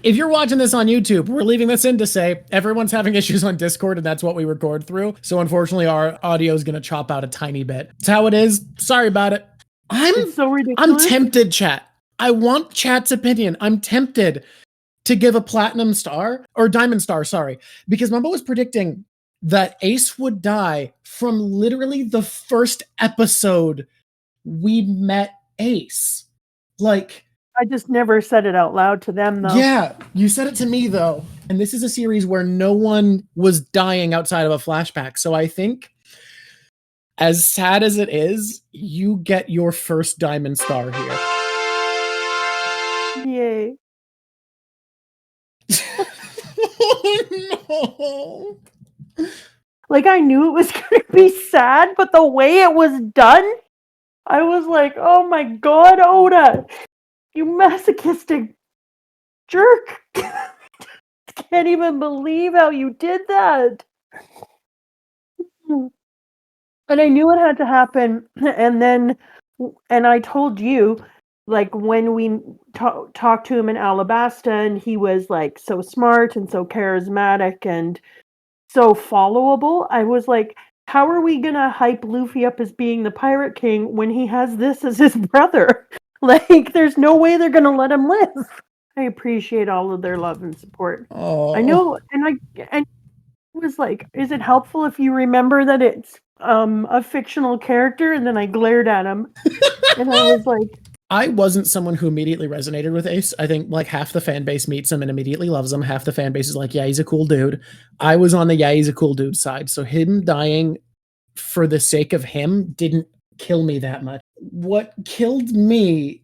If you're watching this on YouTube, we're leaving this in to say everyone's having issues on Discord, and that's what we record through. So unfortunately, our audio is going to chop out a tiny bit. It's how it is. Sorry about it. It's so ridiculous. I'm tempted, chat. I want chat's opinion. I'm tempted to give a platinum star or diamond star, sorry, because Mumbo was predicting that Ace would die from literally the first episode we met Ace. Like, I just never said it out loud to them, though. Yeah, you said it to me, though. And this is a series where no one was dying outside of a flashback. So I think, as sad as it is, you get your first diamond star here. Yay. Oh, no. Like, I knew it was going to be sad, but the way it was done, I was like, oh my god, Oda, you masochistic jerk. Can't even believe how you did that. And I knew it had to happen, and I told you, like, when we talked to him in Alabasta, and he was, like, so smart and so charismatic and so followable, I was like, how are we gonna hype Luffy up as being the Pirate King when he has this as his brother? Like, there's no way they're gonna let him live. I appreciate all of their love and support. Oh. I know, and I was like, is it helpful if you remember that it's a fictional character? And then I glared at him, and I was like, I wasn't someone who immediately resonated with Ace. I think like half the fan base meets him and immediately loves him. Half the fan base is like, yeah, he's a cool dude. I was on the yeah, he's a cool dude side. So him dying for the sake of him didn't kill me that much. What killed me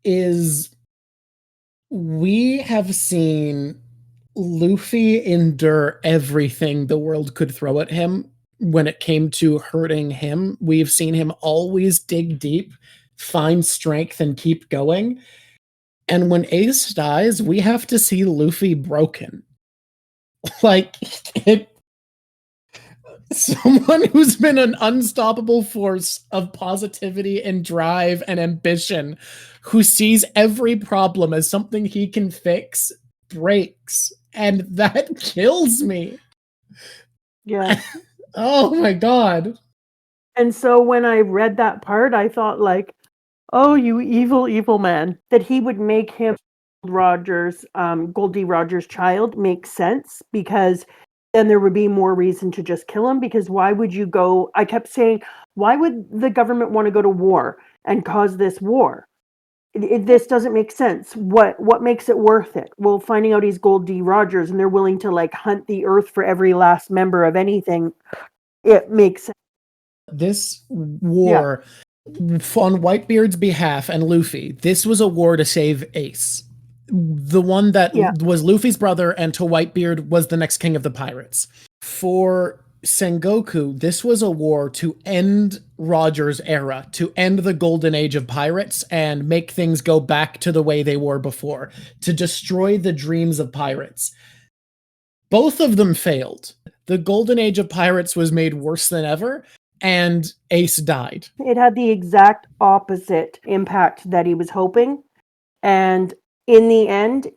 is we have seen Luffy endure everything the world could throw at him when it came to hurting him. We've seen him always dig deep, find strength, and keep going. And when Ace dies, we have to see Luffy broken. Like, someone who's been an unstoppable force of positivity and drive and ambition, who sees every problem as something he can fix, breaks. And that kills me. yeah. Oh my god. And so when I read that part, I thought, like, oh, you evil, evil man. That he would make him Goldie Roger's child makes sense, because then there would be more reason to just kill him. Because why would you go? I kept saying, why would the government want to go to war and cause this war? This doesn't make sense. What makes it worth it? Well, finding out he's Goldie Rogers and they're willing to, like, hunt the earth for every last member of anything, it makes sense. This war, on Whitebeard's behalf and Luffy, this was a war to save Ace. The one that was Luffy's brother, and to Whitebeard was the next king of the pirates. For Sengoku, this was a war to end Roger's era, to end the golden age of pirates and make things go back to the way they were before, to destroy the dreams of pirates. Both of them failed. The golden age of pirates was made worse than ever, and Ace died. It had the exact opposite impact that he was hoping. And in the end,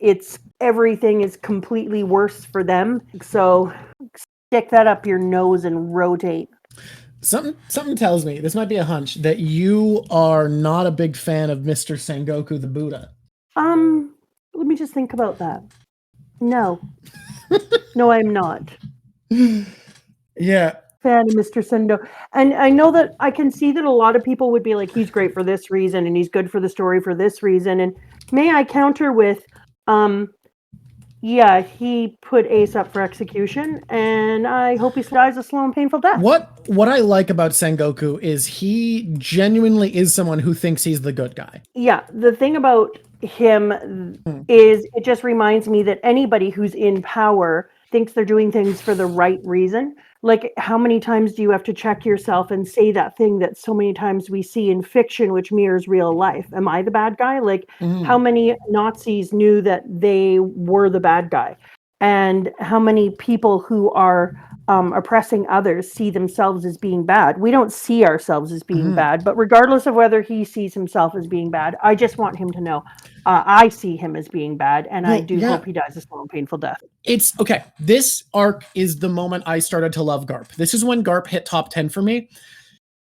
everything is completely worse for them. So stick that up your nose and rotate. Something tells me, this might be a hunch, that you are not a big fan of Mr. Sengoku the Buddha. Let me just think about that. No. No, I'm not. Yeah. Fan of Mr. Sendo. And I know that I can see that a lot of people would be like, he's great for this reason and he's good for the story for this reason. And may I counter with, yeah, he put Ace up for execution, and I hope he dies a slow and painful death. What I like about Sengoku is he genuinely is someone who thinks he's the good guy. Yeah, the thing about him is it just reminds me that anybody who's in power thinks they're doing things for the right reason. Like, how many times do you have to check yourself and say that thing that so many times we see in fiction, which mirrors real life? Am I the bad guy? Like, how many Nazis knew that they were the bad guy? and how many people who are oppressing others see themselves as being bad. We don't see ourselves as being bad, but regardless of whether he sees himself as being bad, I just want him to know I see him as being bad, and I do hope he dies a slow and painful death. It's okay. This arc is the moment I started to love Garp. This is when Garp hit top 10 for me,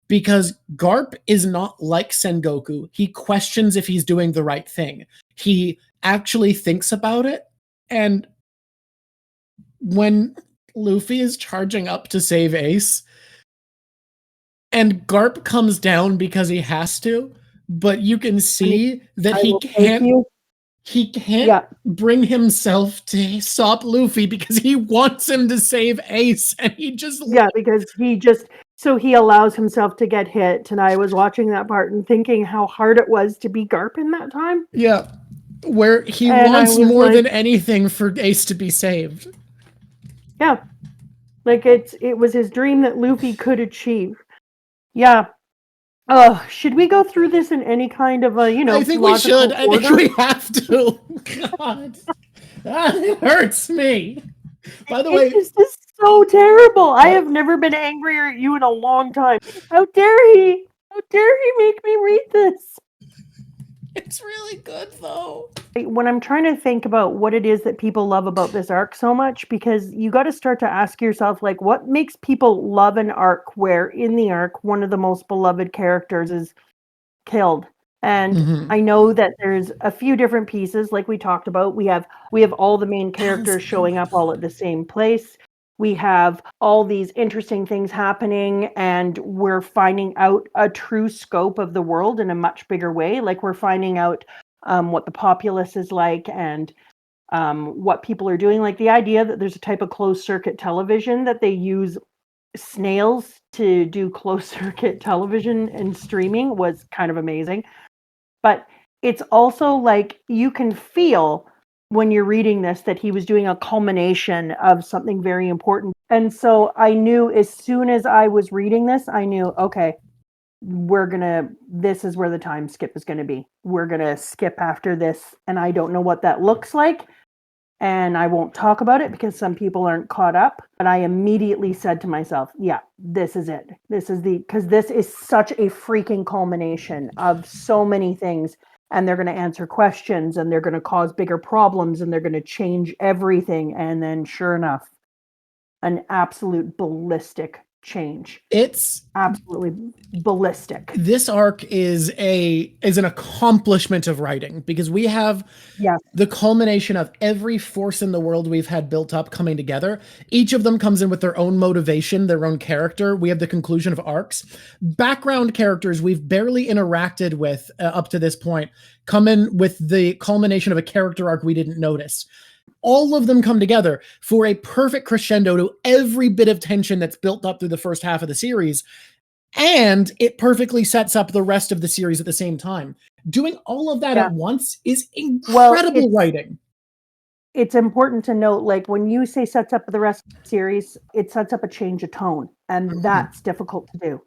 because Garp is not like Sengoku. He questions if he's doing the right thing. He actually thinks about it, and when Luffy is charging up to save Ace, and Garp comes down because he has to, but you can see that he can't bring himself to stop Luffy because he wants him to save Ace, and he just because he allows himself to get hit. And I was watching that part and thinking how hard it was to be Garp in that time. Yeah, where he wants more than anything for Ace to be saved. Yeah, like it was his dream that Luffy could achieve. Yeah. Should we go through this in any kind of a, I think we should. I think we have to. God, it hurts me. By the way, this is so terrible. I have never been angrier at you in a long time. How dare he? How dare he make me read this? It's really good, though. When I'm trying to think about what it is that people love about this arc so much, because you got to start to ask yourself, like, what makes people love an arc where in the arc one of the most beloved characters is killed? And I know that there's a few different pieces, like we talked about. We have all the main characters showing up all at the same place. We have all these interesting things happening, and we're finding out a true scope of the world in a much bigger way. Like, we're finding out what the populace is like, and what people are doing. Like, the idea that there's a type of closed circuit television that they use snails to do closed circuit television and streaming was kind of amazing. But it's also like you can feel when you're reading this that he was doing a culmination of something very important. And so I knew as soon as I was reading this, I knew, okay, this is where the time skip is going to be. We're going to skip after this, and I don't know what that looks like. And I won't talk about it because some people aren't caught up. But I immediately said to myself, yeah, this is it. Because this is such a freaking culmination of so many things. And they're going to answer questions, and they're going to cause bigger problems, and they're going to change everything. And then sure enough, an absolute ballistic change. It's absolutely ballistic. This arc is an accomplishment of writing, because we have the culmination of every force in the world we've had built up coming together. Each of them comes in with their own motivation, their own character. We have the conclusion of arcs. Background characters we've barely interacted with up to this point come in with the culmination of a character arc we didn't notice. All of them come together for a perfect crescendo to every bit of tension that's built up through the first half of the series. And it perfectly sets up the rest of the series at the same time. Doing all of that at once is incredible writing. It's important to note, like, when you say sets up the rest of the series, it sets up a change of tone. And that's difficult to do.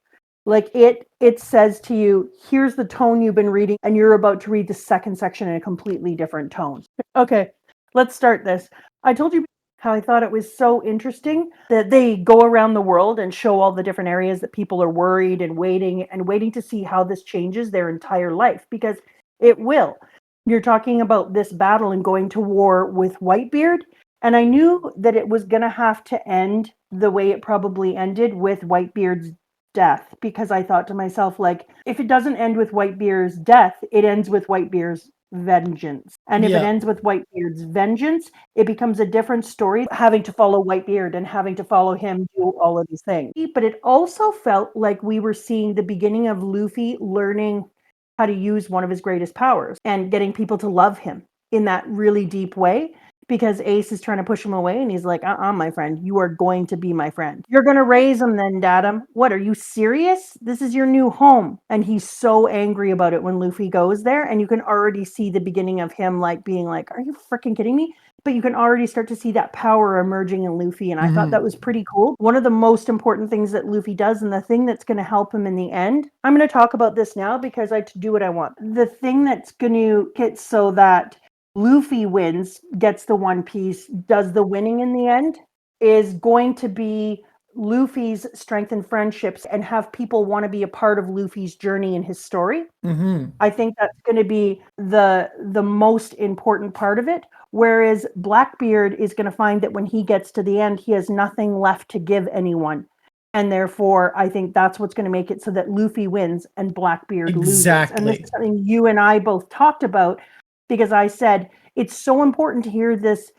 Like, it says to you, here's the tone you've been reading, and you're about to read the second section in a completely different tone. Okay. Let's start this. I told you how I thought it was so interesting that they go around the world and show all the different areas that people are worried and waiting to see how this changes their entire life, because it will. You're talking about this battle and going to war with Whitebeard, and I knew that it was going to have to end the way it probably ended, with Whitebeard's death, because I thought to myself, like, if it doesn't end with Whitebeard's death, it ends with Whitebeard's vengeance. And if it ends with Whitebeard's vengeance, it becomes a different story, having to follow Whitebeard and having to follow him do all of these things. But it also felt like we were seeing the beginning of Luffy learning how to use one of his greatest powers and getting people to love him in that really deep way, because Ace is trying to push him away, and he's like, my friend, you are going to be my friend. You're going to raise him then, Datum. What, are you serious? This is your new home. And he's so angry about it when Luffy goes there, and you can already see the beginning of him, like, being like, are you freaking kidding me? But you can already start to see that power emerging in Luffy, and I thought that was pretty cool. One of the most important things that Luffy does, and the thing that's going to help him in the end, I'm going to talk about this now because I do what I want. The thing that's going to get so that Luffy wins, gets the One Piece, does the winning in the end, is going to be Luffy's strength and friendships and have people want to be a part of Luffy's journey and his story. Mm-hmm. I think that's going to be the most important part of it. Whereas Blackbeard is going to find that when he gets to the end, he has nothing left to give anyone. And therefore, I think that's what's going to make it so that Luffy wins and Blackbeard loses. And this is something you and I both talked about, because I said it's so important to hear these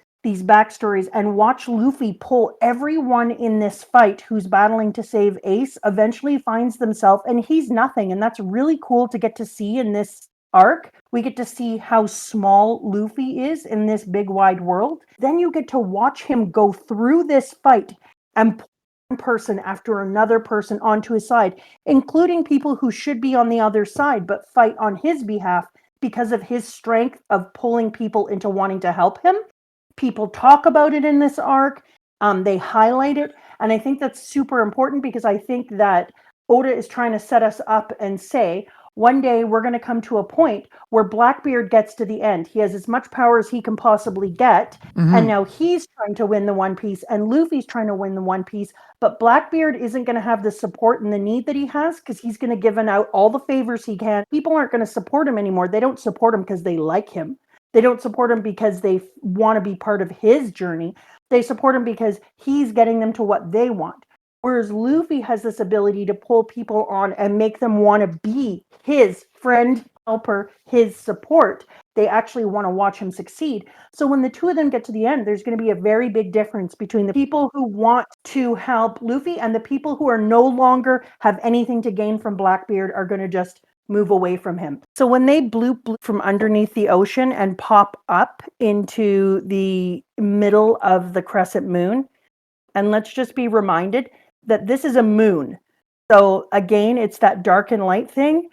backstories and watch Luffy pull everyone in this fight who's battling to save Ace eventually finds themselves, and he's nothing. And that's really cool to get to see in this arc. We get to see how small Luffy is in this big wide world. Then you get to watch him go through this fight and pull one person after another person onto his side, including people who should be on the other side but fight on his behalf because of his strength of pulling people into wanting to help him. People talk about it in this arc. They highlight it. And I think that's super important, because I think that Oda is trying to set us up and say, one day we're going to come to a point where Blackbeard gets to the end. He has as much power as he can possibly get. Mm-hmm. And now he's trying to win the One Piece and Luffy's trying to win the One Piece. But Blackbeard isn't going to have the support and the need that he has, because he's going to give out all the favors he can. People aren't going to support him anymore. They don't support him because they like him. They don't support him because they want to be part of his journey. They support him because he's getting them to what they want. Whereas Luffy has this ability to pull people on and make them want to be his friend, helper, his support. They actually want to watch him succeed. So when the two of them get to the end, there's going to be a very big difference between the people who want to help Luffy and the people who are no longer have anything to gain from Blackbeard are going to just move away from him. So when they bloop from underneath the ocean and pop up into the middle of the crescent moon, and let's just be reminded that this is a moon. So again, it's that dark and light thing.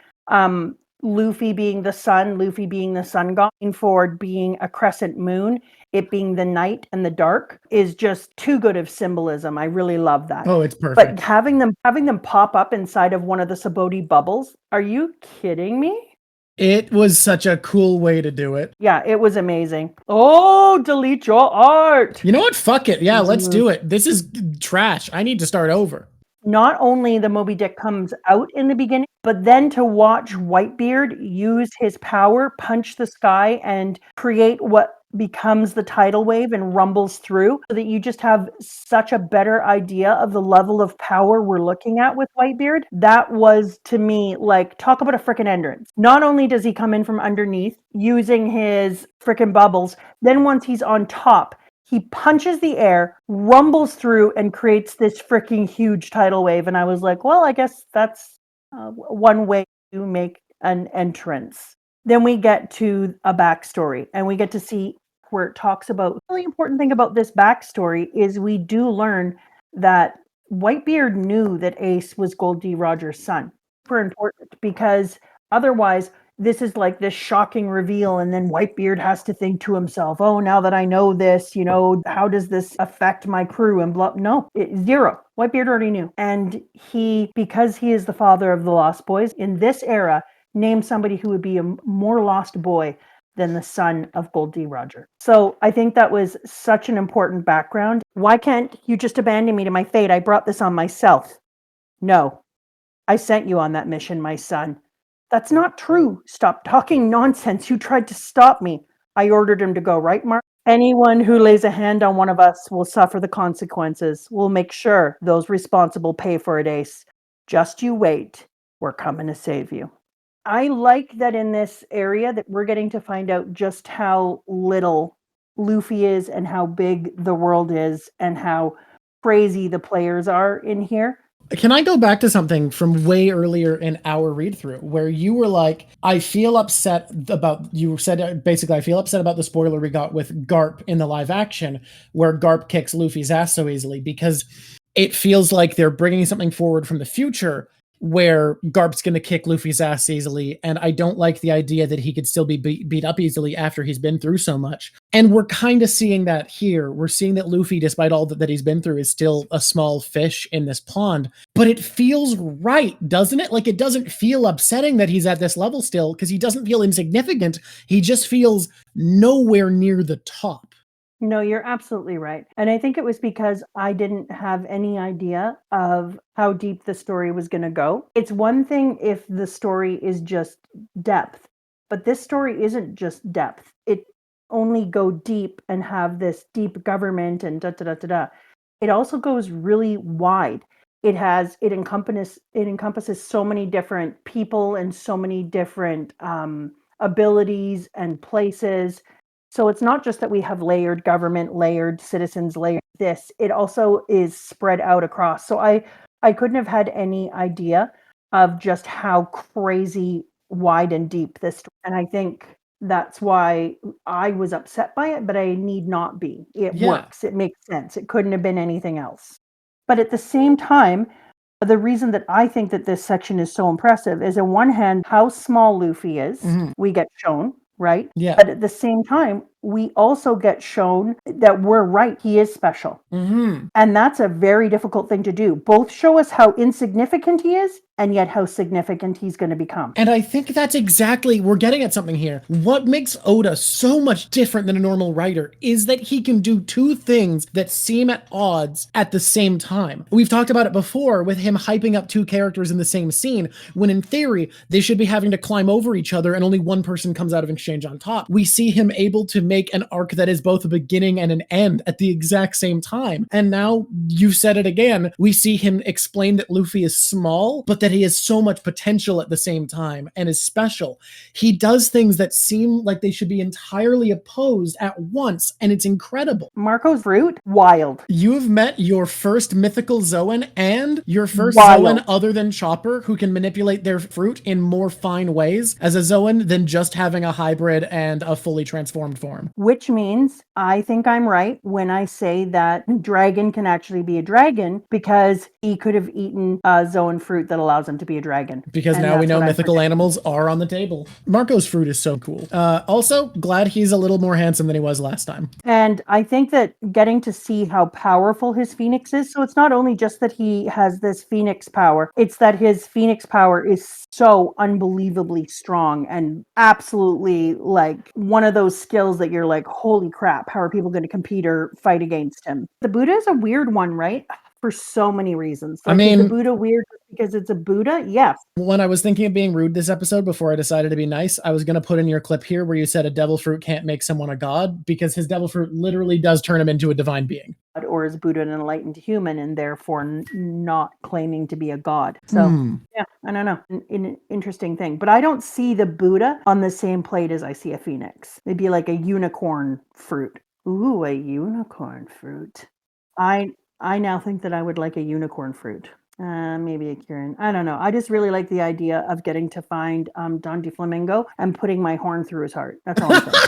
Luffy being the sun, Luffy being the sun god, Marineford being a crescent moon, it being the night and the dark, is just too good of symbolism. I really love that. Oh, it's perfect. But having them pop up inside of one of the Saboti bubbles, are you kidding me? It was such a cool way to do it. Yeah, it was amazing. Oh, delete your art. You know what? Fuck it. Yeah, let's do it. This is trash. I need to start over. Not only the Moby Dick comes out in the beginning, but then to watch Whitebeard use his power, punch the sky, and create what becomes the tidal wave and rumbles through, so that you just have such a better idea of the level of power we're looking at with Whitebeard. That was, to me, like, talk about a frickin' entrance. Not only does he come in from underneath using his frickin' bubbles, then once he's on top, he punches the air, rumbles through, and creates this freaking huge tidal wave. And I was like, well, I guess that's one way to make an entrance. Then we get to a backstory, and we get to see where it talks about, the really important thing about this backstory is we do learn that Whitebeard knew that Ace was Gold D. Rogers' son. Super important, because otherwise, this is like this shocking reveal, and then Whitebeard has to think to himself, oh, now that I know this, how does this affect my crew and blah. No, zero. Whitebeard already knew. And he, because he is the father of the Lost Boys, in this era, named somebody who would be a more lost boy than the son of Gold D. Roger. So I think that was such an important background. Why can't you just abandon me to my fate? I brought this on myself. No, I sent you on that mission, my son. That's not true. Stop talking nonsense. You tried to stop me. I ordered him to go, right, Mark? Anyone who lays a hand on one of us will suffer the consequences. We'll make sure those responsible pay for it, Ace. Just you wait. We're coming to save you. I like that in this area that we're getting to find out just how little Luffy is and how big the world is and how crazy the players are in here. Can I go back to something from way earlier in our read through where you were like, I feel upset about, you said basically, I feel upset about the spoiler we got with Garp in the live action, where Garp kicks Luffy's ass so easily, because it feels like they're bringing something forward from the future where Garp's going to kick Luffy's ass easily, and I don't like the idea that he could still be beat up easily after he's been through so much. And we're kind of seeing that here. We're seeing that Luffy, despite all that he's been through, is still a small fish in this pond. But it feels right, doesn't it? Like, it doesn't feel upsetting that he's at this level still, because he doesn't feel insignificant. He just feels nowhere near the top. No, you're absolutely right. And I think it was because I didn't have any idea of how deep the story was going to go. It's one thing if the story is just depth, but this story isn't just depth. It only go deep and have this deep government and da da da da da. It also goes really wide. It encompasses so many different people and so many different abilities and places. So it's not just that we have layered government, layered citizens, layered this. It also is spread out across. So I couldn't have had any idea of just how crazy wide and deep this. And I think that's why I was upset by it, but I need not be. It works. It makes sense. It couldn't have been anything else. But at the same time, the reason that I think that this section is so impressive is, on one hand, how small Luffy is. We get shown, right? Yeah. But at the same time, we also get shown that we're right. He is special. And that's a very difficult thing to do. Both show us how insignificant he is, and yet how significant he's going to become. And I think that's exactly, we're getting at something here. What makes Oda so much different than a normal writer is that he can do two things that seem at odds at the same time. We've talked about it before with him hyping up two characters in the same scene, when in theory, they should be having to climb over each other and only one person comes out of exchange on top. We see him able to make an arc that is both a beginning and an end at the exact same time. And now, you said it again, we see him explain that Luffy is small, but that he has so much potential at the same time and is special. He does things that seem like they should be entirely opposed at once, and it's incredible. Marco's fruit, wild. You have met your first mythical Zoan and your first Zoan other than Chopper who can manipulate their fruit in more fine ways as a Zoan than just having a hybrid and a fully transformed form. Which means I think I'm right when I say that dragon can actually be a dragon, because he could have eaten a Zoan fruit that allows him to be a dragon. Because now we know mythical animals are on the table. Marco's fruit is so cool. Also, glad he's a little more handsome than he was last time. And I think that getting to see how powerful his phoenix is, so it's not only just that he has this phoenix power, it's that his phoenix power is so unbelievably strong and absolutely like one of those skills that you're like, holy crap, how are people going to compete or fight against him? The Buddha is a weird one, right? For so many reasons. Like, is the Buddha weird because it's a Buddha? Yes. When I was thinking of being rude this episode before I decided to be nice, I was going to put in your clip here where you said a devil fruit can't make someone a god, because his devil fruit literally does turn him into a divine being. Or is Buddha an enlightened human and therefore not claiming to be a god? So, yeah, I don't know. An interesting thing. But I don't see the Buddha on the same plate as I see a phoenix. It'd be like a unicorn fruit. Ooh, a unicorn fruit. I now think that I would like a unicorn fruit. Maybe a Kirin. I don't know. I just really like the idea of getting to find Don Flamingo and putting my horn through his heart. That's all I'm saying.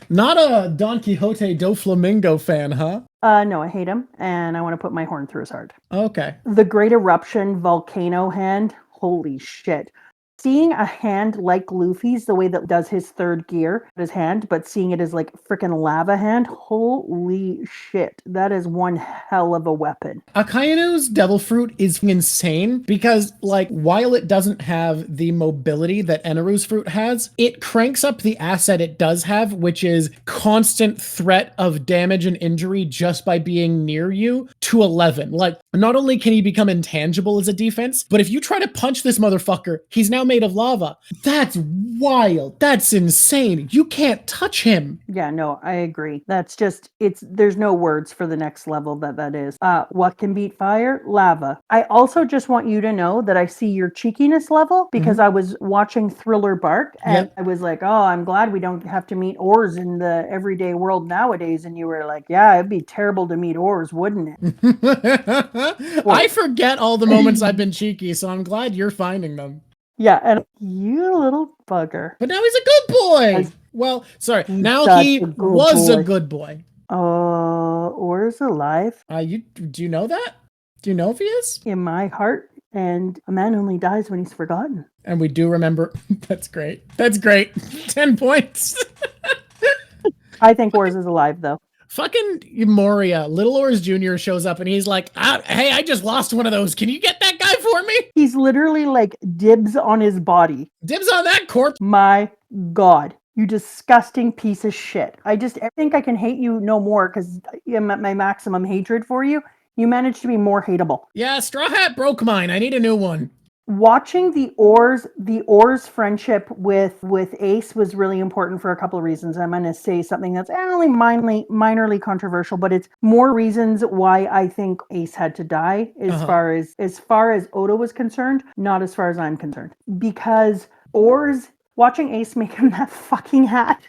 Not a Don Quixote do Flamingo fan, huh? No, I hate him, and I want to put my horn through his heart. Okay. The Great Eruption volcano hand. Holy shit. Seeing a hand like Luffy's, the way that does his third gear, his hand, but seeing it as like freaking lava hand, holy shit. That is one hell of a weapon. Akainu's devil fruit is insane because, like, while it doesn't have the mobility that Eneru's fruit has, it cranks up the asset it does have, which is constant threat of damage and injury just by being near you, to 11. Like, not only can he become intangible as a defense, but if you try to punch this motherfucker, he's now made of lava. That's wild. That's insane. You can't touch him. Yeah, no, I agree. That's just, there's no words for the next level that is. What can beat fire? Lava. I also just want you to know that I see your cheekiness level, because I was watching Thriller Bark and I was like, oh, I'm glad we don't have to meet ores in the everyday world nowadays. And you were like, yeah, it'd be terrible to meet ores, wouldn't it? I forget all the moments I've been cheeky, so I'm glad you're finding them. Yeah, and you little bugger. But now he's a good boy. Well, sorry. Now he was a good boy. Ores alive. Do you know that? Do you know if he is? In my heart, And a man only dies when he's forgotten. And we do remember. That's great. That's great. 10 points. I think Oars is alive, though. Fucking Moria, Little Oars Jr. shows up and he's like, hey, I just lost one of those. Can you get that guy for me? He's literally like dibs on his body. Dibs on that corpse. My God. You disgusting piece of shit. I think I can hate you no more because I'm at my maximum hatred for you. You managed to be more hateable. Yeah, Straw Hat broke mine. I need a new one. Watching the Oars friendship with Ace was really important for a couple of reasons. I'm going to say something that's only minorly controversial, but it's more reasons why I think Ace had to die as far as Oda was concerned, not as far as I'm concerned. Because Oars, watching Ace make him that fucking hat.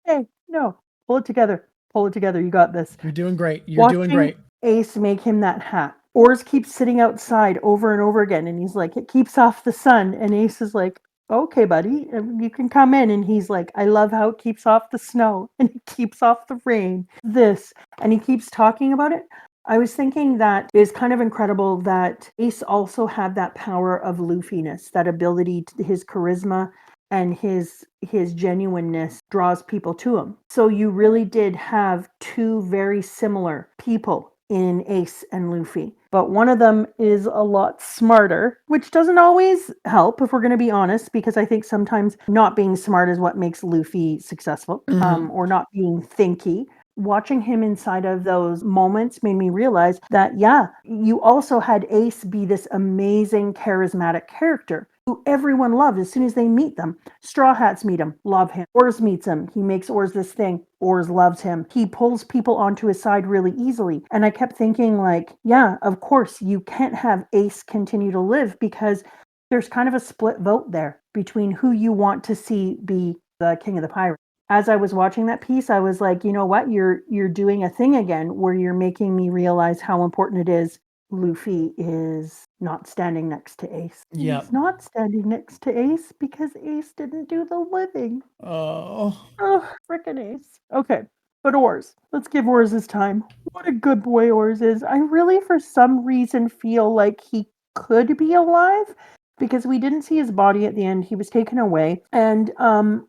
Hey, no, pull it together. You got this. You're doing great. Doing great. Ace make him that hat. Oars keeps sitting outside over and over again, and he's like, it keeps off the sun. And Ace is like, okay, buddy, you can come in. And he's like, I love how it keeps off the snow and it keeps off the rain. And he keeps talking about it. I was thinking that it's kind of incredible that Ace also had that power of Luffy-ness, that ability to his charisma and his genuineness draws people to him. So you really did have two very similar people in Ace and Luffy. But one of them is a lot smarter, which doesn't always help, if we're going to be honest, because I think sometimes not being smart is what makes Luffy successful, or not being thinky. Watching him inside of those moments made me realize that, yeah, you also had Ace be this amazing, charismatic character who everyone loved as soon as they meet them. Straw Hats meet him, love him. Oars meets him. He makes Oars this thing. Oars loves him. He pulls people onto his side really easily. And I kept thinking, like, yeah, of course, you can't have Ace continue to live because there's kind of a split vote there between who you want to see be the king of the pirates. As I was watching that piece, I was like, you know what? You're doing a thing again where you're making me realize how important it is Luffy is not standing next to Ace. Yep. He's not standing next to Ace because Ace didn't do the living. Oh, frickin' Ace. Okay, but Oars. Let's give Oars his time. What a good boy Oars is. I really, for some reason, feel like he could be alive because we didn't see his body at the end. He was taken away. And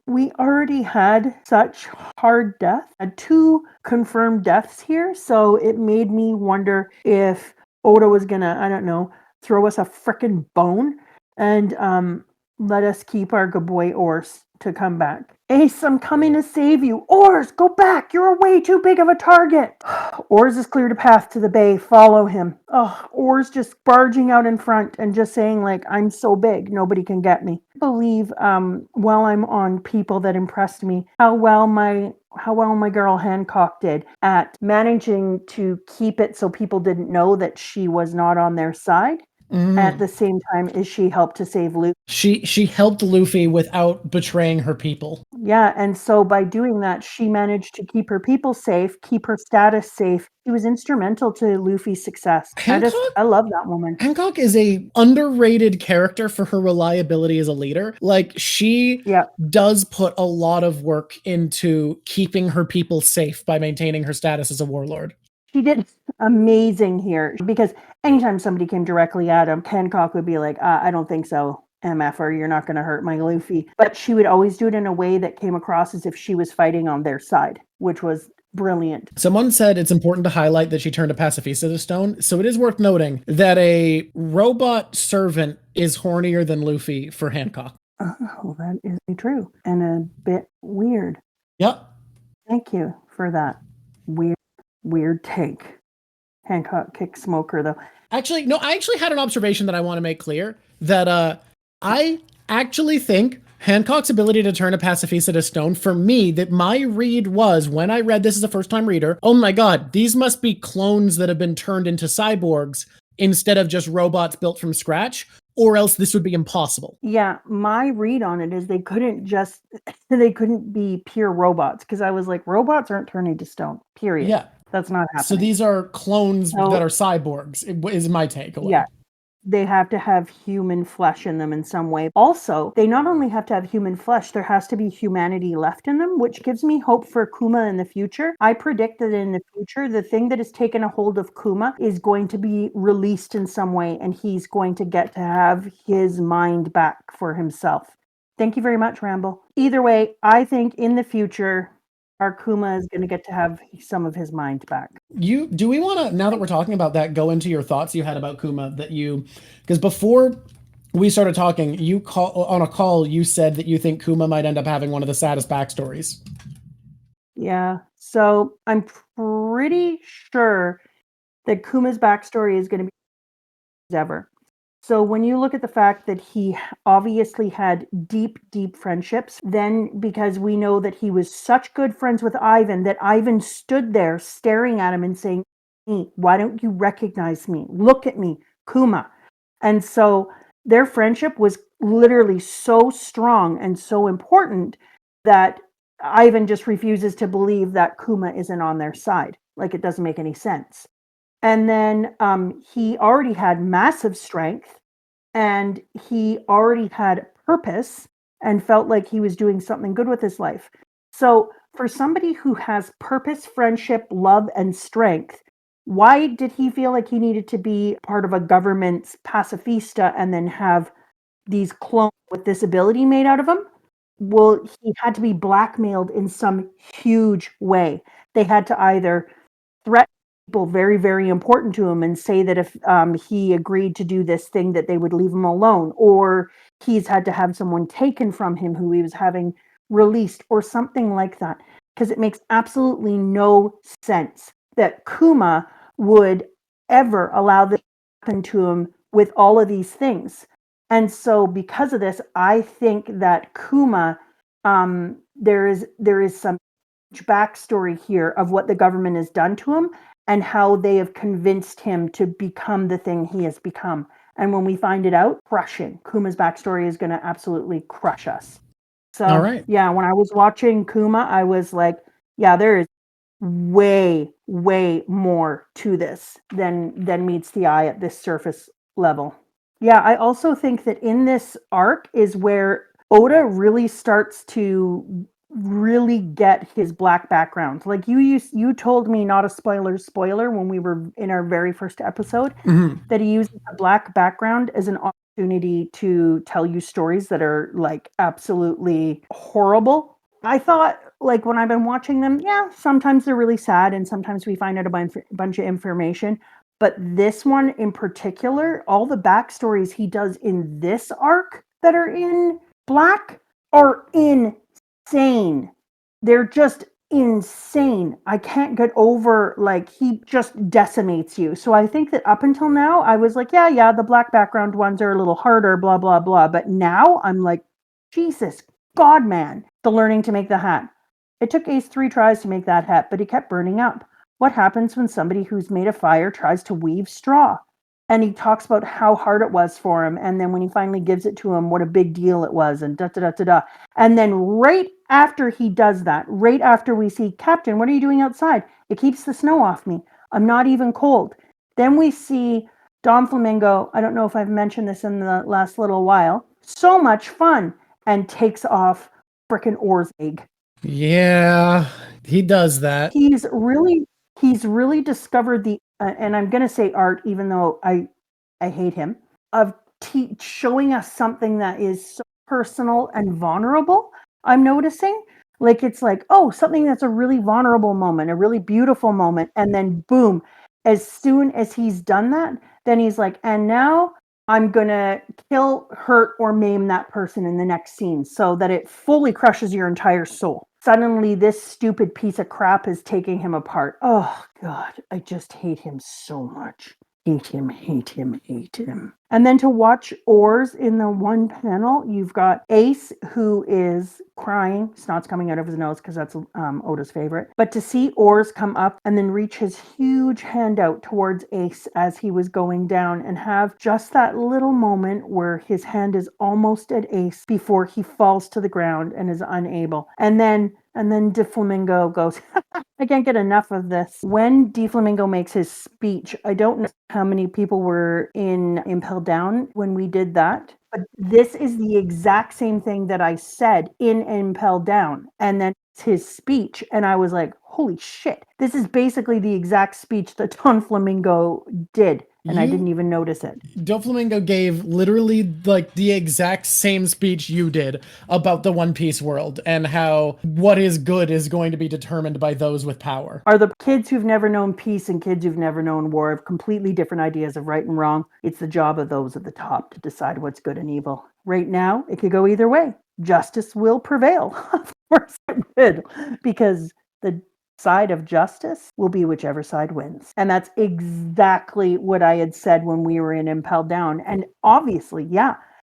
we already had such hard death. Had 2 confirmed deaths here. So it made me wonder if Oda was gonna, I don't know, throw us a frickin' bone and let us keep our good boy Oars to come back. Ace, I'm coming to save you. Oars, go back. You're way too big of a target. Oars has cleared a path to the bay. Follow him. Oh, Oars just barging out in front and just saying, like, I'm so big, nobody can get me. I believe, while I'm on people that impressed me, how well my girl Hancock did at managing to keep it so people didn't know that she was not on their side. At the same time as she helped to save Luffy. She helped Luffy without betraying her people. Yeah, and so by doing that, she managed to keep her people safe, keep her status safe. She was instrumental to Luffy's success. I love that woman. Hancock is a underrated character for her reliability as a leader. Like, she does put a lot of work into keeping her people safe by maintaining her status as a warlord. She did amazing here because anytime somebody came directly at him, Hancock would be like, I don't think so, MF, or you're not going to hurt my Luffy. But she would always do it in a way that came across as if she was fighting on their side, which was brilliant. Someone said it's important to highlight that she turned a pacifista to stone. So it is worth noting that a robot servant is hornier than Luffy for Hancock. Oh, that is true. And a bit weird. Yep. Thank you for that weird take. Hancock kicked Smoker, though. Actually, no, I actually had an observation that I want to make clear, that I actually think Hancock's ability to turn a pacifista to stone, for me, that my read was, when I read this as a first-time reader, oh my god, these must be clones that have been turned into cyborgs instead of just robots built from scratch, or else this would be impossible. Yeah, my read on it is they couldn't be pure robots, because I was like, robots aren't turning to stone, period. Yeah. That's not happening. So these are clones that are cyborgs, is my takeaway. Yeah. they have to have human flesh in them in some way. Also, they not only have to have human flesh, there has to be humanity left in them, which gives me hope for Kuma in the future. I predict that in the future, the thing that has taken a hold of Kuma is going to be released in some way, and he's going to get to have his mind back for himself. Thank you very much, Ramble. Either way, I think in the future, our Kuma is going to get to have some of his mind back. Do we want to, now that we're talking about that, go into your thoughts you had about Kuma because before we started talking, on a call, you said that you think Kuma might end up having one of the saddest backstories. Yeah. So I'm pretty sure that Kuma's backstory is going to be ever. So when you look at the fact that he obviously had deep, deep friendships, then because we know that he was such good friends with Ivan that Ivan stood there staring at him and saying, "Why don't you recognize me? Look at me, Kuma." And so their friendship was literally so strong and so important that Ivan just refuses to believe that Kuma isn't on their side. Like, it doesn't make any sense. And then he already had massive strength, and he already had purpose and felt like he was doing something good with his life. So for somebody who has purpose, friendship, love, and strength, why did he feel like he needed to be part of a government's pacifista and then have these clones with this ability made out of him? Well, he had to be blackmailed in some huge way. They had to either threaten people very, very important to him and say that if he agreed to do this thing, that they would leave him alone, or he's had to have someone taken from him who he was having released, or something like that. Because it makes absolutely no sense that Kuma would ever allow this to happen to him with all of these things. And so because of this, I think that Kuma, there is some backstory here of what the government has done to him and how they have convinced him to become the thing he has become. And when we find it out, crushing. Kuma's backstory is going to absolutely crush us. So, All right. yeah, when I was watching Kuma, I was like, yeah, there is way, way more to this than meets the eye at this surface level. Yeah, I also think that in this arc is where Oda really starts to really get his black background. Like you told me, not a spoiler when we were in our very first episode, that he uses a black background as an opportunity to tell you stories that are like absolutely horrible. I thought, like, when I've been watching them, yeah, sometimes they're really sad and sometimes we find out a bunch of information. But this one in particular, all the backstories he does in this arc that are in black are insane. They're just insane. I can't get over, like, he just decimates you. So I think that up until now, I was like, yeah, the black background ones are a little harder, blah, blah, blah. But now I'm like, Jesus, God, man, the learning to make the hat. It took Ace 3 tries to make that hat, but he kept burning up. What happens when somebody who's made of fire tries to weave straw? And he talks about how hard it was for him. And then when he finally gives it to him, what a big deal it was, and da da da da da. And then right after he does that, right after we see, Captain, what are you doing outside? It keeps the snow off me. I'm not even cold. Then we see Don Flamingo. I don't know if I've mentioned this in the last little while. So much fun. And takes off frickin' Or's egg. Yeah, he does that. He's really discovered the and I'm going to say art, even though I hate him, of showing us something that is so personal and vulnerable. I'm noticing, like, it's like, oh, something that's a really vulnerable moment, a really beautiful moment, and then boom, as soon as he's done that, then he's like, and now I'm gonna kill, hurt, or maim that person in the next scene, so that it fully crushes your entire soul. Suddenly, this stupid piece of crap is taking him apart. Oh, God, I just hate him so much. Hate him, hate him, hate him. And then to watch Oars in the one panel, you've got Ace, who is crying. Snot's coming out of his nose because that's Oda's favorite. But to see Oars come up and then reach his huge hand out towards Ace as he was going down and have just that little moment where his hand is almost at Ace before he falls to the ground and is unable. And then And then DeFlamingo goes, I can't get enough of this. When DeFlamingo makes his speech, I don't know how many people were in Impel Down when we did that, but this is the exact same thing that I said in Impel Down. And then it's his speech. And I was like, holy shit. This is basically the exact speech that Don Flamingo did. And I didn't even notice it. Doflamingo gave literally like the exact same speech you did about the One Piece world and how what is good is going to be determined by those with power. Are the kids who've never known peace and kids who've never known war have completely different ideas of right and wrong? It's the job of those at the top to decide what's good and evil. Right now, it could go either way. Justice will prevail. Of course it would, because the side of justice will be whichever side wins. And that's exactly what I had said when we were in Impel Down. And obviously, yeah.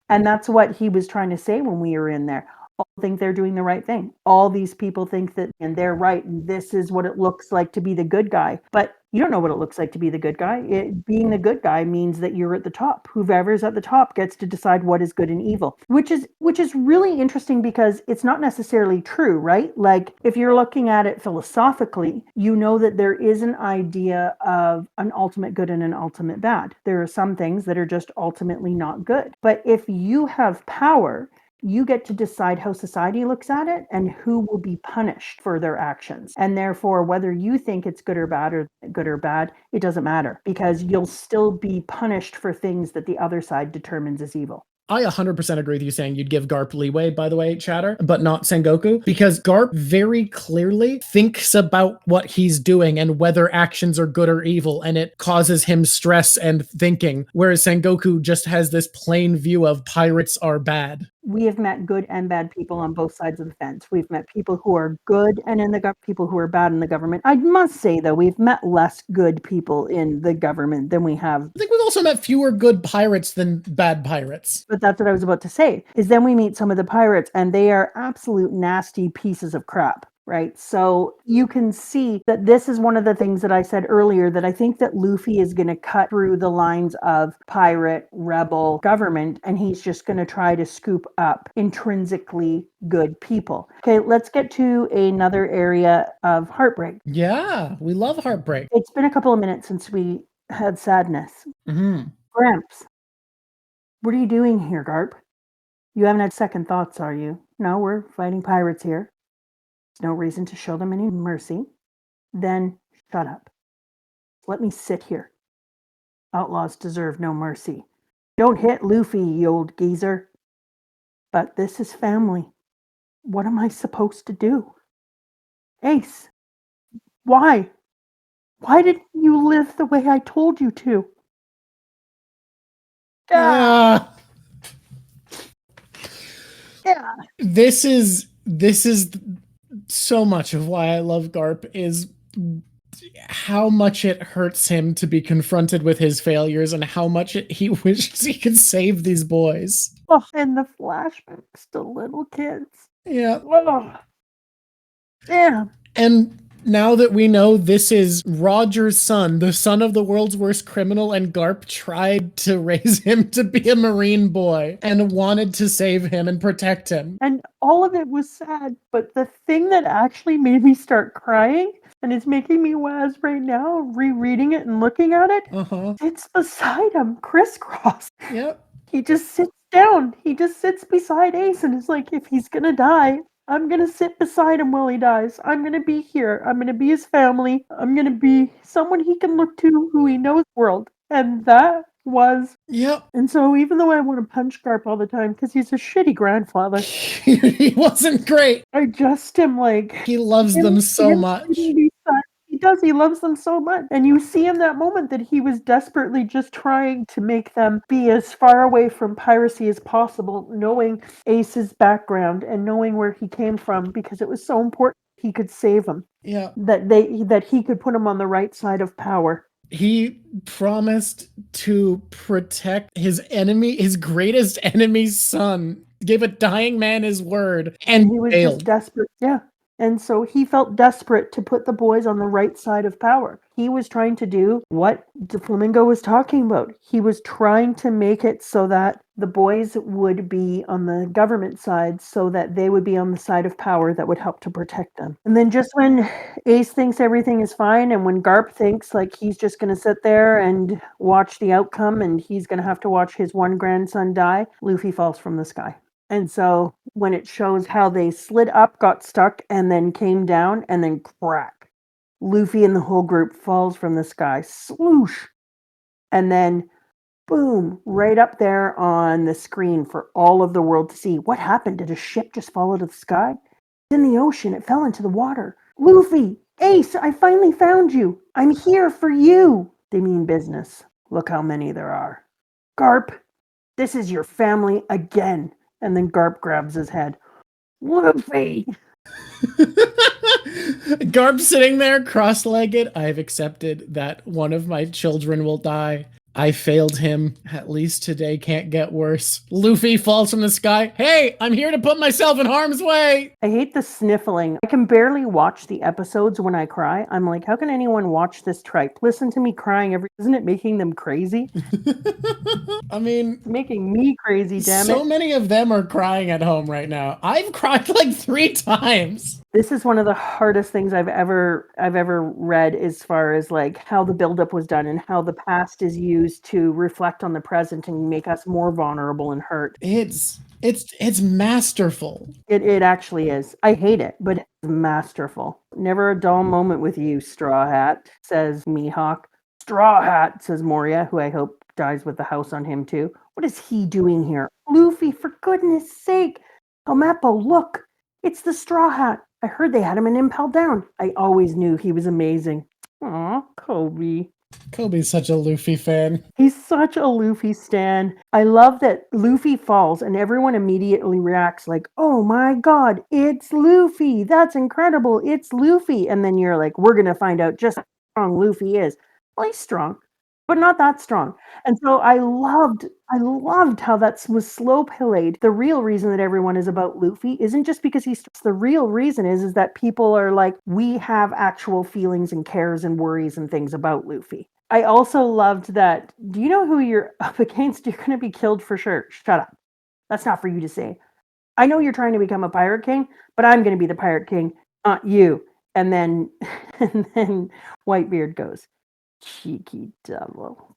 And that's what he was trying to say when we were in there. All think they're doing the right thing. All these people think that and they're right, and this is what it looks like to be the good guy. But you don't know what it looks like to be the good guy. Being the good guy means that you're at the top. Whoever's at the top gets to decide what is good and evil, which is really interesting because it's not necessarily true, right? Like if you're looking at it philosophically, you know that there is an idea of an ultimate good and an ultimate bad. There are some things that are just ultimately not good. But if you have power, you get to decide how society looks at it and who will be punished for their actions. And therefore, whether you think it's good or bad, it doesn't matter because you'll still be punished for things that the other side determines as evil. I 100% agree with you saying you'd give Garp leeway, by the way, Chatter, but not Sengoku, because Garp very clearly thinks about what he's doing and whether actions are good or evil, and it causes him stress and thinking, whereas Sengoku just has this plain view of pirates are bad. We have met good and bad people on both sides of the fence. We've met people who are good and in the government, people who are bad in the government. I must say, though, we've met less good people in the government than we have. I think we've also met fewer good pirates than bad pirates. But that's what I was about to say, is then we meet some of the pirates and they are absolute nasty pieces of crap. Right. So you can see that this is one of the things that I said earlier, that I think that Luffy is going to cut through the lines of pirate, rebel, government, and he's just going to try to scoop up intrinsically good people. Okay, let's get to another area of heartbreak. Yeah, we love heartbreak. It's been a couple of minutes since we had sadness. Gramps, what are you doing here, Garp? You haven't had second thoughts, are you? No, we're fighting pirates here. There's no reason to show them any mercy. Then shut up. Let me sit here. Outlaws deserve no mercy. Don't hit Luffy, you old geezer. But this is family. What am I supposed to do? Ace, why? Why didn't you live the way I told you to? Yeah. This is so much of why I love Garp is how much it hurts him to be confronted with his failures and how much he wishes he could save these boys. Oh, and the flashbacks to little kids. Yeah. Oh. Yeah. And now that we know this is Roger's son, the son of the world's worst criminal, and Garp tried to raise him to be a Marine boy and wanted to save him and protect him. And all of it was sad, but the thing that actually made me start crying and is making me waz right now, rereading it and looking at it, it's beside him, crisscross. Yep. He just sits down. He just sits beside Ace and is like, if he's gonna die, I'm going to sit beside him while he dies. I'm going to be here. I'm going to be his family. I'm going to be someone he can look to who he knows the world. And that was... Yep. And so even though I want to punch Garp all the time because he's a shitty grandfather. He wasn't great. I just am like... He loves them so much. He does. He loves them so much. And you see in that moment that he was desperately just trying to make them be as far away from piracy as possible, knowing Ace's background and knowing where he came from, because it was so important he could save them. Yeah. That he could put them on the right side of power. He promised to protect his enemy, his greatest enemy's son. Gave a dying man his word, and he was failed. Just desperate. Yeah. And so he felt desperate to put the boys on the right side of power. He was trying to do what DeFlamingo was talking about. He was trying to make it so that the boys would be on the government side so that they would be on the side of power that would help to protect them. And then just when Ace thinks everything is fine and when Garp thinks like he's just going to sit there and watch the outcome and he's going to have to watch his one grandson die, Luffy falls from the sky. And so when it shows how they slid up, got stuck, and then came down and then crack, Luffy and the whole group falls from the sky, swoosh. And then boom, right up there on the screen for all of the world to see. What happened? Did a ship just fall out of the sky? It's in the ocean. It fell into the water. Luffy, Ace, I finally found you. I'm here for you. They mean business. Look how many there are. Garp, this is your family again. And then Garp grabs his head. Luffy! Garp sitting there cross-legged. I've accepted that one of my children will die. I failed him. At least today can't get worse. Luffy falls from the sky. Hey, I'm here to put myself in harm's way. I hate the sniffling. I can barely watch the episodes when I cry. I'm like, how can anyone watch this tripe? Listen to me crying isn't it making them crazy? I mean, it's making me crazy, damn it. So many of them are crying at home right now. I've cried like 3 times. This is one of the hardest things I've ever read as far as like how the buildup was done and how the past is used to reflect on the present and make us more vulnerable and hurt. It's masterful. It actually is. I hate it, but it's masterful. Never a dull moment with you, Straw Hat, says Mihawk. Straw Hat, says Moria, who I hope dies with the house on him too. What is he doing here? Luffy, for goodness sake. Helmeppo, look. It's the Straw Hat. I heard they had him in Impel Down. I always knew he was amazing. Aw, Kobe. Kobe's such a Luffy fan. He's such a Luffy stan. I love that Luffy falls and everyone immediately reacts like, oh my god, it's Luffy. That's incredible. It's Luffy. And then you're like, we're going to find out just how strong Luffy is. Well, he's strong, but not that strong. And so I loved how that was slow played. The real reason that everyone is about Luffy isn't just because he's the real reason is that people are like, we have actual feelings and cares and worries and things about Luffy. I also loved that, do you know who you're up against? You're going to be killed for sure. Shut up. That's not for you to say. I know you're trying to become a pirate king, but I'm going to be the pirate king, not you. And then Whitebeard goes, cheeky devil.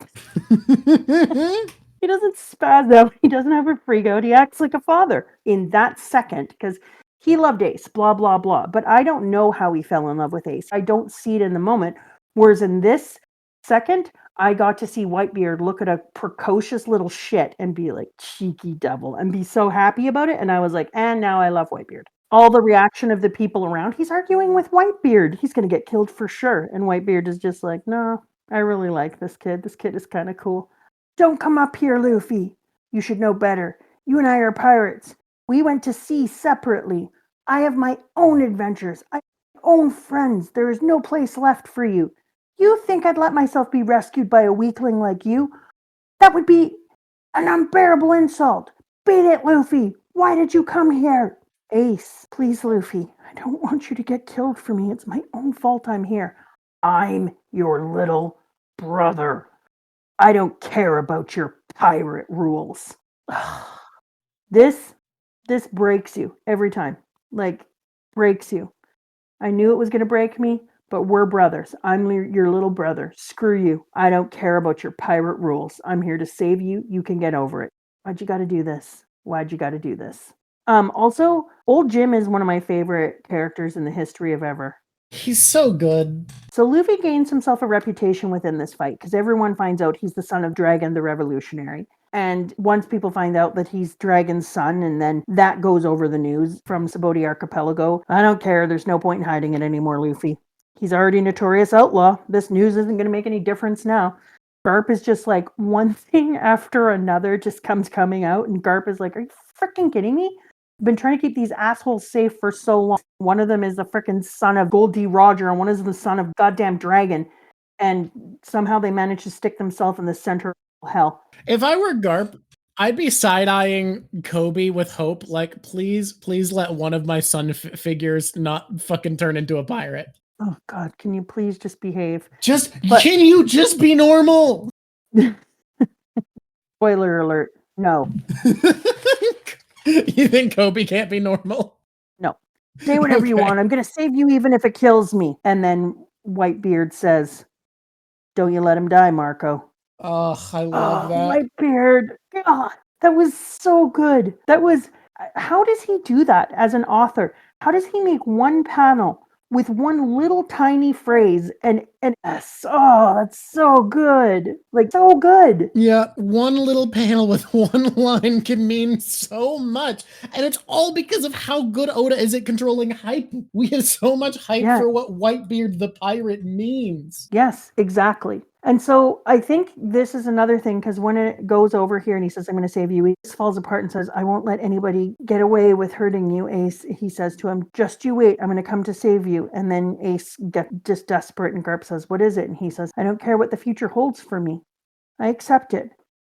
He doesn't spaz out. He doesn't have a freak out. He acts like a father in that second because he loved Ace, blah, blah, blah. But I don't know how he fell in love with Ace. I don't see it in the moment. Whereas in this second, I got to see Whitebeard look at a precocious little shit and be like, cheeky devil, and be so happy about it. And I was like, and now I love Whitebeard. All the reaction of the people around, he's arguing with Whitebeard. He's going to get killed for sure. And Whitebeard is just like, no, I really like this kid. This kid is kind of cool. Don't come up here, Luffy. You should know better. You and I are pirates. We went to sea separately. I have my own adventures. I have my own friends. There is no place left for you. You think I'd let myself be rescued by a weakling like you? That would be an unbearable insult. Beat it, Luffy. Why did you come here? Ace, please, Luffy. I don't want you to get killed for me. It's my own fault I'm here. I'm your little brother. I don't care about your pirate rules. This breaks you every time. Like, breaks you. I knew it was going to break me, but we're brothers. I'm your little brother. Screw you. I don't care about your pirate rules. I'm here to save you. You can get over it. Why'd you got to do this? Why'd you got to do this? Also, Old Jim is one of my favorite characters in the history of ever. He's so good. So Luffy gains himself a reputation within this fight because everyone finds out he's the son of Dragon the Revolutionary. And once people find out that he's Dragon's son, and then that goes over the news from Sabaody Archipelago, I don't care. There's no point in hiding it anymore, Luffy. He's already a notorious outlaw. This news isn't going to make any difference now. Garp is just like one thing after another just coming out. And Garp is like, are you freaking kidding me? I've been trying to keep these assholes safe for so long. One of them is the freaking son of Goldie Roger, and one is the son of goddamn Dragon. And somehow they managed to stick themselves in the center of hell. If I were Garp, I'd be side-eyeing Kobe with hope. Like, please let one of my son figures not fucking turn into a pirate. Oh, God, can you please just behave? Can you just be normal? Spoiler alert. No, You think Kobe can't be normal? no. Say whatever you Okay. want. I'm going to save you even if it kills me. And then Whitebeard says, don't you let him die, Marco. Oh, I love that. Whitebeard. God, that was so good. That was, how does he do that as an author? How does he make one panel with one little tiny phrase and yes, oh, that's so good. Like so good. Yeah, one little panel with one line can mean so much. And it's all because of how good Oda is at controlling hype. We have so much hype Yeah. for what Whitebeard the pirate means. Yes, exactly. And so I think this is another thing because when it goes over here and he says, I'm going to save you, he just falls apart and says, I won't let anybody get away with hurting you, Ace. He says to him, just you wait, I'm going to come to save you. And then Ace gets just desperate and Garp says, what is it? And he says, I don't care what the future holds for me. I accept it.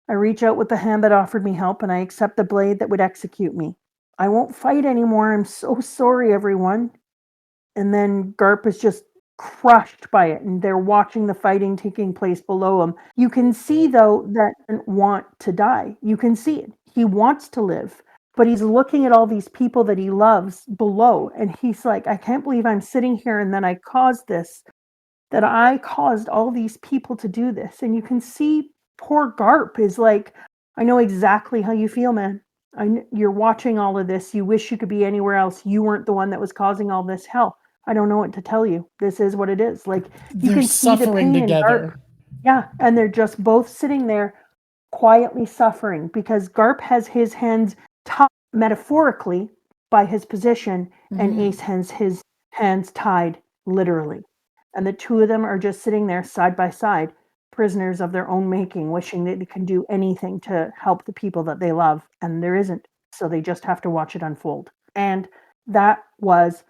I reach out with the hand that offered me help and I accept the blade that would execute me. I won't fight anymore. I'm so sorry, everyone. And then Garp is just crushed by it and they're watching the fighting taking place below him. You can see though that he doesn't want to die. You can see it. He wants to live, but he's looking at all these people that he loves below and he's like, I can't believe I'm sitting here and then I caused this, that I caused all these people to do this. And you can see poor Garp is like, I know exactly how you feel, man. You're watching all of this. You wish you could be anywhere else. You weren't the one that was causing all this hell. I don't know what to tell you. This is what it is. Like you They're can see the suffering pain in Garp. together. Yeah, and they're just both sitting there quietly suffering because Garp has his hands tied metaphorically by his position, and Ace has his hands tied literally. And the two of them are just sitting there side by side, prisoners of their own making, wishing that they can do anything to help the people that they love, and there isn't. So they just have to watch it unfold. And that was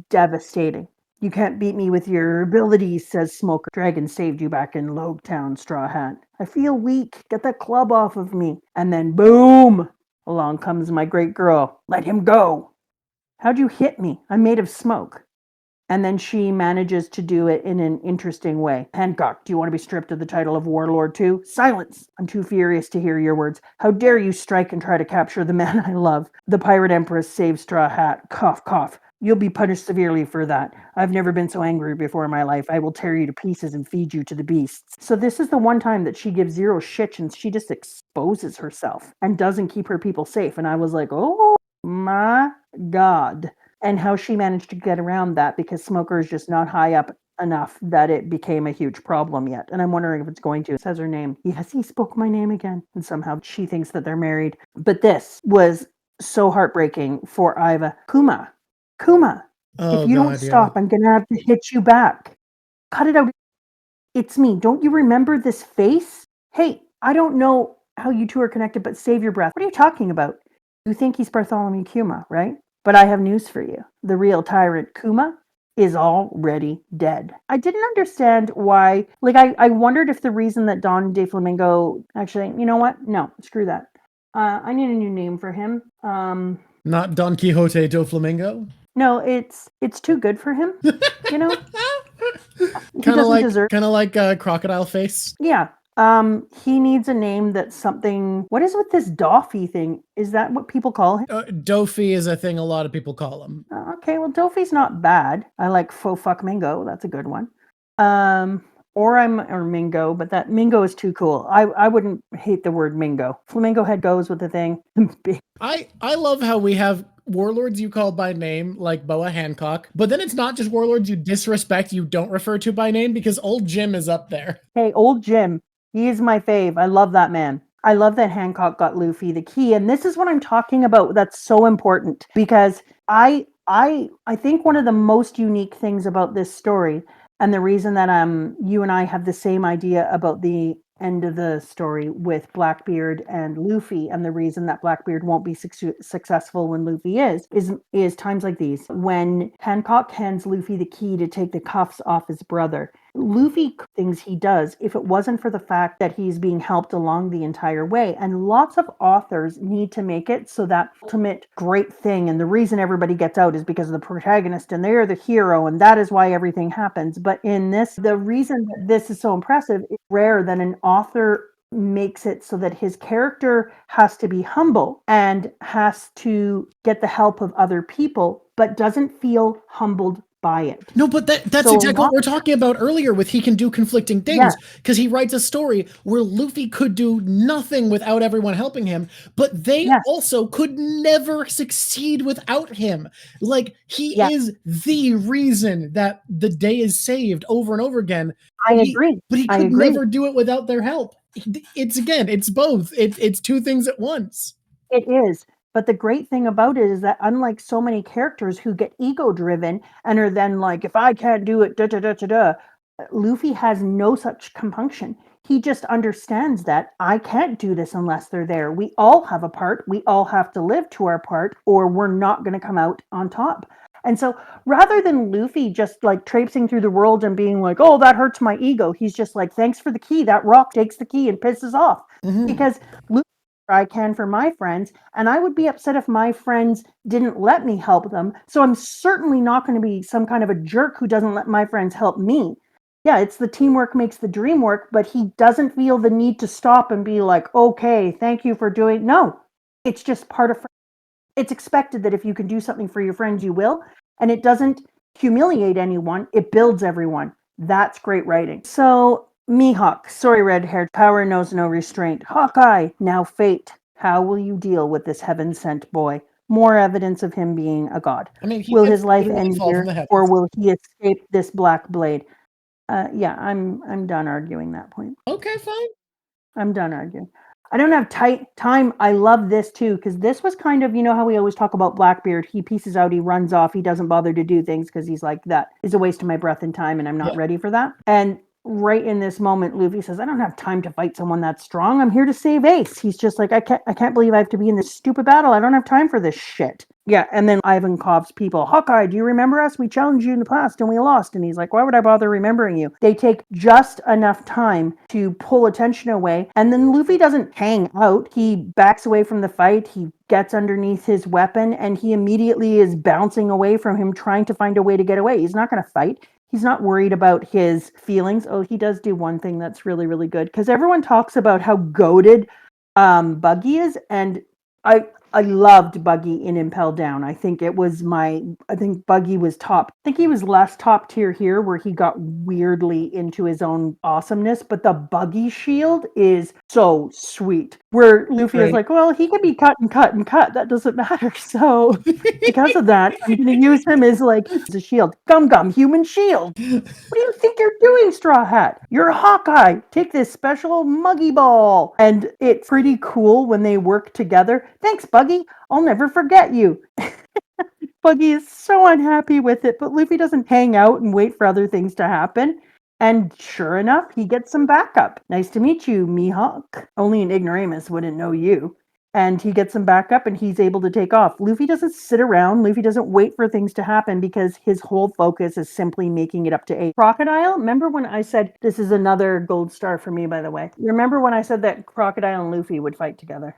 devastating. You can't beat me with your abilities, says Smoker. Dragon saved you back in Logtown, Straw Hat. I feel weak. Get that club off of me. And then boom! Along comes my great girl. Let him go. How'd you hit me? I'm made of smoke. And then she manages to do it in an interesting way. Hancock, do you want to be stripped of the title of warlord too? Silence! I'm too furious to hear your words. How dare you strike and try to capture the man I love? The pirate empress saved Straw Hat. Cough, cough. You'll be punished severely for that. I've never been so angry before in my life. I will tear you to pieces and feed you to the beasts. So this is the one time that she gives zero shit and she just exposes herself and doesn't keep her people safe. And I was like, oh my God. And how she managed to get around that because Smoker is just not high up enough that it became a huge problem yet. And I'm wondering if it's going to. It says her name. Yes, he spoke my name again. And somehow she thinks that they're married. But this was so heartbreaking for Iva. Kuma, if you don't stop, I'm going to have to hit you back. Cut it out. It's me. Don't you remember this face? Hey, I don't know how you two are connected, but save your breath. What are you talking about? You think he's Bartholomew Kuma, right? But I have news for you. The real tyrant Kuma is already dead. I didn't understand why. Like, I wondered if the reason that Don De Flamingo actually, you know what? No, screw that. I need a new name for him. Not Don Quixote do Flamingo? No, it's too good for him. You know, kind of like Crocodile Face. Yeah. He needs a name that's something. What is with this Doffy thing? Is that what people call him? Doffy is a thing a lot of people call him. Okay, well, Doffy's not bad. I like Faux Fuck Mingo. That's a good one. Or Mingo, but that Mingo is too cool. I wouldn't hate the word Mingo. Flamingo head goes with the thing. I love how we have warlords you call by name, like Boa Hancock, but then it's not just warlords you disrespect, you don't refer to by name, because old Jim is up there. Hey, old Jim. He is my fave. I love that man. I love that Hancock got Luffy the key. And this is what I'm talking about that's so important because I think one of the most unique things about this story and the reason that you and I have the same idea about the end of the story with Blackbeard and Luffy and the reason that Blackbeard won't be successful when Luffy is times like these when Hancock hands Luffy the key to take the cuffs off his brother. Luffy things he does if it wasn't for the fact that he's being helped along the entire way. And lots of authors need to make it so that ultimate great thing. And the reason everybody gets out is because of the protagonist and they're the hero. And that is why everything happens. But in this, the reason that this is so impressive is rare that an author makes it so that his character has to be humble and has to get the help of other people, but doesn't feel humbled by it. No, but that's So exactly what we're talking about earlier with he can do conflicting things, Yeah. because he writes a story where Luffy could do nothing without everyone helping him, but they Yes. also could never succeed without him. Like, he Yeah. is the reason that the day is saved over and over again. I agree. But he I could agree. never do it without their help. It's both. It's two things at once. It is. But the great thing about it is that unlike so many characters who get ego driven and are then like, if I can't do it, da da da da da, Luffy has no such compunction. He just understands that I can't do this unless they're there. We all have a part. We all have to live to our part, or we're not going to come out on top. And so rather than Luffy just like traipsing through the world and being like, oh, that hurts my ego, he's just like, thanks for the key. That rock takes the key and pisses off. Because Luffy, I can for my friends, and I would be upset if my friends didn't let me help them. So I'm certainly not going to be some kind of a jerk who doesn't let my friends help me. Yeah, it's the teamwork makes the dream work, but he doesn't feel the need to stop and be like, okay, thank you for doing. No, it's just part of. It's expected that if you can do something for your friends, you will, and it doesn't humiliate anyone. It builds everyone. That's great writing. So Mihawk, sorry, red-haired, power knows no restraint. Hawkeye, now fate. How will you deal with this heaven-sent boy? More evidence of him being a god. I mean, he Will did his life literally end fall from here, the heavens. or will he escape this black blade? Yeah, I'm done arguing that point. Okay, fine. I'm done arguing. I don't have time. I love this too, because this was kind of, you know how we always talk about Blackbeard. He pieces out, he runs off, he doesn't bother to do things because he's like, that is a waste of my breath and time, and I'm not ready for that. And right in this moment, Luffy says, I don't have time to fight someone that strong. I'm here to save Ace. He's just like, I can't believe I have to be in this stupid battle. I don't have time for this shit. Yeah, and then Ivankov's people, Hawkeye, do you remember us? We challenged you in the past and we lost. And he's like, why would I bother remembering you? They take just enough time to pull attention away. And then Luffy doesn't hang out. He backs away from the fight. He gets underneath his weapon and he immediately is bouncing away from him, trying to find a way to get away. He's not going to fight. He's not worried about his feelings. Oh, he does do one thing that's really, really good, because everyone talks about how goated Buggy is, and I loved Buggy in Impel Down. I think Buggy was top. I think he was less top tier here, where he got weirdly into his own awesomeness, but the Buggy shield is so sweet. Where Luffy is like, well, he can be cut and cut and cut. That doesn't matter. So because of that, I'm going to use him as like a shield. Gum human shield. What do you think you're doing, Straw Hat? You're a Hawkeye. Take this special Muggy Ball. And it's pretty cool when they work together. Thanks, Buggy. I'll never forget you. Buggy is so unhappy with it, but Luffy doesn't hang out and wait for other things to happen. And sure enough, he gets some backup. Nice to meet you, Mihawk. Only an ignoramus wouldn't know you. And he gets some backup and he's able to take off. Luffy doesn't sit around. Luffy doesn't wait for things to happen because his whole focus is simply making it up to Ace. Crocodile, remember when I said, this is another gold star for me, by the way. Remember when I said that Crocodile and Luffy would fight together?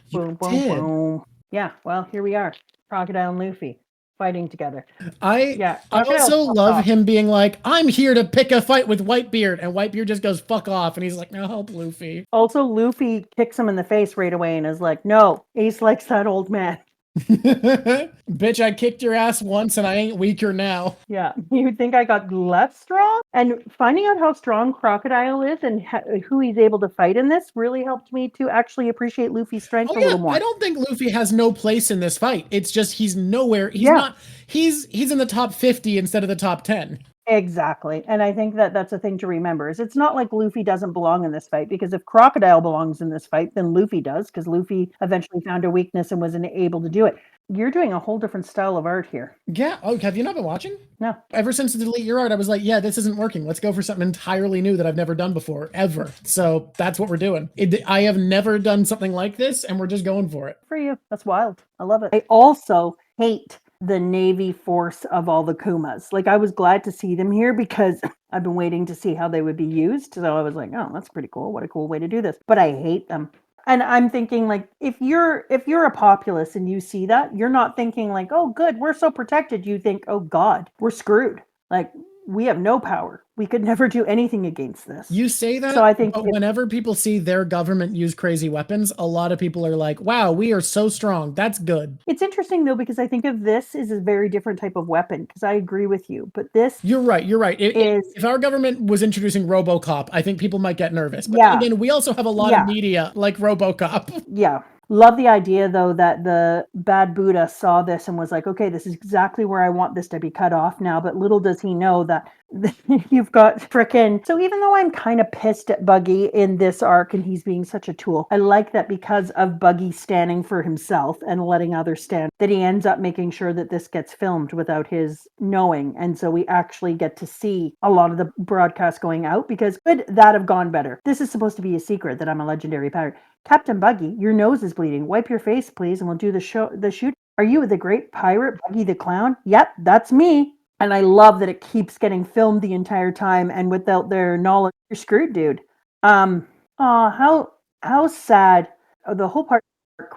You did. Boom. Yeah, well, here we are. Crocodile and Luffy fighting together. I also love him being like, I'm here to pick a fight with Whitebeard, and Whitebeard just goes, fuck off, and he's like, no, help Luffy. Also, Luffy kicks him in the face right away and is like, no, Ace likes that old man. Bitch, I kicked your ass once and I ain't weaker now. Yeah, you think I got less strong? And finding out how strong Crocodile is and who he's able to fight in this really helped me to actually appreciate Luffy's strength a little more. I don't think Luffy has no place in this fight. It's just he's nowhere. He's not. He's in the top 50 instead of the top 10. Exactly. And I think that that's a thing to remember, is it's not like Luffy doesn't belong in this fight, because if Crocodile belongs in this fight, then Luffy does, because Luffy eventually found a weakness and was able to do it. You're doing a whole different style of art here. Yeah. Oh, have you not been watching? No. Ever since the Delete Your Art, I was like, yeah, this isn't working. Let's go for something entirely new that I've never done before, ever. So that's what we're doing. I have never done something like this, and we're just going for it. For you. That's wild. I love it. I also hate the Navy force of all the Kumas. Like, I was glad to see them here because I've been waiting to see how they would be used. So I was like, oh, that's pretty cool. What a cool way to do this. But I hate them. And I'm thinking, like, if you're a populace and you see that, you're not thinking like, oh, good, we're so protected. You think, oh God, we're screwed. Like, we have no power. We could never do anything against this. You say that, So I think but whenever people see their government use crazy weapons, a lot of people are like, wow, we are so strong. That's good. It's interesting, though, because I think of this as a very different type of weapon, because I agree with you. But this You're right. is... If our government was introducing RoboCop, I think people might get nervous. But Yeah. again, we also have a lot of media like RoboCop. Yeah. Love the idea, though, that the bad Buddha saw this and was like, okay, this is exactly where I want this to be cut off now. But little does he know that you've got frickin'... So even though I'm kind of pissed at Buggy in this arc and he's being such a tool, I like that because of Buggy standing for himself and letting others stand, that he ends up making sure that this gets filmed without his knowing. And so we actually get to see a lot of the broadcast going out, because could that have gone better? This is supposed to be a secret that I'm a legendary pirate. Captain Buggy, your nose is bleeding. Wipe your face, please, and we'll do the shoot. Are you the great pirate, Buggy the Clown? Yep, that's me. And I love that it keeps getting filmed the entire time, and without their knowledge, you're screwed, dude. How sad. The whole part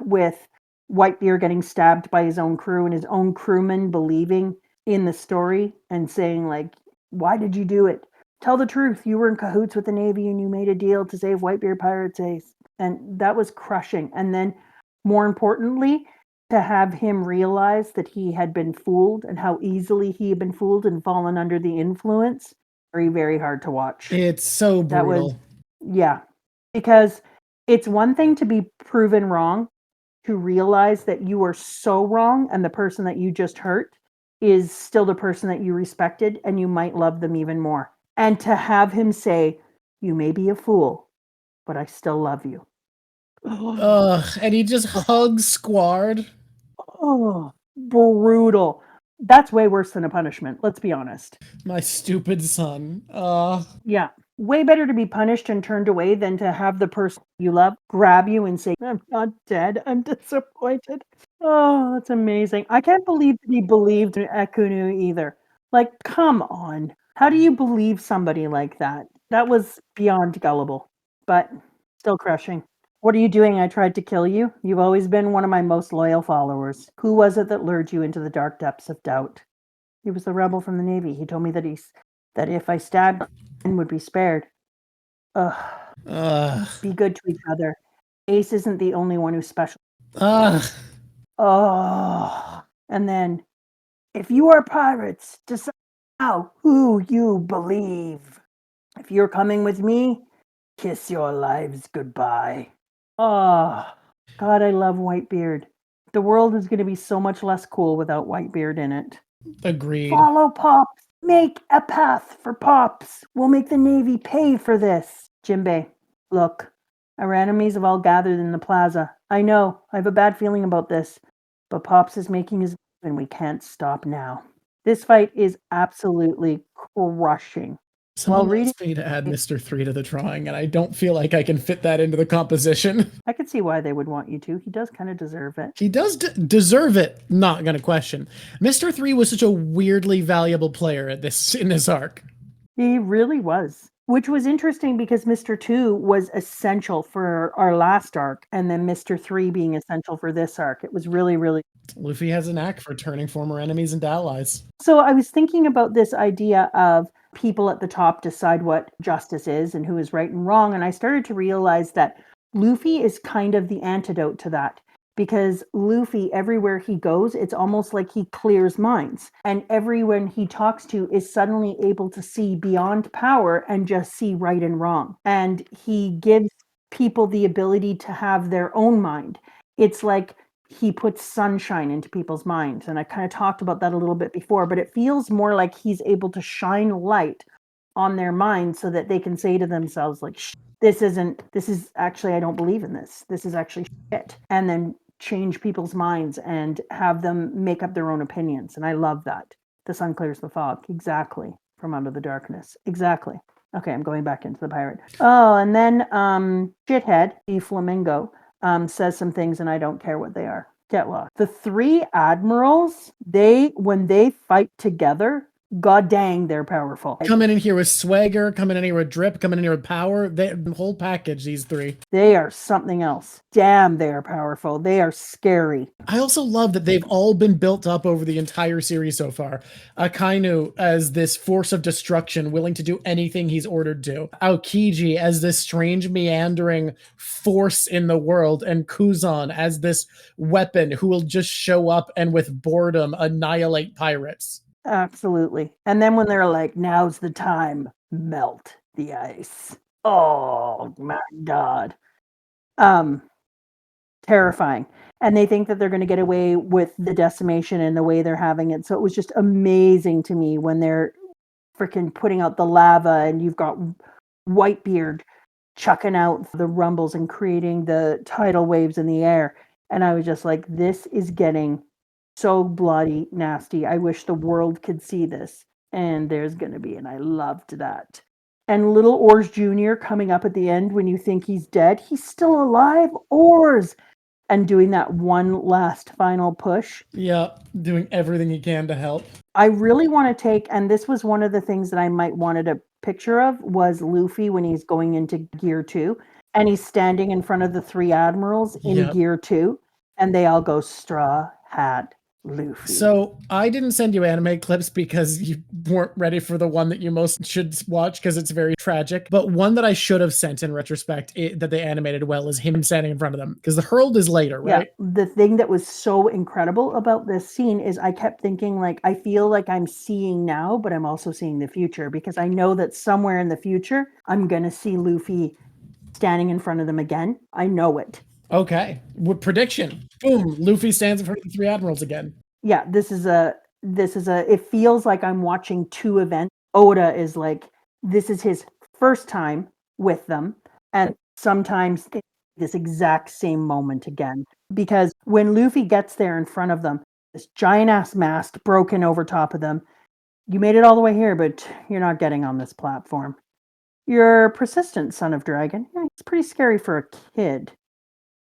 with Whitebeard getting stabbed by his own crew and his own crewmen believing in the story and saying, like, why did you do it? Tell the truth. You were in cahoots with the Navy and you made a deal to save Whitebeard Pirates Ace. And that was crushing. And then, more importantly, to have him realize that he had been fooled and how easily he had been fooled and fallen under the influence, very, very hard to watch. It's so brutal. Yeah. Because it's one thing to be proven wrong, to realize that you are so wrong and the person that you just hurt is still the person that you respected and you might love them even more. And to have him say, you may be a fool, but I still love you. And he just hugs Squard. Oh, brutal. That's way worse than a punishment, let's be honest. My stupid son. Yeah. Way better to be punished and turned away than to have the person you love grab you and say, I'm not dead, I'm disappointed. Oh, that's amazing. I can't believe that he believed in Ekunu either. Like, come on. How do you believe somebody like that? That was beyond gullible, but still crushing. What are you doing? I tried to kill you. You've always been one of my most loyal followers. Who was it that lured you into the dark depths of doubt? He was the rebel from the Navy. He told me that if I stabbed, would be spared. Be good to each other. Ace isn't the only one who's special. And then, if you are pirates, decide now who you believe. If you're coming with me, kiss your lives goodbye. Oh, God, I love Whitebeard. The world is going to be so much less cool without Whitebeard in it. Agreed. Follow Pops. Make a path for Pops. We'll make the Navy pay for this. Jinbei, look. Our enemies have all gathered in the plaza. I know. I have a bad feeling about this. But Pops is making his move and we can't stop now. This fight is absolutely crushing. Someone asked me to add Mr. 3 to the drawing, and I don't feel like I can fit that into the composition. I could see why they would want you to. He does kind of deserve it. He does deserve it, not gonna question. Mr. 3 was such a weirdly valuable player in this arc. He really was. Which was interesting because Mr. 2 was essential for our last arc, and then Mr. 3 being essential for this arc. It was really, really... Luffy has a knack for turning former enemies into allies. So I was thinking about this idea of people at the top decide what justice is and who is right and wrong, and I started to realize that Luffy is kind of the antidote to that. Because Luffy, everywhere he goes, it's almost like he clears minds. And everyone he talks to is suddenly able to see beyond power and just see right and wrong. And he gives people the ability to have their own mind. It's like he puts sunshine into people's minds. And I kind of talked about that a little bit before, but it feels more like he's able to shine light on their minds so that they can say to themselves, like, this is actually, I don't believe in this. This is actually shit. And then change people's minds and have them make up their own opinions. And I love that. The sun clears the fog. Exactly. From out of the darkness. Exactly. Okay, I'm going back into the pirate. Oh, and then Shithead, the flamingo, says some things and I don't care what they are. Get lost. The three admirals, when they fight together, God dang, they're powerful. Coming in here with swagger, coming in here with drip, coming in here with power. The whole package, these three. They are something else. Damn, they are powerful. They are scary. I also love that they've all been built up over the entire series so far. Akainu as this force of destruction, willing to do anything he's ordered to. Aokiji as this strange, meandering force in the world. And Kuzan as this weapon who will just show up and with boredom annihilate pirates. Absolutely. And then when they're like, now's the time, melt the ice. Oh my God. Terrifying. And they think that they're going to get away with the decimation and the way they're having it. So it was just amazing to me when they're freaking putting out the lava and you've got Whitebeard chucking out the rumbles and creating the tidal waves in the air. And I was just like, this is getting so bloody nasty. I wish the world could see this. And there's going to be, and I loved that. And little Oars Jr. coming up at the end when you think he's dead. He's still alive. Oars! And doing that one last final push. Yeah, doing everything he can to help. I really want to take, and this was one of the things that I might wanted a picture of, was Luffy when he's going into Gear 2. And he's standing in front of the three admirals in Gear 2. And they all go, Straw Hat Luffy. So I didn't send you anime clips because you weren't ready for the one that you most should watch because it's very tragic. But one that I should have sent in retrospect that they animated well is him standing in front of them because the hurled is later, right? Yeah. The thing that was so incredible about this scene is I kept thinking, like, I feel like I'm seeing now, but I'm also seeing the future because I know that somewhere in the future I'm going to see Luffy standing in front of them again. I know it. Okay. With prediction. Boom. Luffy stands in front of the three admirals again. Yeah, this is a it feels like I'm watching two events. Oda is like, this is his first time with them. And sometimes this exact same moment again. Because when Luffy gets there in front of them, this giant ass mast broken over top of them. You made it all the way here, but you're not getting on this platform. You're persistent, son of dragon. Yeah, it's pretty scary for a kid.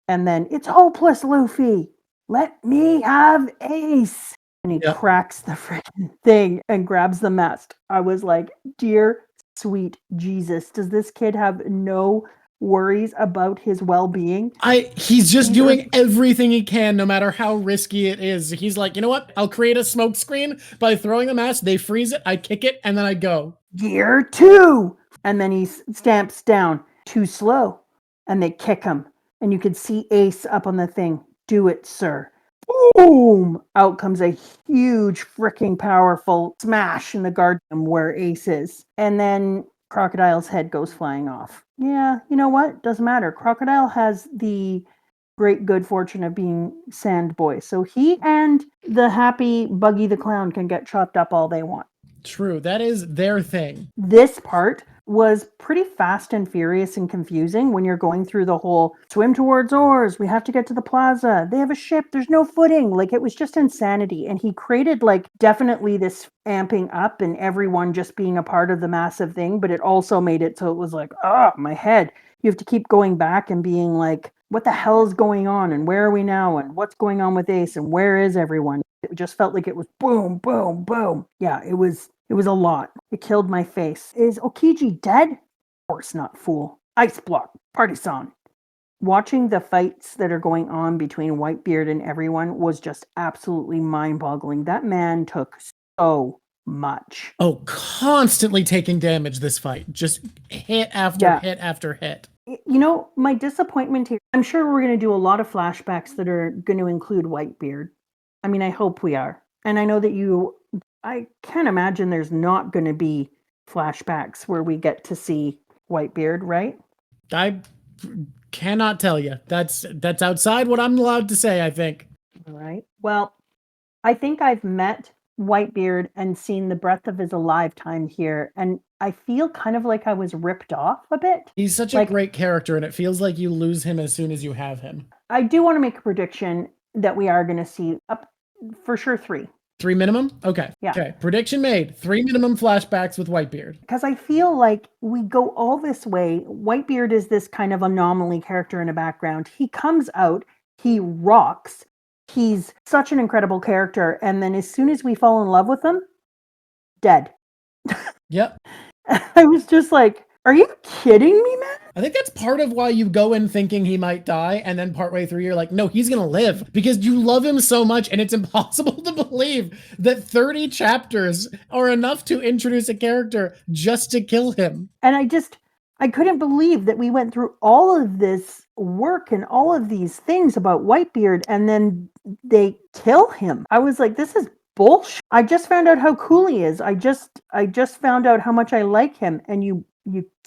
And then, it's hopeless, Luffy. Let me have Ace. And he cracks the freaking thing and grabs the mast. I was like, dear sweet Jesus, does this kid have no worries about his well-being? He's just doing everything he can, no matter how risky it is. He's like, you know what? I'll create a smoke screen by throwing the mast. They freeze it. I kick it, and then I go. Gear 2. And then he stamps down. Too slow. And they kick him. And you could see Ace up on the thing. Do it, sir. Boom! Out comes a huge, freaking powerful smash in the guardian where Ace is. And then Crocodile's head goes flying off. Yeah, you know what? Doesn't matter. Crocodile has the great good fortune of being Sand Boy. So he and the happy Buggy the Clown can get chopped up all they want. True. That is their thing. This part was pretty fast and furious and confusing when you're going through the whole swim towards oars, we have to get to the plaza, they have a ship, there's no footing. Like, it was just insanity. And he created, like, definitely this amping up and everyone just being a part of the massive thing, but it also made it so it was like, my head. You have to keep going back and being like, what the hell is going on and where are we now and what's going on with Ace and where is everyone? It just felt like it was boom, boom, boom. Yeah, it was a lot. It killed my face. Is Okiji dead? Of course not, fool. Ice block. Partisan. Watching the fights that are going on between Whitebeard and everyone was just absolutely mind-boggling. That man took so much. Oh, constantly taking damage this fight. Just hit after hit after hit. You know, my disappointment here, I'm sure we're going to do a lot of flashbacks that are going to include Whitebeard. I mean, I hope we are. And I know that I can't imagine there's not going to be flashbacks where we get to see Whitebeard, right? I cannot tell you. That's outside what I'm allowed to say, I think. All right. Well, I think I've met Whitebeard and seen the breadth of his alive time here, and I feel kind of like I was ripped off a bit. He's such a great character, and it feels like you lose him as soon as you have him. I do want to make a prediction that we are going to see up for sure 3. 3 minimum? Okay. Yeah. Okay. Prediction made. 3 minimum flashbacks with Whitebeard. Because I feel like we go all this way. Whitebeard is this kind of anomaly character in the background. He comes out, he rocks. He's such an incredible character. And then as soon as we fall in love with him, dead. Yep. I was just like, are you kidding me, man? I think that's part of why you go in thinking he might die, and then partway through you're like, no, he's gonna live, because you love him so much, and it's impossible to believe that 30 chapters are enough to introduce a character just to kill him. And I couldn't believe that we went through all of this work and all of these things about Whitebeard, and then they kill him. I was like, this is bullshit. I just found out how cool he is. I just found out how much I like him, and you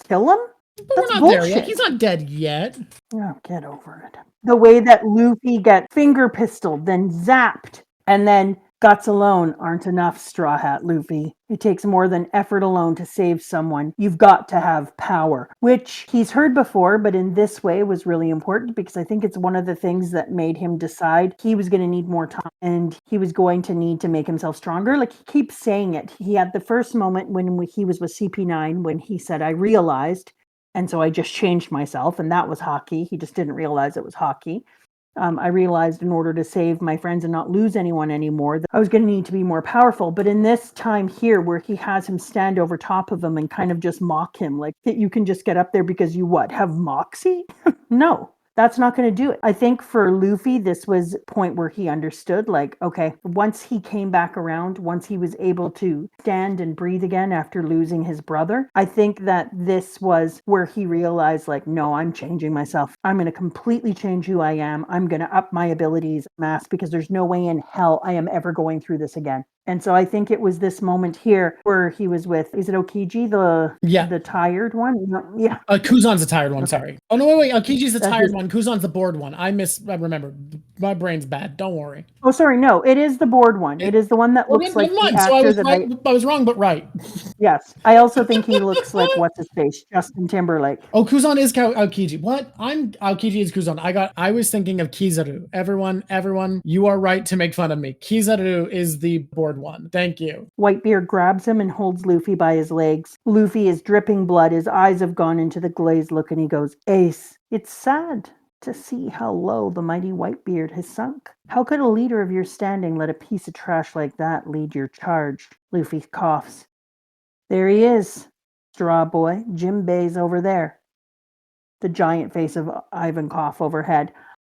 kill him? But That's we're not bullshit. there yet. He's not dead yet. Oh, get over it. The way that Luffy gets finger pistoled, then zapped, and then guts alone aren't enough, Straw Hat Luffy. It takes more than effort alone to save someone. You've got to have power, which he's heard before, but in this way was really important, because I think it's one of the things that made him decide he was going to need more time and he was going to need to make himself stronger. Like, he keeps saying it. He had the first moment when he was with CP9 when he said, I realized, and so I just changed myself, and that was hockey. He just didn't realize it was hockey. I realized in order to save my friends and not lose anyone anymore, that I was going to need to be more powerful. But in this time here, where he has him stand over top of him and kind of just mock him, like, that you can just get up there because you have moxie? No. That's not going to do it. I think for Luffy, this was a point where he understood, like, okay, once he came back around, once he was able to stand and breathe again after losing his brother, I think that this was where he realized, like, no, I'm changing myself. I'm going to completely change who I am. I'm going to up my abilities mass, because there's no way in hell I am ever going through this again. And so I think it was this moment here where he was with, is it Okiji, the tired one? No, yeah. Kuzan's the tired one, Okay. sorry. Oh, no, wait. Okiji's the That's tired his- one. Kuzan's the bored one. I remember. My brain's bad. Don't worry. Oh, sorry. No, it is the bored one. It is the one that looks like the actor I was wrong, but right. Yes. I also think he looks like, what's his face? Justin Timberlake. Oh, Kuzan is Aokiji. What? Aokiji is Kuzan. I was thinking of Kizaru. Everyone, you are right to make fun of me. Kizaru is the bored one. Thank you. Whitebeard grabs him and holds Luffy by his legs. Luffy is dripping blood. His eyes have gone into the glazed look, and he goes, Ace, it's sad to see how low the mighty Whitebeard has sunk. How could a leader of your standing let a piece of trash like that lead your charge? Luffy coughs. There he is, Straw Boy. Jinbei's over there. The giant face of Ivankov overhead.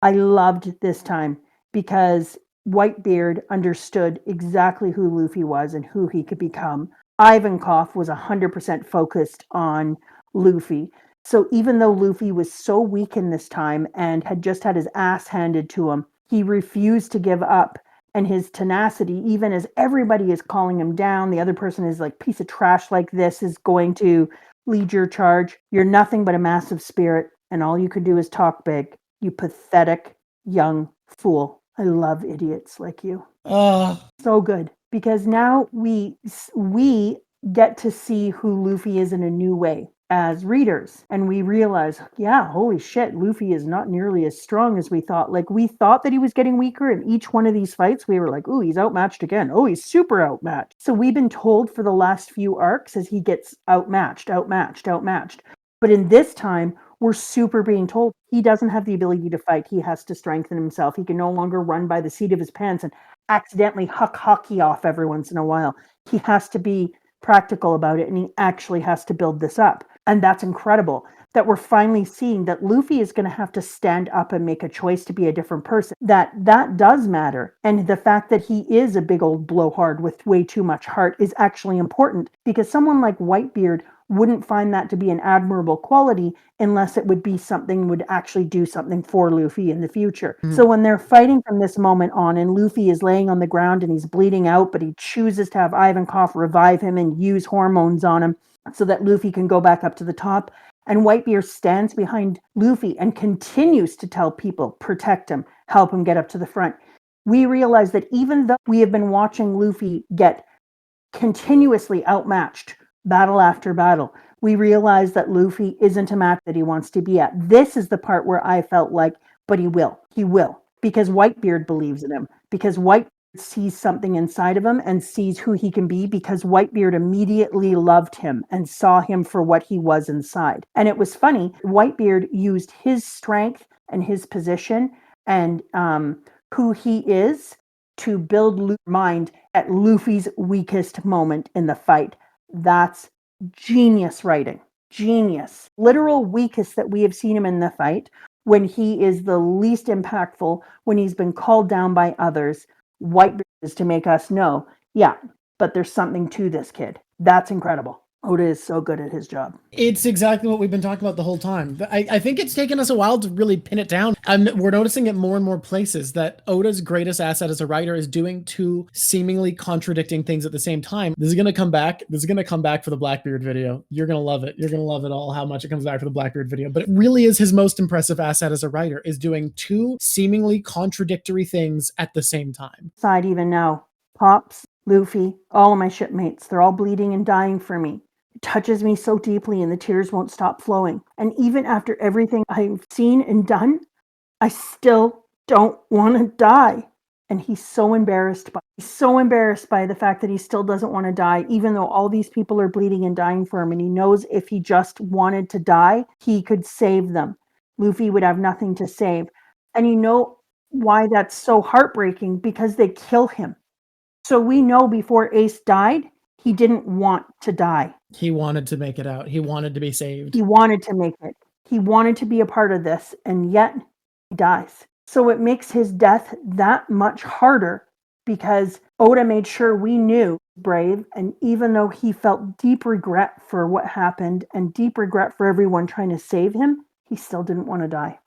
I loved this time because Whitebeard understood exactly who Luffy was and who he could become. Ivankov was 100% focused on Luffy. So even though Luffy was so weak in this time and had just had his ass handed to him, he refused to give up. And his tenacity, even as everybody is calling him down, the other person is like, piece of trash like this is going to lead your charge. You're nothing but a massive spirit, and all you could do is talk big. You pathetic young fool. I love idiots like you. So good, because now we get to see who Luffy is in a new way as readers, and we realize, yeah, holy shit, Luffy is not nearly as strong as we thought. Like, we thought that he was getting weaker in each one of these fights. We were like, ooh, he's outmatched again. Oh, he's super outmatched. So we've been told for the last few arcs as he gets outmatched. But in this time, we're super being told he doesn't have the ability to fight. He has to strengthen himself. He can no longer run by the seat of his pants and accidentally huck hockey off every once in a while. He has to be practical about it, and he actually has to build this up. And that's incredible that we're finally seeing that Luffy is going to have to stand up and make a choice to be a different person. That does matter. And the fact that he is a big old blowhard with way too much heart is actually important, because someone like Whitebeard wouldn't find that to be an admirable quality unless it would be something, would actually do something for Luffy in the future. So when they're fighting from this moment on, and Luffy is laying on the ground and he's bleeding out, but he chooses to have Ivankov revive him and use hormones on him so that Luffy can go back up to the top. And Whitebeard stands behind Luffy and continues to tell people, protect him, help him get up to the front. We realize that even though we have been watching Luffy get continuously outmatched battle after battle, we realize that Luffy isn't a match that he wants to be at. This is the part where I felt like, but he will, because Whitebeard believes in him, because Whitebeard sees something inside of him and sees who he can be, because Whitebeard immediately loved him and saw him for what he was inside. And it was funny, Whitebeard used his strength and his position and who he is to build Luffy's mind at Luffy's weakest moment in the fight. That's genius writing. Genius. Literal weakest that we have seen him in the fight, when he is the least impactful, when he's been called down by others. Whitebeard is to make us know, yeah, but there's something to this kid. That's incredible. Oda is so good at his job. It's exactly what we've been talking about the whole time. I think it's taken us a while to really pin it down. And we're noticing it more and more places that Oda's greatest asset as a writer is doing two seemingly contradicting things at the same time. This is going to come back. This is going to come back for the Blackbeard video. You're going to love it. You're going to love it all, how much it comes back for the Blackbeard video. But it really is his most impressive asset as a writer, is doing two seemingly contradictory things at the same time. Side even now. Pops, Luffy, all of my shipmates, they're all bleeding and dying for me. It touches me so deeply and the tears won't stop flowing. And even after everything I've seen and done, I still don't want to die. And he's so embarrassed by the fact that he still doesn't want to die, even though all these people are bleeding and dying for him. And he knows if he just wanted to die, he could save them. Luffy would have nothing to save. And you know why that's so heartbreaking? Because they kill him. So we know before Ace died, he didn't want to die. He wanted to make it out. He wanted to be saved. He wanted to make it. He wanted to be a part of this, and yet he dies. So it makes his death that much harder, because Oda made sure we knew brave, and even though he felt deep regret for what happened and deep regret for everyone trying to save him, he still didn't want to die.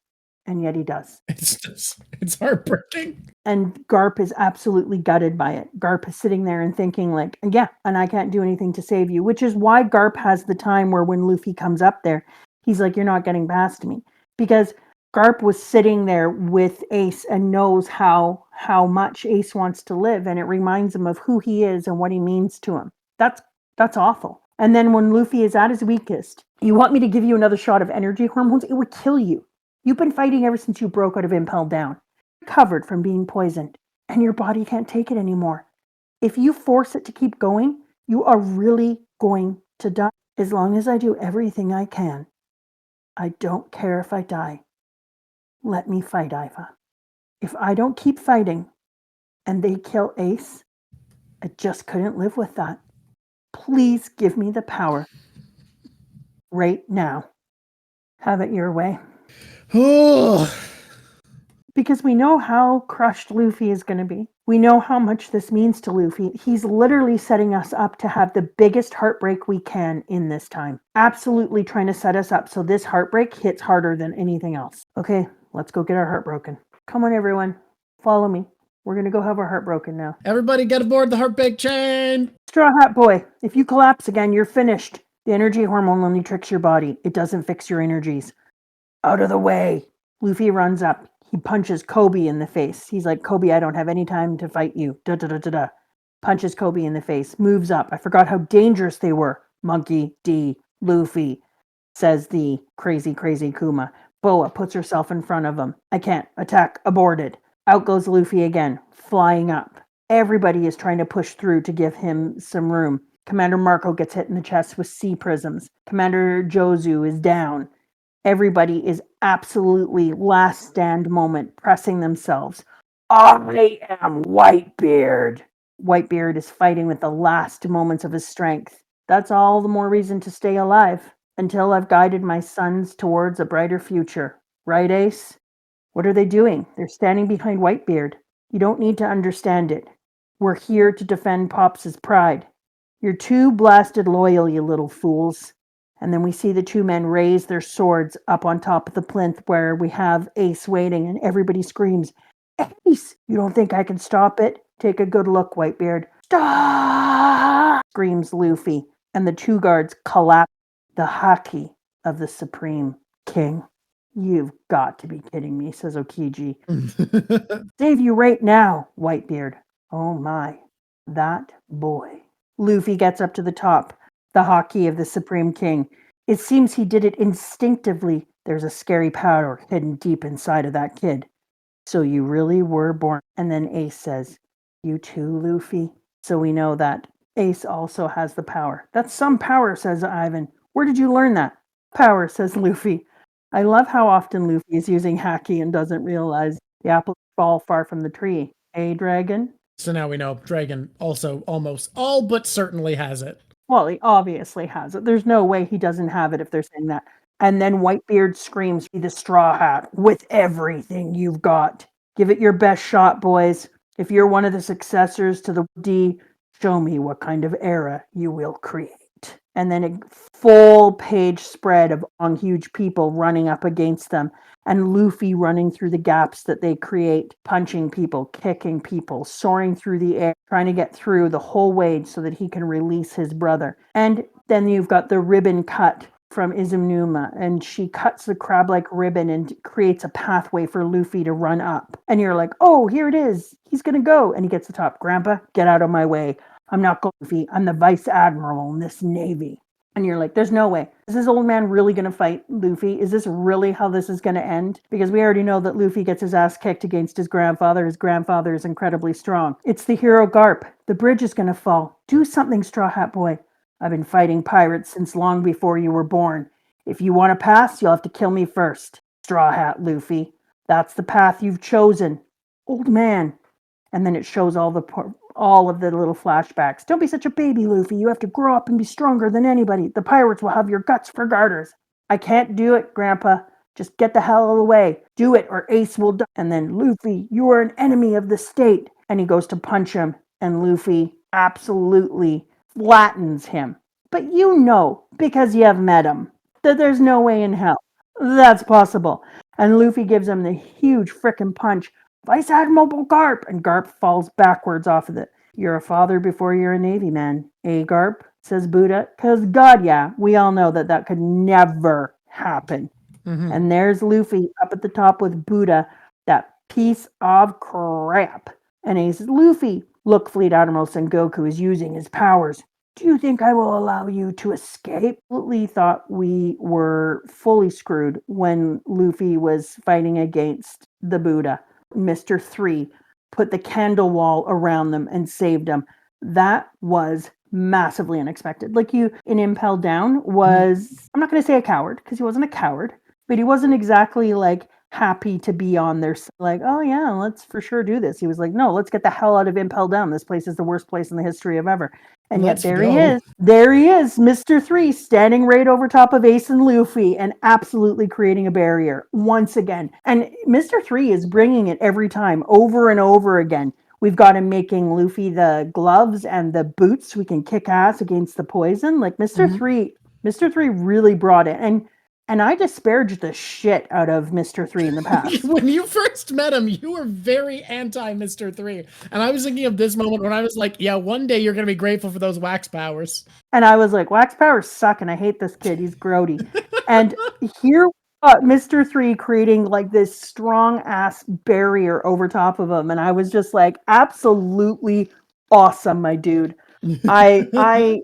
And yet he does. It's heartbreaking. And Garp is absolutely gutted by it. Garp is sitting there and thinking like, yeah, and I can't do anything to save you, which is why Garp has the time where when Luffy comes up there, he's like, you're not getting past me. Because Garp was sitting there with Ace and knows how much Ace wants to live, and it reminds him of who he is and what he means to him. That's awful. And then when Luffy is at his weakest, you want me to give you another shot of energy hormones? It would kill you. You've been fighting ever since you broke out of Impel Down. You're covered from being poisoned, and your body can't take it anymore. If you force it to keep going, you are really going to die. As long as I do everything I can, I don't care if I die. Let me fight, Iva. If I don't keep fighting and they kill Ace, I just couldn't live with that. Please give me the power right now. Have it your way. Because we know how crushed Luffy is going to be. We know how much this means to Luffy. He's literally setting us up to have the biggest heartbreak we can in this time. Absolutely trying to set us up so this heartbreak hits harder than anything else. Okay, let's go get our heart broken. Come on, everyone. Follow me. We're going to go have our heart broken now. Everybody get aboard the heartbreak train. Straw Hat Boy, if you collapse again, you're finished. The energy hormone only tricks your body. It doesn't fix your energies. Out of the way. Luffy runs up. He punches Kobe in the face. He's like, Kobe, I don't have any time to fight you. Da-da-da-da-da. Punches Kobe in the face. Moves up. I forgot how dangerous they were. Monkey D. Luffy, says the crazy, crazy Kuma. Boa puts herself in front of him. I can't. Attack aborted. Out goes Luffy again, flying up. Everybody is trying to push through to give him some room. Commander Marco gets hit in the chest with sea prisms. Commander Jozu is down. Everybody is absolutely last stand moment pressing themselves. I am Whitebeard. Whitebeard is fighting with the last moments of his strength. That's all the more reason to stay alive until I've guided my sons towards a brighter future. Right, Ace? What are they doing? They're standing behind Whitebeard. You don't need to understand it. We're here to defend Pops' pride. You're too blasted loyal, you little fools. And then we see the two men raise their swords up on top of the plinth where we have Ace waiting, and everybody screams, Ace! You don't think I can stop it? Take a good look, Whitebeard. Stop! Screams Luffy, and the two guards collapse. The haki of the Supreme King. You've got to be kidding me, says Okiji. Save you right now, Whitebeard. Oh my, that boy. Luffy gets up to the top. The haki of the Supreme King. It seems he did it instinctively. There's a scary power hidden deep inside of that kid. So you really were born. And then Ace says, you too, Luffy? So we know that Ace also has the power. That's some power, says Ivan. Where did you learn that? Power, says Luffy. I love how often Luffy is using haki and doesn't realize the apples fall far from the tree. Hey, dragon? So now we know Dragon also almost all but certainly has it. Well, he obviously has it. There's no way he doesn't have it if they're saying that. And then Whitebeard screams, "Be the Straw Hat with everything you've got. Give it your best shot, boys. If you're one of the successors to the D, show me what kind of era you will create." And then a full page spread of on huge people running up against them, and Luffy running through the gaps that they create, punching people, kicking people, soaring through the air, trying to get through the whole way so that he can release his brother. And then you've got the ribbon cut from Izumnuma, and she cuts the crab-like ribbon and creates a pathway for Luffy to run up. And you're like, oh, here it is. He's going to go. And he gets to the top. "Grandpa, get out of my way. I'm not Luffy. I'm the vice admiral in this navy." And you're like, there's no way. Is this old man really going to fight Luffy? Is this really how this is going to end? Because we already know that Luffy gets his ass kicked against his grandfather. His grandfather is incredibly strong. It's the hero Garp. The bridge is going to fall. Do something, Straw Hat Boy. I've been fighting pirates since long before you were born. If you want to pass, you'll have to kill me first. Straw Hat Luffy. That's the path you've chosen. Old man. And then it shows all of the little flashbacks. Don't be such a baby, Luffy. You have to grow up and be stronger than anybody. The pirates will have your guts for garters. I can't do it, Grandpa. Just get the hell away. Do it or Ace will die. And then, Luffy, you are an enemy of the state. And he goes to punch him. And Luffy absolutely flattens him. But you know, because you have met him, that there's no way in hell that's possible. And Luffy gives him the huge frickin' punch. "Vice Admiral Garp!" And Garp falls backwards off of it. "You're a father before you're a Navy man, eh, Garp?" says Buddha. Because God, yeah, we all know that could never happen. Mm-hmm. And there's Luffy up at the top with Buddha, that piece of crap. And he says, "Luffy, look, Fleet Admiral Sengoku is using his powers. Do you think I will allow you to escape?" Absolutely thought we were fully screwed when Luffy was fighting against the Buddha. Mr. 3 put the candle wall around them and saved them. That was massively unexpected. Like, you in Impel Down was, I'm not going to say a coward, because he wasn't a coward, but he wasn't exactly like happy to be on their side. Like, oh yeah, let's for sure do this. He was like, no, let's get the hell out of Impel Down. This place is the worst place in the history of ever. And yet there he is. There he is, Mr. 3, standing right over top of Ace and Luffy and absolutely creating a barrier once again. And Mr. 3 is bringing it every time, over and over again. We've got him making Luffy the gloves and the boots. We can kick ass against the poison. Like Mr. 3 really brought it. And I disparaged the shit out of Mr. 3 in the past. When you first met him, you were very anti-Mr. 3. And I was thinking of this moment when I was like, yeah, one day you're going to be grateful for those wax powers. And I was like, wax powers suck, and I hate this kid. He's grody. And here Mr. 3 creating like this strong-ass barrier over top of him. And I was just like, absolutely awesome, my dude. I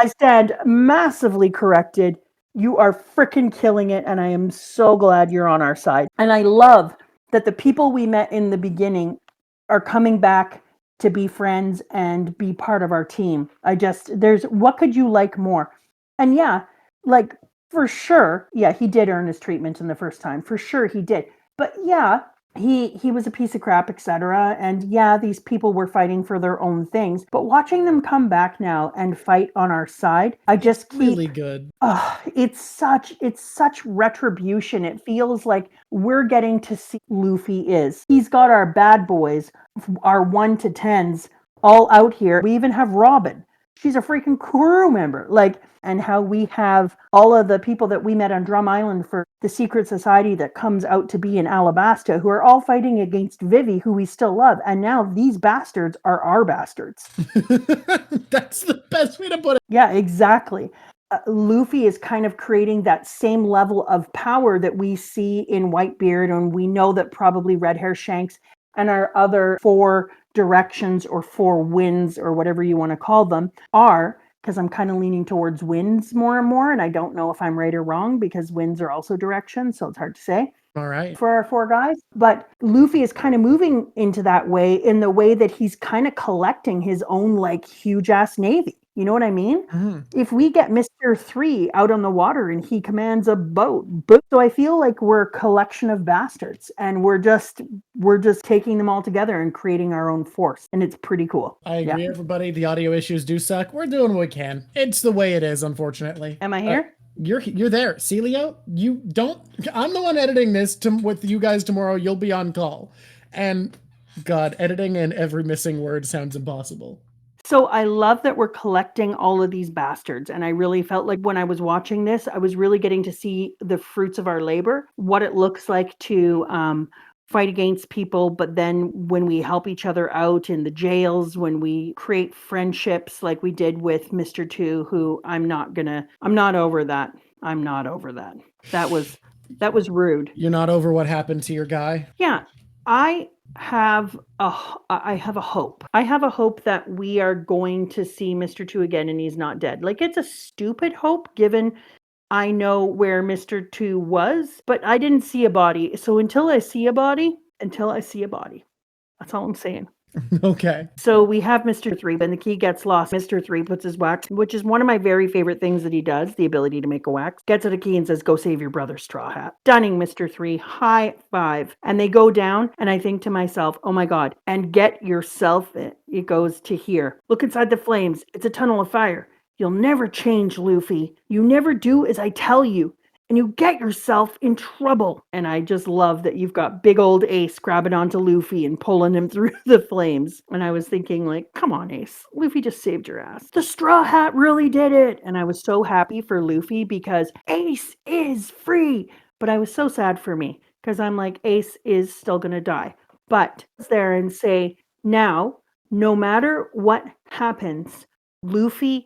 stand massively corrected. You are freaking killing it, and I am so glad you're on our side. And I love that the people we met in the beginning are coming back to be friends and be part of our team. What could you like more? And yeah, like, for sure, yeah, he did earn his treatment in the first time. For sure he did. But yeah, he was a piece of crap, etc. And yeah, these people were fighting for their own things. But watching them come back now and fight on our side, I just keep really good. It's such retribution. It feels like we're getting to see Luffy is. He's got our bad boys, our 1 to 10s, all out here. We even have Robin. She's a freaking crew member. Like, and how we have all of the people that we met on Drum Island for the secret society that comes out to be in Alabasta, who are all fighting against Vivi, who we still love. And now these bastards are our bastards. That's the best way to put it. Yeah, exactly. Luffy is kind of creating that same level of power that we see in Whitebeard, and we know that probably Red Hair Shanks and our other 4 directions or 4 winds or whatever you want to call them are, because I'm kind of leaning towards winds more and more, and I don't know if I'm right or wrong, because winds are also directions, so it's hard to say. All right. For our 4 guys. But Luffy is kind of moving into that way, in the way that he's kind of collecting his own like huge ass navy. You know what I mean? Mhm. If we get Mr. 3 out on the water and he commands a boat, so I feel like we're a collection of bastards and we're just taking them all together and creating our own force, and it's pretty cool. I agree, everybody. The audio issues do suck. We're doing what we can. It's the way it is, unfortunately. Am I here? You're there, Celio. You don't. I'm the one editing this with you guys tomorrow. You'll be on call, and God, editing in every missing word sounds impossible. So I love that we're collecting all of these bastards. And I really felt like when I was watching this, I was really getting to see the fruits of our labor, what it looks like to fight against people. But then when we help each other out in the jails, when we create friendships like we did with Mr. 2, who I'm not over that. I'm not over that. That was rude. You're not over what happened to your guy? Yeah. I have a hope. I have a hope that we are going to see Mr. 2 again and he's not dead. Like, it's a stupid hope given I know where Mr. 2 was, but I didn't see a body. So until I see a body, that's all I'm saying. Okay. So we have Mr. 3, when the key gets lost, Mr. 3 puts his wax, which is one of my very favorite things that he does, the ability to make a wax, gets out a key and says, go save your brother, Straw Hat. Stunning, Mr. 3, high five. And they go down, and I think to myself, oh my God, and get yourself it. It goes to here. Look inside the flames. It's a tunnel of fire. You'll never change, Luffy. You never do as I tell you. And you get yourself in trouble. And I just love that you've got big old Ace grabbing onto Luffy and pulling him through the flames. And I was thinking, like, come on, Ace. Luffy just saved your ass. The Straw Hat really did it. And I was so happy for Luffy because Ace is free. But I was so sad for me because I'm like, Ace is still going to die. But there and say, now, no matter what happens, Luffy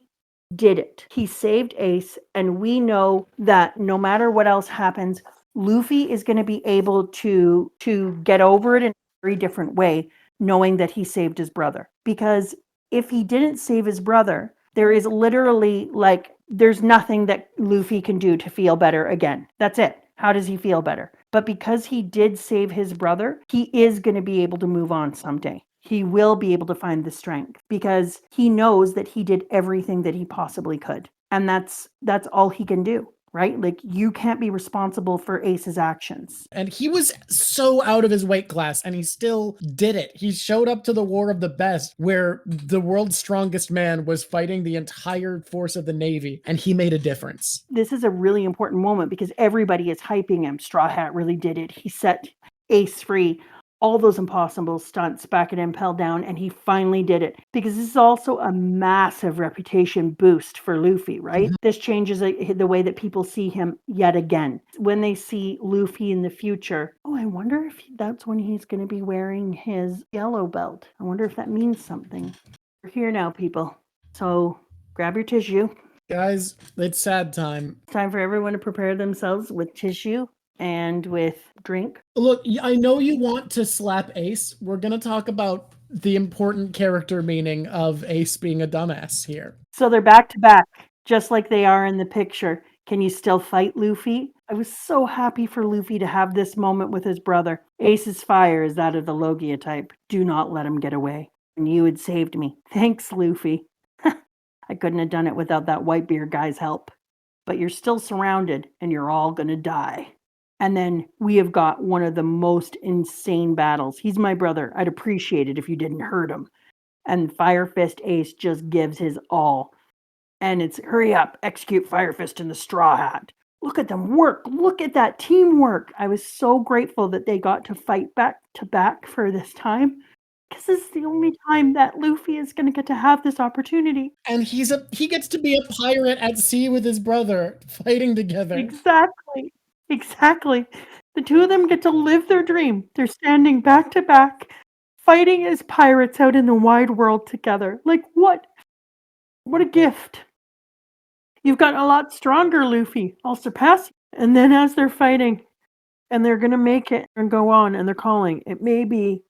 did it. He saved Ace, and we know that no matter what else happens, Luffy is going to be able to get over it in a very different way, knowing that he saved his brother. Because if he didn't save his brother, there is literally there's nothing that Luffy can do to feel better again. That's it. How does he feel better? But because he did save his brother, he is going to be able to move on someday. He will be able to find the strength because he knows that he did everything that he possibly could. And that's all he can do, right? Like, you can't be responsible for Ace's actions. And he was so out of his weight class, and he still did it. He showed up to the War of the Best, where the world's strongest man was fighting the entire force of the Navy, and he made a difference. This is a really important moment because everybody is hyping him. Straw Hat really did it. He set Ace free. All those impossible stunts back at Impel Down, and he finally did it. Because this is also a massive reputation boost for Luffy, right? Mm-hmm. This changes the way that people see him yet again. When they see Luffy in the future, oh, I wonder if that's when he's going to be wearing his yellow belt. I wonder if that means something. We're here now, people. So grab your tissue. Guys, it's sad time. It's time for everyone to prepare themselves with tissue and with drink. Look, I know you want to slap Ace. We're going to talk about the important character meaning of Ace being a dumbass here. So they're back to back, just like they are in the picture. Can you still fight Luffy? I was so happy for Luffy to have this moment with his brother. Ace's fire is that of the Logia type. Do not let him get away. And you had saved me. Thanks, Luffy. I couldn't have done it without that Whitebeard guy's help. But you're still surrounded, and you're all gonna die. And then we have got one of the most insane battles. He's my brother. I'd appreciate it if you didn't hurt him. And Fire Fist Ace just gives his all. And it's, hurry up, execute Fire Fist in the Straw Hat. Look at them work. Look at that teamwork. I was so grateful that they got to fight back to back for this time. Because this is the only time that Luffy is going to get to have this opportunity. And he gets to be a pirate at sea with his brother, fighting together. Exactly. The two of them get to live their dream. They're standing back to back, fighting as pirates out in the wide world together. Like, what a gift. You've gotten a lot stronger, Luffy. I'll surpass you. And then as they're fighting, and they're going to make it and go on, and they're calling, it may be,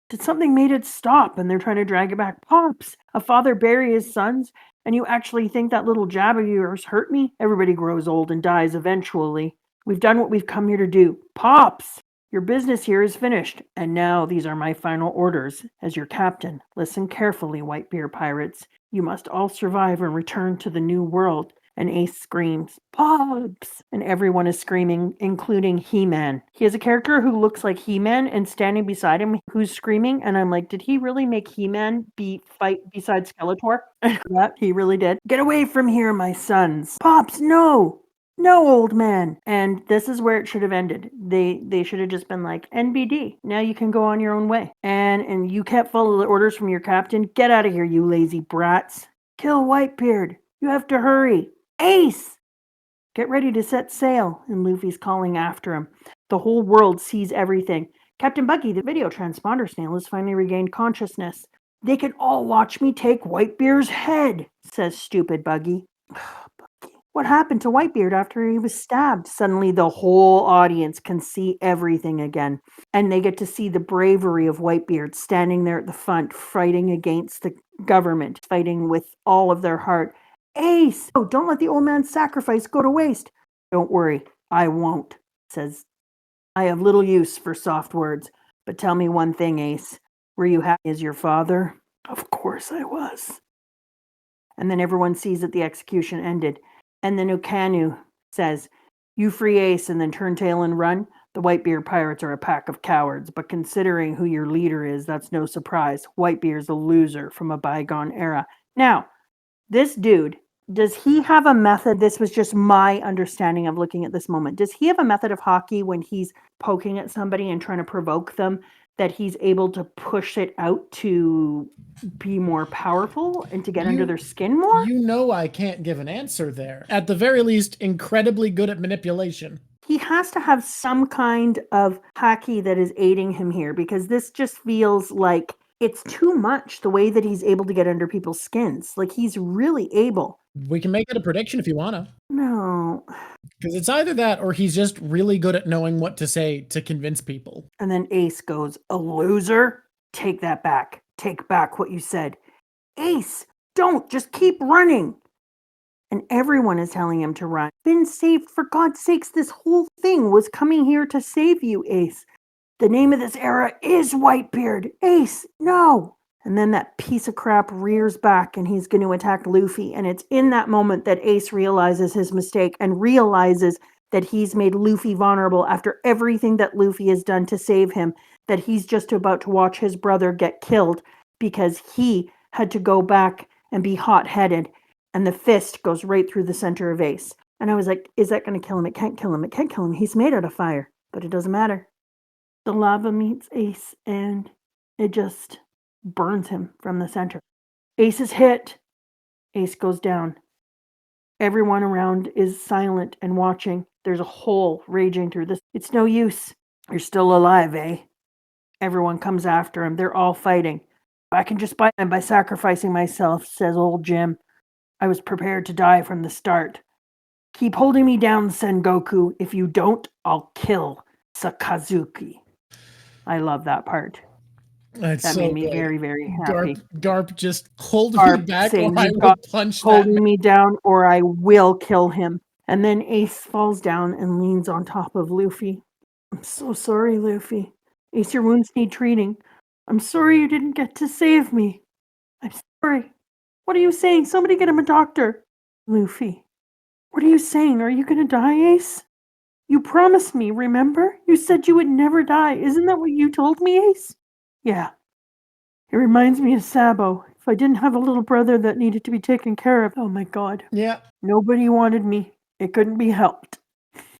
did something made it stop, and they're trying to drag it back? Pops, a father bury his sons, and you actually think that little jab of yours hurt me? Everybody grows old and dies eventually. We've done what we've come here to do. Pops, Your business here is finished, and now these are my final orders. As your captain, listen carefully, Whitebeard pirates. You must all survive and return to the new world. And Ace screams, Pops! And everyone is screaming, including He-Man. He has a character who looks like He-Man, and standing beside him who's screaming, and I'm like, did he really make He-Man fight beside Skeletor? Yeah, he really did. Get away from here, my sons. Pops, no! No, old man. And this is where it should have ended. They should have just been like, NBD, now you can go on your own way. And you can't follow the orders from your captain. Get out of here, you lazy brats. Kill Whitebeard. You have to hurry. Ace! Get ready to set sail. And Luffy's calling after him. The whole world sees everything. Captain Buggy, the video transponder snail, has finally regained consciousness. They can all watch me take Whitebeard's head, says stupid Buggy. What happened to Whitebeard after he was stabbed? Suddenly the whole audience can see everything again. And they get to see the bravery of Whitebeard standing there at the front, fighting against the government, fighting with all of their heart. Ace! Oh, don't let the old man's sacrifice go to waste. Don't worry, I won't, says. I have little use for soft words, but tell me one thing, Ace. Were you happy as your father? Of course I was. And then everyone sees that the execution ended. And then Ukanu says, you free Ace and then turn tail and run? The Whitebeard pirates are a pack of cowards, but considering who your leader is, that's no surprise. Whitebeard's a loser from a bygone era. Now, this dude, does he have a method? This was just my understanding of looking at this moment. Does he have a method of hockey when he's poking at somebody and trying to provoke them, that he's able to push it out to be more powerful and to get under their skin more? You know I can't give an answer there. At the very least, incredibly good at manipulation. He has to have some kind of hockey that is aiding him here, because this just feels like it's too much the way that he's able to get under people's skins. Like, he's really able. We can make it a prediction if you want to. No. Because it's either that or he's just really good at knowing what to say to convince people. And then Ace goes, a loser? Take that back. Take back what you said. Ace, don't. Just keep running. And everyone is telling him to run. Been saved, for God's sakes. This whole thing was coming here to save you, Ace. The name of this era is Whitebeard. Ace, no. And then that piece of crap rears back and he's going to attack Luffy. And it's in that moment that Ace realizes his mistake and realizes that he's made Luffy vulnerable after everything that Luffy has done to save him, that he's just about to watch his brother get killed because he had to go back and be hot-headed. And the fist goes right through the center of Ace. And I was like, is that going to kill him? It can't kill him. It can't kill him. He's made out of fire. But it doesn't matter. The lava meets Ace and it just burns him from the center. Ace is hit. Ace goes down. Everyone around is silent and watching. There's a hole raging through this. It's no use. You're still alive, eh? Everyone comes after him. They're all fighting. I can just buy him by sacrificing myself, says old Jim. I was prepared to die from the start. Keep holding me down, Sengoku. If you don't, I'll kill Sakazuki. I love that part. That's that so made me good. very, very happy. Garp just hold me back saying, or I will punch that man. Holding me down or I will kill him. And then Ace falls down and leans on top of Luffy. I'm so sorry, Luffy. Ace, your wounds need treating. I'm sorry you didn't get to save me. I'm sorry. What are you saying? Somebody get him a doctor. Luffy, what are you saying? Are you going to die, Ace? You promised me, remember? You said you would never die. Isn't that what you told me, Ace? Yeah. It reminds me of Sabo. If I didn't have a little brother that needed to be taken care of, oh my God. Yeah. Nobody wanted me. It couldn't be helped.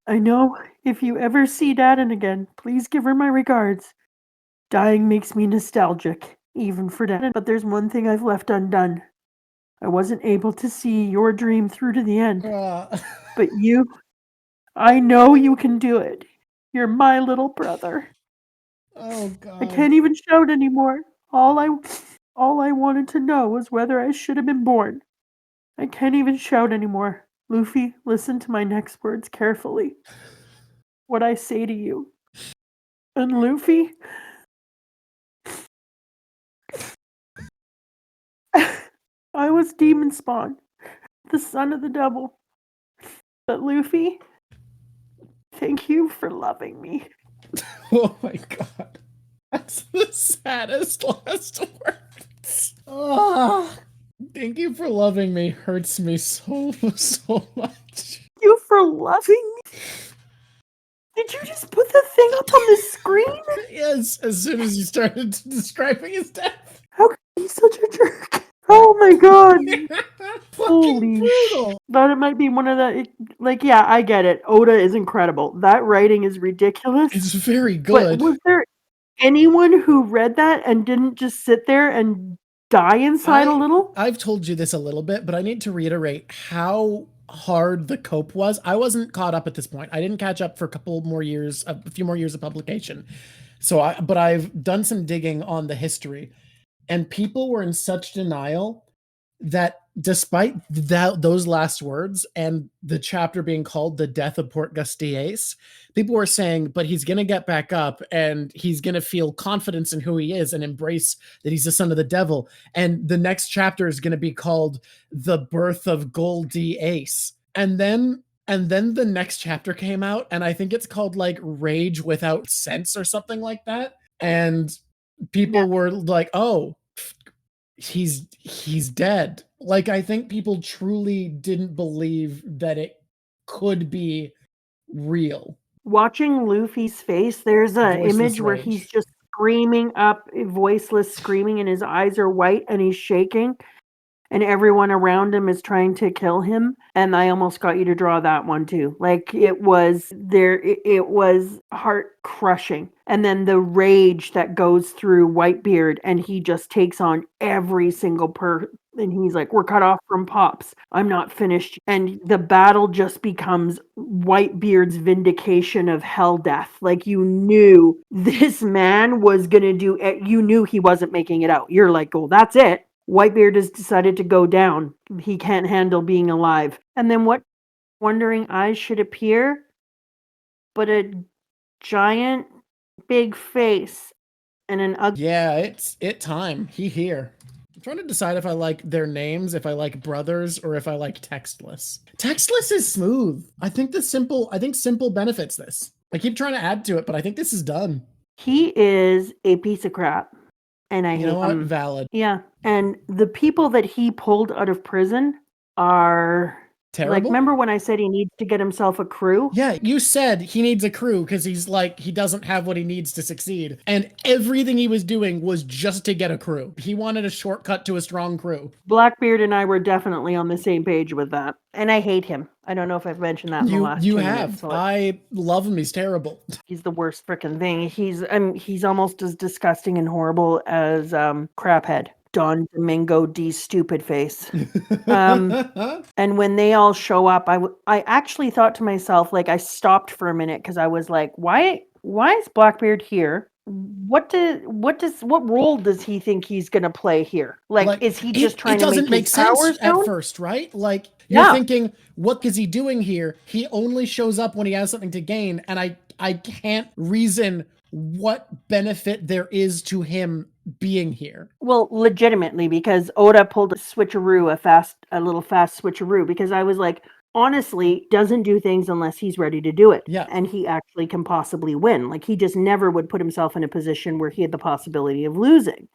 I know if you ever see Daden again, please give her my regards. Dying makes me nostalgic, even for Daden. But there's one thing I've left undone. I wasn't able to see your dream through to the end. But you, I know you can do it. You're my little brother. Oh God. I can't even shout anymore. All I wanted to know was whether I should have been born. I can't even shout anymore. Luffy, listen to my next words carefully. What I say to you. And Luffy, I was demon spawn, the son of the devil. But Luffy, thank you for loving me. Oh my god. That's the saddest last words. Oh, thank you for loving me. Hurts me so much. You for loving me? Did you just put the thing up on the screen? Yes, as soon as you started describing his death. How could he be such a jerk? Oh my god. Fucking brutal. Thought it might be one of the, like, yeah, I get it. Oda is incredible. That writing is ridiculous. It's very But good. was there anyone who read that and didn't just sit there and die inside a little? I've told you this a little bit, but I need to reiterate how hard the cope was. I wasn't caught up at this point. I didn't catch up for a few more years of publication. But I've done some digging on the history, and people were in such denial that despite those last words and the chapter being called The Death of Port Gustiace, people were saying, but he's going to get back up and he's going to feel confidence in who he is and embrace that he's the son of the devil. And the next chapter is going to be called The Birth of Goldie Ace. And then the next chapter came out, and I think it's called like Rage Without Sense or something like that. And people were like, oh, he's dead. Like, I think people truly didn't believe that it could be real. Watching Luffy's face, there's an image where he's just screaming up, voiceless screaming, and his eyes are white and he's shaking, and everyone around him is trying to kill him. And I almost got you to draw that one too. Like, it was heart crushing. And then the rage that goes through Whitebeard, and he just takes on every single and he's like, we're cut off from Pops. I'm not finished. And the battle just becomes Whitebeard's vindication of hell death. Like, you knew this man was going to do it. You knew he wasn't making it out. You're like, oh, that's it. Whitebeard has decided to go down. He can't handle being alive. And then what wondering eyes should appear? But a giant big face and an ugly... Yeah, it's time. He here. I'm trying to decide if I like their names, if I like brothers, or if I like textless. Textless is smooth. I think simple benefits this. I keep trying to add to it, but I think this is done. He is a piece of crap. And I hate him. Valid. Yeah. And the people that he pulled out of prison are terrible. Like, remember when I said he needs to get himself a crew? Yeah, you said he needs a crew because he's like, he doesn't have what he needs to succeed. And everything he was doing was just to get a crew. He wanted a shortcut to a strong crew. Blackbeard and I were definitely on the same page with that. And I hate him. I don't know if I've mentioned that in the last 2 minutes. You have. I love him. He's terrible. He's the worst freaking thing. He's almost as disgusting and horrible as Craphead. Don Domingo D stupid face. And when they all show up, I actually thought to myself, like, I stopped for a minute because I was like, why is Blackbeard here? What role does he think he's gonna play here? Like is he just trying to make his powers known? At first, right? Like, you're thinking, what is he doing here? He only shows up when he has something to gain, and I can't reason what benefit there is to him being here. Well, legitimately, because Oda pulled a little fast switcheroo, because I was like, honestly, doesn't do things unless he's ready to do it. Yeah. And he actually can possibly win. Like, he just never would put himself in a position where he had the possibility of losing.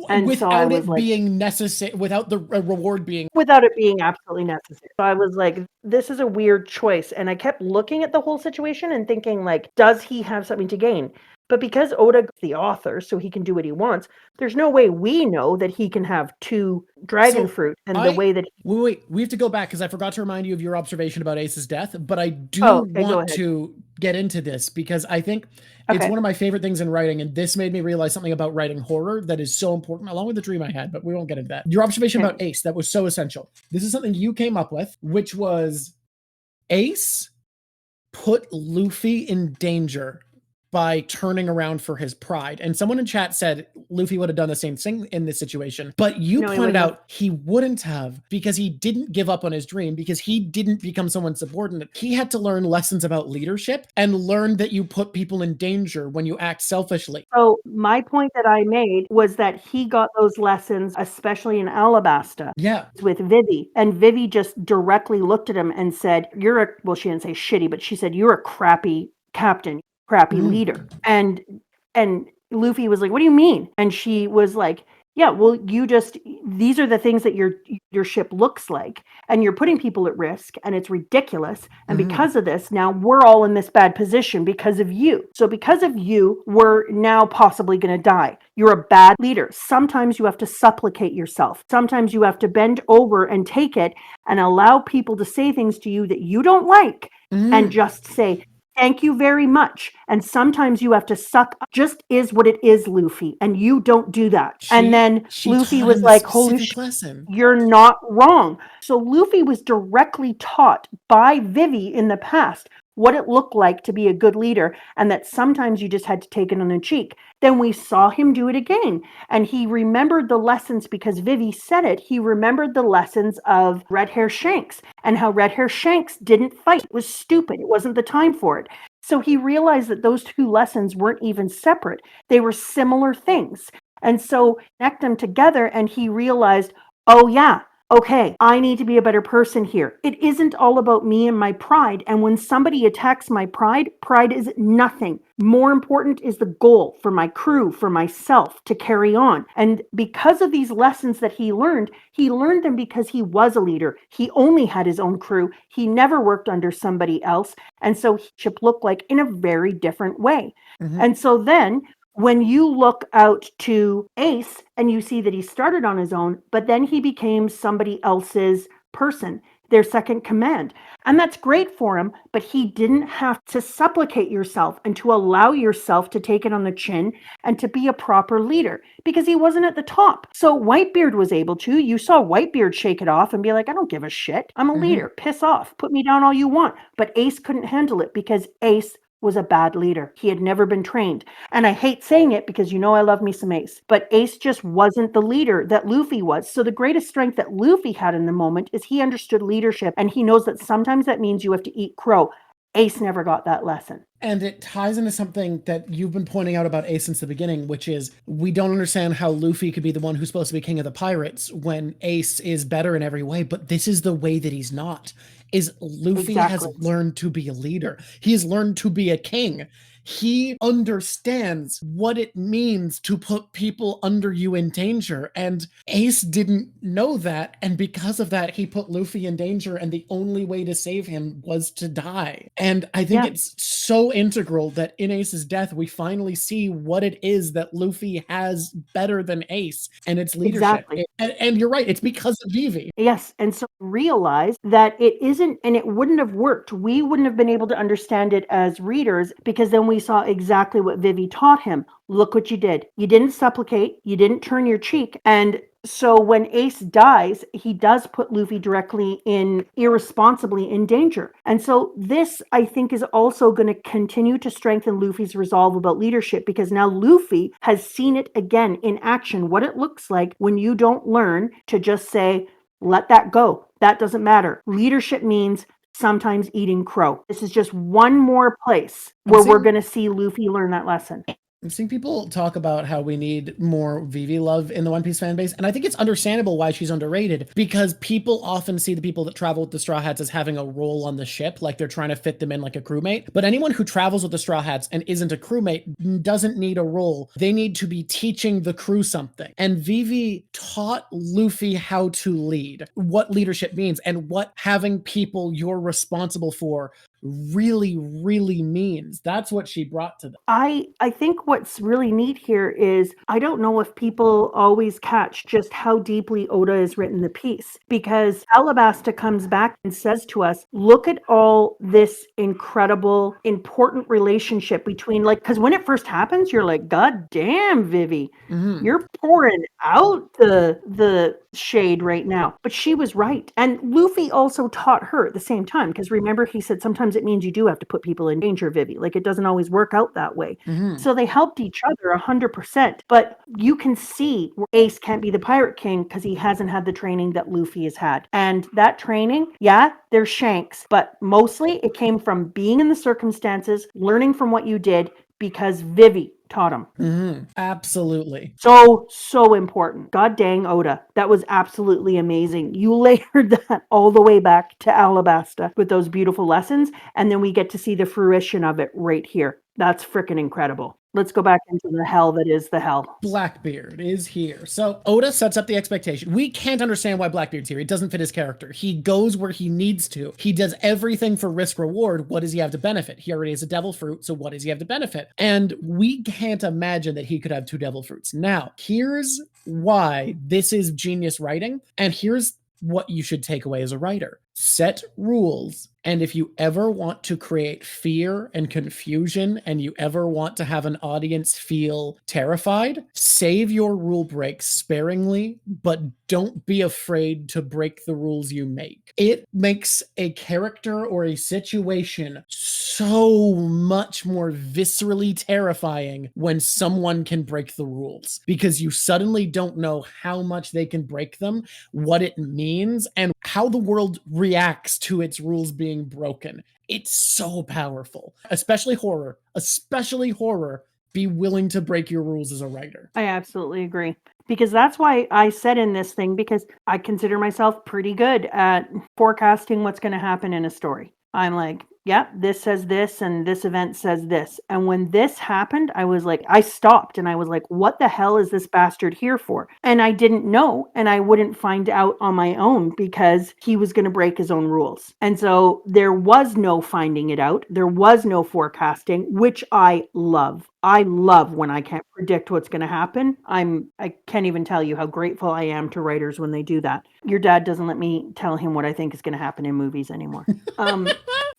And without it being necessary, without the reward being... Without it being absolutely necessary. So I was like, this is a weird choice. And I kept looking at the whole situation and thinking, like, does he have something to gain? But because Oda's the author, so he can do what he wants, there's no way we know that he can have 2 dragon fruit. And the way that... Wait, we have to go back because I forgot to remind you of your observation about Ace's death, but I do want to get into this because I think it's one of my favorite things in writing, and this made me realize something about writing horror that is so important, along with the dream I had, but we won't get into that. Your observation about Ace, that was so essential. This is something you came up with, which was Ace put Luffy in danger by turning around for his pride. And someone in chat said Luffy would have done the same thing in this situation. But you pointed out he wouldn't have, because he didn't give up on his dream, because he didn't become someone subordinate. He had to learn lessons about leadership and learn that you put people in danger when you act selfishly. So my point that I made was that he got those lessons, especially in Alabasta. Yeah. With Vivi. And Vivi just directly looked at him and said, she didn't say shitty, but she said, you're a crappy captain. crappy leader. And Luffy was like, what do you mean? And she was like, yeah, well, these are the things that your ship looks like, and you're putting people at risk, and it's ridiculous. And because of this, now we're all in this bad position because of you. So because of you, we're now possibly going to die. You're a bad leader. Sometimes you have to supplicate yourself. Sometimes you have to bend over and take it and allow people to say things to you that you don't like, and just say, thank you very much. And sometimes you have to suck. Just is what it is, Luffy. And you don't do that. And then Luffy was like, holy shit, you're not wrong. So Luffy was directly taught by Vivi in the past what it looked like to be a good leader, and that sometimes you just had to take it on the cheek. Then we saw him do it again, and he remembered the lessons because Vivi said it. He remembered the lessons of Red Hair Shanks and how Red Hair Shanks didn't fight. It was stupid. It wasn't the time for it. So he realized that those two lessons weren't even separate. They were similar things. And so connect them together, and he realized, oh yeah, okay, I need to be a better person here. It isn't all about me and my pride. And when somebody attacks my pride, pride is nothing. More important is the goal for my crew, for myself to carry on. And because of these lessons that he learned them because he was a leader. He only had his own crew. He never worked under somebody else. And so his ship looked like in a very different way. And so then when you look out to Ace and you see that he started on his own, but then he became somebody else's person, their second command. And that's great for him, but he didn't have to supplicate yourself and to allow yourself to take it on the chin and to be a proper leader because he wasn't at the top. So Whitebeard was able to. You saw Whitebeard shake it off and be like, I don't give a shit. I'm a leader. Piss off. Put me down all you want. But Ace couldn't handle it because Ace was a bad leader. He had never been trained. And I hate saying it because you know I love me some Ace. But Ace just wasn't the leader that Luffy was. So the greatest strength that Luffy had in the moment is he understood leadership, and he knows that sometimes that means you have to eat crow. Ace never got that lesson. And it ties into something that you've been pointing out about Ace since the beginning, which is we don't understand how Luffy could be the one who's supposed to be king of the pirates when Ace is better in every way, but this is the way that he's not. Is Luffy has learned to be a leader. He has learned to be a king. He understands what it means to put people under you in danger. And Ace didn't know that. And because of that, he put Luffy in danger. And the only way to save him was to die. And I think it's so integral that in Ace's death, we finally see what it is that Luffy has better than Ace. And it's leadership. And you're right. It's because of Vivi. Yes. And so realize that it isn't, and it wouldn't have worked. We wouldn't have been able to understand it as readers because then we saw exactly what Vivi taught him. Look what you did. You didn't supplicate. You didn't turn your cheek. And so when Ace dies, he does put Luffy directly irresponsibly in danger. And so this, I think, is also going to continue to strengthen Luffy's resolve about leadership because now Luffy has seen it again in action, what it looks like when you don't learn to just say, let that go. That doesn't matter. Leadership means sometimes eating crow. This is just one more place where we're going to see Luffy learn that lesson. I'm seeing people talk about how we need more Vivi love in the One Piece fan base, and I think it's understandable why she's underrated, because people often see the people that travel with the Straw Hats as having a role on the ship, like they're trying to fit them in like a crewmate. But anyone who travels with the Straw Hats and isn't a crewmate doesn't need a role. They need to be teaching the crew something. And Vivi taught Luffy how to lead, what leadership means, and what having people you're responsible for really means. That's what she brought to them. I think what's really neat here is I don't know if people always catch just how deeply Oda has written the piece, because Alabasta comes back and says to us, look at all this incredible important relationship between, like, because when it first happens you're like, god damn, Vivi, you're pouring out the shade right now. But she was right. And Luffy also taught her at the same time, because remember he said sometimes it means you do have to put people in danger, Vivi. Like, it doesn't always work out that way. So they helped each other 100%. But you can see where Ace can't be the Pirate King because he hasn't had the training that Luffy has had. And that training, yeah, there's Shanks, but mostly it came from being in the circumstances, learning from what you did, because Vivi taught him. Absolutely. So important. God dang, Oda. That was absolutely amazing. You layered that all the way back to Alabasta with those beautiful lessons, and then we get to see the fruition of it right here. That's freaking incredible. Let's go back into the hell that is the hell. Blackbeard is here. So Oda sets up the expectation. We can't understand why Blackbeard's here. It doesn't fit his character. He goes where he needs to. He does everything for risk reward. What does he have to benefit? He already has a devil fruit, so what does he have to benefit? And we can't imagine that he could have 2 devil fruits. Now, here's why this is genius writing, and here's what you should take away as a writer. Set rules. And if you ever want to create fear and confusion and you ever want to have an audience feel terrified, save your rule breaks sparingly, but don't be afraid to break the rules you make. It makes a character or a situation so much more viscerally terrifying when someone can break the rules, because you suddenly don't know how much they can break them, what it means, and how the world reacts to its rules being broken. It's so powerful, especially horror. Be willing to break your rules as a writer. I absolutely agree. Because that's why I said in this thing, because I consider myself pretty good at forecasting what's going to happen in a story. I'm like, yeah, this says this and this event says this. And when this happened, I was like, I stopped and I was like, what the hell is this bastard here for? And I didn't know, and I wouldn't find out on my own because he was going to break his own rules. And so there was no finding it out. There was no forecasting, which I love. I love when I can't predict what's going to happen. I can't even tell you how grateful I am to writers when they do that. Your dad doesn't let me tell him what I think is going to happen in movies anymore.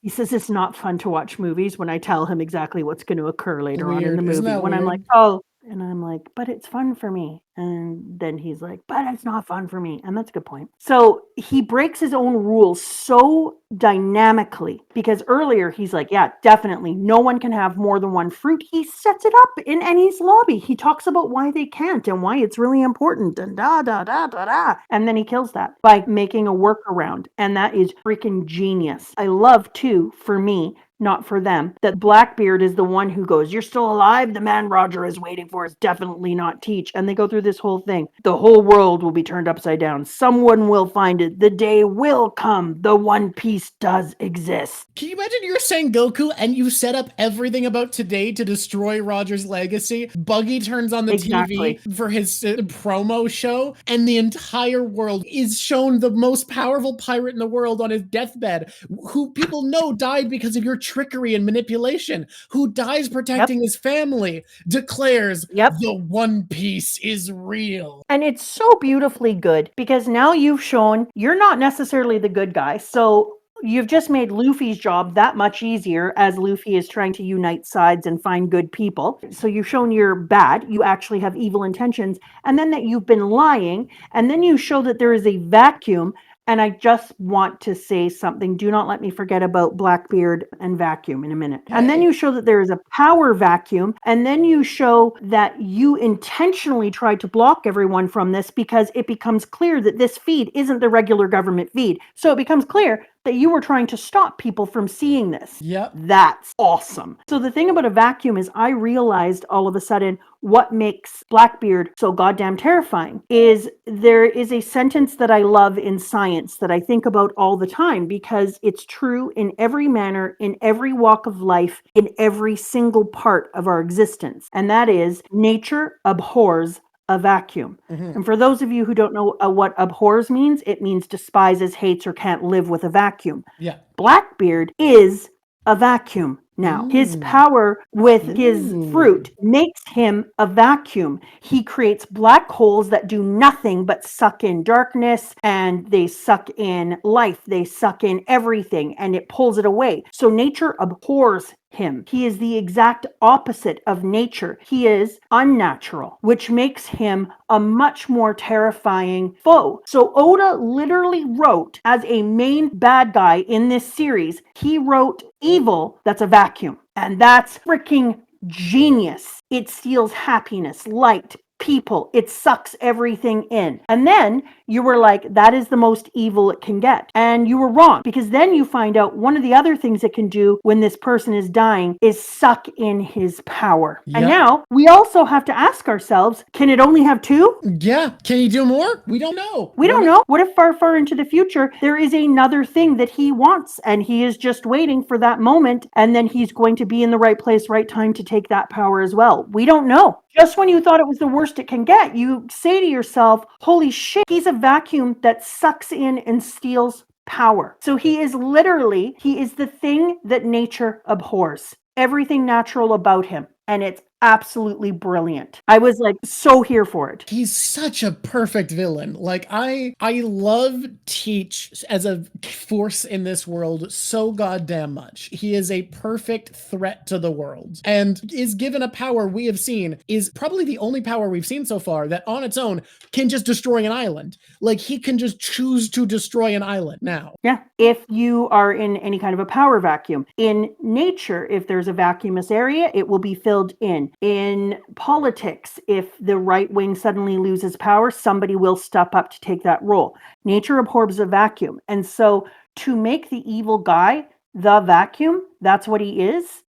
He says it's not fun to watch movies when I tell him exactly what's going to occur later on in the movie. When I'm like, oh, and I'm like, but it's fun for me. And then he's like, but it's not fun for me. And that's a good point. So he breaks his own rules so dynamically, because earlier he's like, yeah, definitely no one can have more than one fruit. He sets it up in Ennie's lobby. He talks about why they can't and why it's really important and da da da da da. And then he kills that by making a workaround. And that is freaking genius. I love too, for me, not for them, that Blackbeard is the one who goes, you're still alive? The man Roger is waiting for is definitely not Teach. And they go through this whole thing. The whole world will be turned upside down. Someone will find it. The day will come. The One Piece does exist. Can you imagine you're Sengoku and you set up everything about today to destroy Roger's legacy? Buggy turns on the TV for his promo show, and the entire world is shown the most powerful pirate in the world on his deathbed, who people know died because of your trickery and manipulation, who dies protecting his family, declares the One Piece is real. And it's so beautifully good, because now you've shown you're not necessarily the good guy. So you've just made Luffy's job that much easier as Luffy is trying to unite sides and find good people. So you've shown you're bad. You actually have evil intentions. And then that you've been lying. And then you show that there is a vacuum. And I just want to say something. Do not let me forget about Blackbeard and vacuum in a minute. And then you show that there is a power vacuum. And then you show that you intentionally tried to block everyone from this, because it becomes clear that this feed isn't the regular government feed. So it becomes clear that you were trying to stop people from seeing this. Yep. That's awesome. So the thing about a vacuum is, I realized all of a sudden what makes Blackbeard so goddamn terrifying is there is a sentence that I love in science that I think about all the time, because it's true in every manner, in every walk of life, in every single part of our existence. And that is, nature abhors a vacuum. And for those of you who don't know what abhors means, it means despises, hates, or can't live with a vacuum. Yeah. Blackbeard is a vacuum now. His power with his fruit makes him a vacuum. He creates black holes that do nothing but suck in darkness, and they suck in life. They suck in everything, and it pulls it away. So nature abhors him. He is the exact opposite of nature. He is unnatural, which makes him a much more terrifying foe. So Oda literally wrote, as a main bad guy in this series, he wrote evil that's a vacuum. And that's freaking genius. It steals happiness, light, people. It sucks everything in. And then you were like, that is the most evil it can get. And you were wrong, because then you find out one of the other things it can do when this person is dying is suck in his power. Yep. And now we also have to ask ourselves, can it only have two? Yeah. Can he do more? We don't know. We don't know. What if far into the future, there is another thing that he wants and he is just waiting for that moment, and then he's going to be in the right place, right time to take that power as well? We don't know. Just when you thought it was the worst it can get, you say to yourself, holy shit, he's a vacuum that sucks in and steals power. So he is the thing that nature abhors. Everything natural about him. And it's absolutely brilliant. I was like so here for it. He's such a perfect villain. Like I love Teach as a force in this world so goddamn much. He is a perfect threat to the world and is given a power we have seen is probably the only power we've seen so far that on its own can just destroy an island. Like he can just choose to destroy an island now. Yeah. If you are in any kind of a power vacuum. In nature, if there's a vacuumous area, it will be filled in. In politics, if the right wing suddenly loses power, somebody will step up to take that role. Nature abhors a vacuum. And so to make the evil guy the vacuum, that's what he is.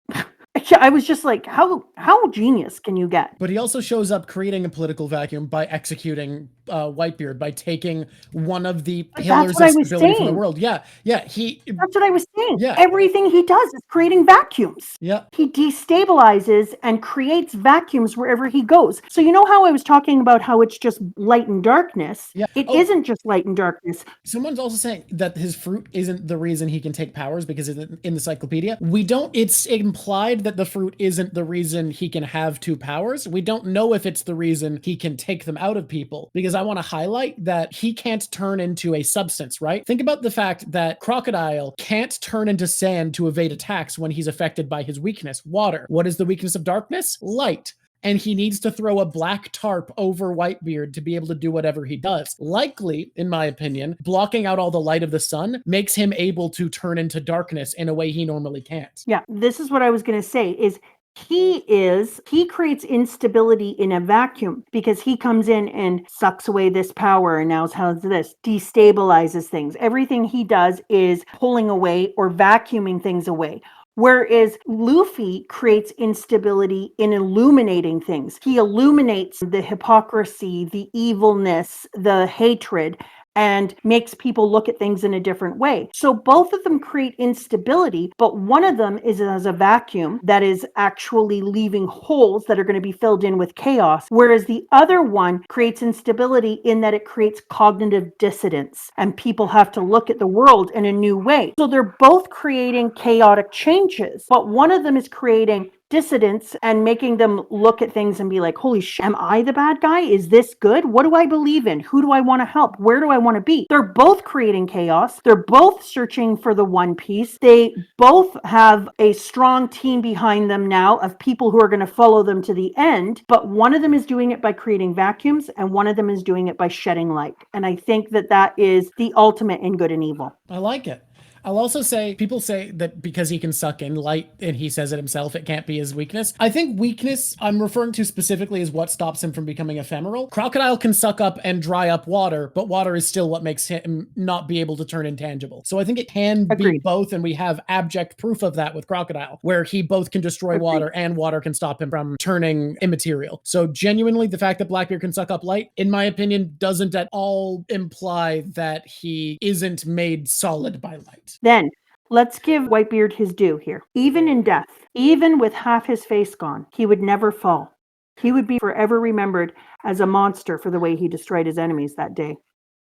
I was just like, how genius can you get? But he also shows up creating a political vacuum by executing Whitebeard, by taking one of the pillars of stability from the world. Yeah. That's what I was saying. Yeah. Everything he does is creating vacuums. Yeah. He destabilizes and creates vacuums wherever he goes. So you know how I was talking about how it's just light and darkness? Yeah. It isn't just light and darkness. Someone's also saying that his fruit isn't the reason he can take powers because it's in the encyclopedia. It's implied that the fruit isn't the reason he can have two powers. We don't know if it's the reason he can take them out of people, because I want to highlight that he can't turn into a substance, right? Think about the fact that Crocodile can't turn into sand to evade attacks when he's affected by his weakness, water. What is the weakness of darkness? Light. And he needs to throw a black tarp over Whitebeard to be able to do whatever he does. Likely, in my opinion, blocking out all the light of the sun makes him able to turn into darkness in a way he normally can't. Yeah, this is what I was going to say is he creates instability in a vacuum because he comes in and sucks away this power, and now how's this destabilizes things. Everything he does is pulling away or vacuuming things away. Whereas Luffy creates instability in illuminating things. He illuminates the hypocrisy, the evilness, the hatred, and makes people look at things in a different way. So both of them create instability, but one of them is as a vacuum that is actually leaving holes that are going to be filled in with chaos, whereas the other one creates instability in that it creates cognitive dissonance, and people have to look at the world in a new way. So they're both creating chaotic changes, but one of them is creating dissidents and making them look at things and be like, holy shit, am I the bad guy? Is this good? What do I believe in? Who do I want to help? Where do I want to be? They're both creating chaos. They're both searching for the One Piece. They both have a strong team behind them now of people who are going to follow them to the end. But one of them is doing it by creating vacuums, and one of them is doing it by shedding light. And I think that is the ultimate in good and evil. I like it. I'll also say, people say that because he can suck in light, and he says it himself, it can't be his weakness. I think weakness, I'm referring to specifically, is what stops him from becoming ephemeral. Crocodile can suck up and dry up water, but water is still what makes him not be able to turn intangible. So I think it can be both, and we have abject proof of that with Crocodile, where he both can destroy water and water can stop him from turning immaterial. So genuinely, the fact that Blackbeard can suck up light, in my opinion, doesn't at all imply that he isn't made solid by light. Then let's give Whitebeard his due here. Even in death, even with half his face gone, he would never fall. He would be forever remembered as a monster for the way he destroyed his enemies that day.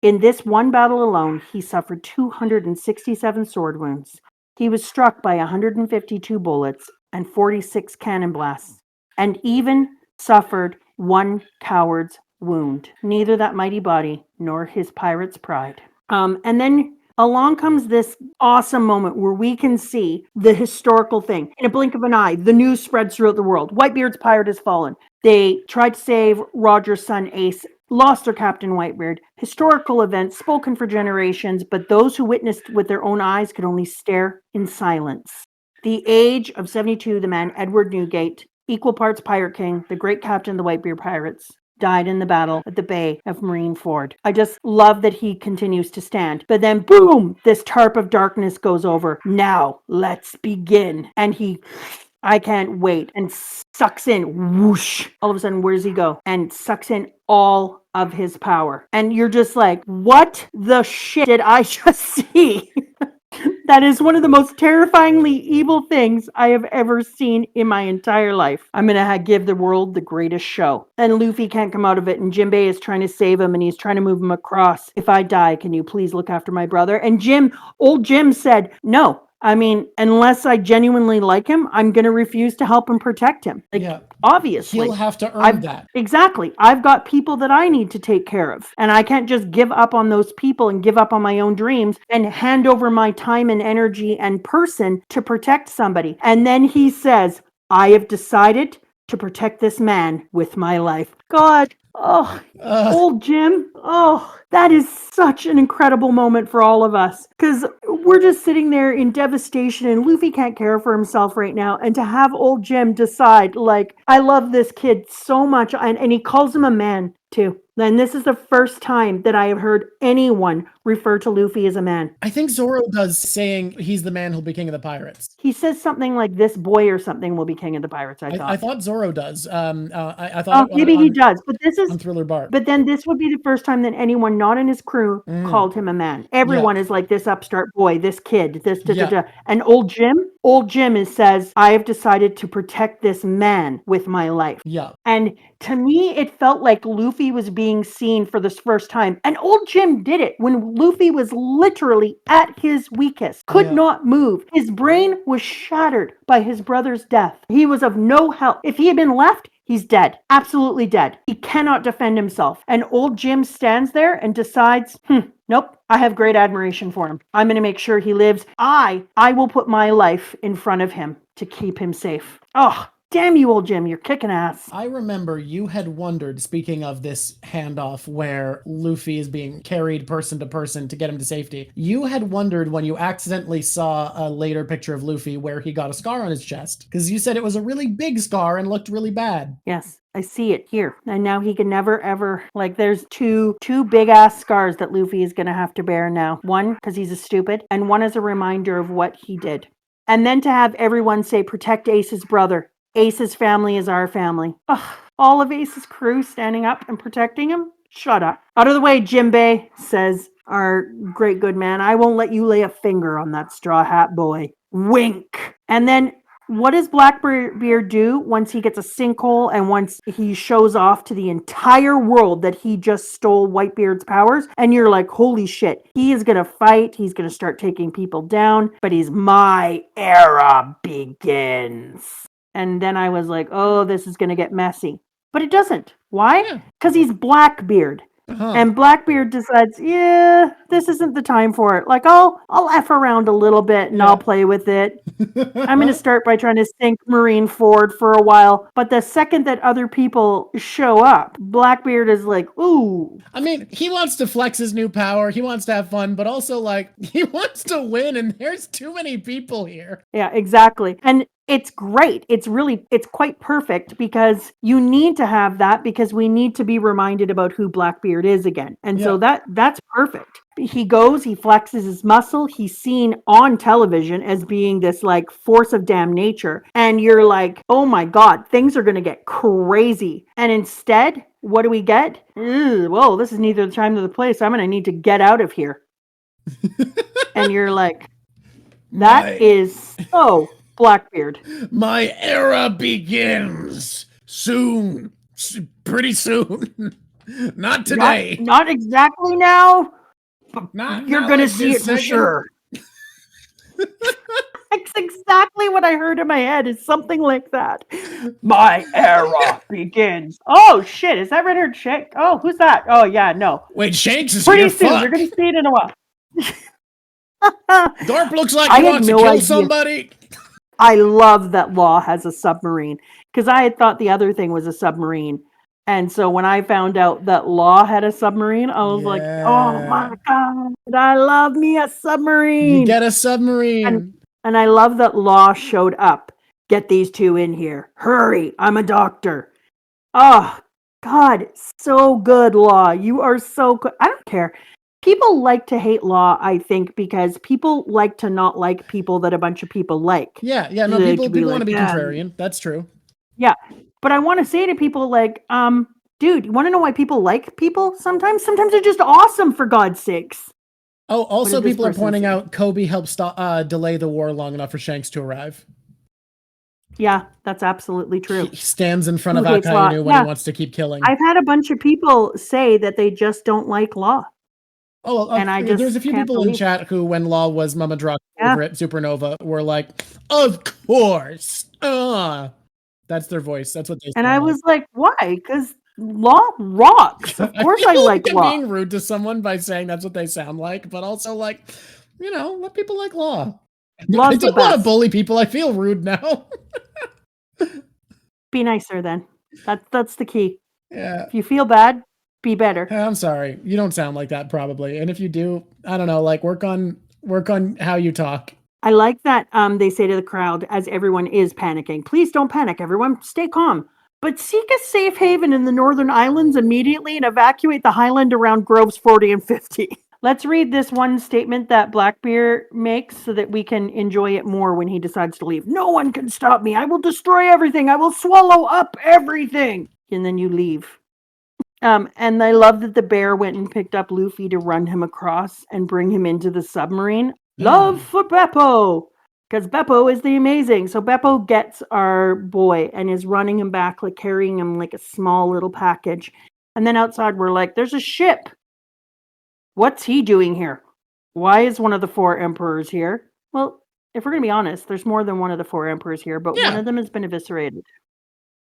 In this one battle alone, he suffered 267 sword wounds. He was struck by 152 bullets and 46 cannon blasts, and even suffered one coward's wound. Neither that mighty body nor his pirate's pride. And then along comes this awesome moment where we can see the historical thing. In a blink of an eye, the news spreads throughout the world. Whitebeard's pirate has fallen. They tried to save Roger's son Ace, lost their captain Whitebeard. Historical events spoken for generations, but those who witnessed with their own eyes could only stare in silence. The age of 72, the man Edward Newgate, equal parts pirate king, the great captain of the Whitebeard pirates, died in the battle at the Bay of Marineford. I just love that he continues to stand. But then, boom, this tarp of darkness goes over. Now, let's begin. And I can't wait, and sucks in, whoosh. All of a sudden, where's he go? And sucks in all of his power. And you're just like, what the shit did I just see? That is one of the most terrifyingly evil things I have ever seen in my entire life. I'm going to give the world the greatest show. And Luffy can't come out of it, and Jinbei is trying to save him, and he's trying to move him across. If I die, can you please look after my brother? And old Jim said, no. I mean, unless I genuinely like him, I'm going to refuse to help him protect him. Obviously. He'll have to earn that. Exactly. I've got people that I need to take care of. And I can't just give up on those people and give up on my own dreams and hand over my time and energy and person to protect somebody. And then he says, I have decided to protect this man with my life. God. Oh, old Jim. Oh, that is such an incredible moment for all of us. Because we're just sitting there in devastation and Luffy can't care for himself right now. And to have old Jim decide, like, I love this kid so much. And he calls him a man, too. And this is the first time that I have heard anyone refer to Luffy as a man. I think Zoro does, saying he's the man who'll be king of the pirates. He says something like this boy or something will be king of the pirates, I thought Zoro does. I thought maybe he does, but this is on Thriller Bark. But then this would be the first time that anyone not in his crew called him a man. Everyone is like this upstart boy, this kid, this da. And old Jim says, I have decided to protect this man with my life. Yeah. And to me, it felt like Luffy was being seen for the first time. And old Jim did it when Luffy was literally at his weakest, could not move. His brain was shattered by his brother's death. He was of no help. If he had been left, he's dead. Absolutely dead. He cannot defend himself. And old Jim stands there and decides, nope, I have great admiration for him. I'm going to make sure he lives. I will put my life in front of him to keep him safe. Oh, damn you, old Jim, you're kicking ass. I remember you had wondered, speaking of this handoff where Luffy is being carried person to person to get him to safety, you had wondered when you accidentally saw a later picture of Luffy where he got a scar on his chest, because you said it was a really big scar and looked really bad. Yes. I see it here. And now he can never ever, like, there's two big ass scars that Luffy is going to have to bear now. One, because he's a stupid, and one is a reminder of what he did. And then to have everyone say, protect Ace's brother. Ace's family is our family. Ugh, all of Ace's crew standing up and protecting him? Shut up. Out of the way, Jinbei, says our great good man. I won't let you lay a finger on that straw hat boy. Wink. And then what does Blackbeard do once he gets a sinkhole and once he shows off to the entire world that he just stole Whitebeard's powers? And you're like, holy shit, he is going to fight. He's going to start taking people down, but my era begins. And then I was like, oh, this is going to get messy. But it doesn't. Why? Because he's Blackbeard. And Blackbeard decides, this isn't the time for it. Like, I'll F around a little bit and I'll play with it. I'm going to start by trying to sink Marineford for a while. But the second that other people show up, Blackbeard is like, ooh. I mean, he wants to flex his new power. He wants to have fun, but also, like, he wants to win, and there's too many people here. Yeah, exactly. And it's great. It's quite perfect because you need to have that because we need to be reminded about who Blackbeard is again. And so that's perfect. He goes, he flexes his muscle. He's seen on television as being this like force of damn nature. And you're like, oh my God, things are going to get crazy. And instead, what do we get? Whoa, this is neither the time nor the place. I'm going to need to get out of here. And you're like, that is so Blackbeard. My era begins soon. Pretty soon. Not today. Not exactly now. You're going to like see it for sure. That's exactly what I heard in my head, is something like that. My era begins. Oh, shit. Is that Red-Haired Shanks? Oh, who's that? Oh, yeah, no. Wait, Shanks is pretty here? soon. Fuck. You're going to see it in a while. Garp looks like he wants to kill somebody. I love that Law has a submarine, because I had thought the other thing was a submarine. And so when I found out that Law had a submarine, I was like, oh my God, I love me a submarine. You get a submarine. And I love that Law showed up. Get these two in here. Hurry, I'm a doctor. Oh, God, so good, Law. You are so good. I don't care. People like to hate Law, I think, because people like to not like people that a bunch of people like. Yeah, no, They people to be want to be yeah, contrarian. That's true. yeah. But I want to say to people like, dude, you want to know why people like people sometimes? Sometimes they're just awesome, for God's sakes. Oh, also this people are person pointing say? out Kobe helped stop, delay the war long enough for Shanks to arrive. Yeah, that's absolutely true. He stands in front Who of hates Law? Akainu when he Yeah. wants to keep killing. I've had a bunch of people say that they just don't like Law. Oh, And I there's a just few can't people in believe. chat who, when Law was Mama Drak's Yeah. favorite supernova, were like, "Of course, that's their voice. That's what they." And sound I like. was like, why? Because Law rocks. Of course I like I'm Law. being rude to someone by saying that's what they sound like, but also like, let people like Law. Law's I the don't want to best. bully people. I feel rude now. Be nicer then. That's the key. Yeah. If you feel bad, be better. I'm sorry. You don't sound like that probably. And if you do, I don't know, like work on how you talk. I like that they say to the crowd as everyone is panicking, please don't panic, everyone. Stay calm. But seek a safe haven in the Northern Islands immediately and evacuate the highland around Groves 40 and 50. Let's read this one statement that Blackbeard makes so that we can enjoy it more when he decides to leave. No one can stop me. I will destroy everything. I will swallow up everything. And then you leave. And I love that the bear went and picked up Luffy to run him across and bring him into the submarine. Love for Beppo, because Beppo is the amazing. So Beppo gets our boy and is running him back, like carrying him like a small little package. And then outside we're like, there's a ship. What's he doing here? Why is one of the four emperors here? Well, if we're going to be honest, there's more than one of the four emperors here, but one of them has been eviscerated.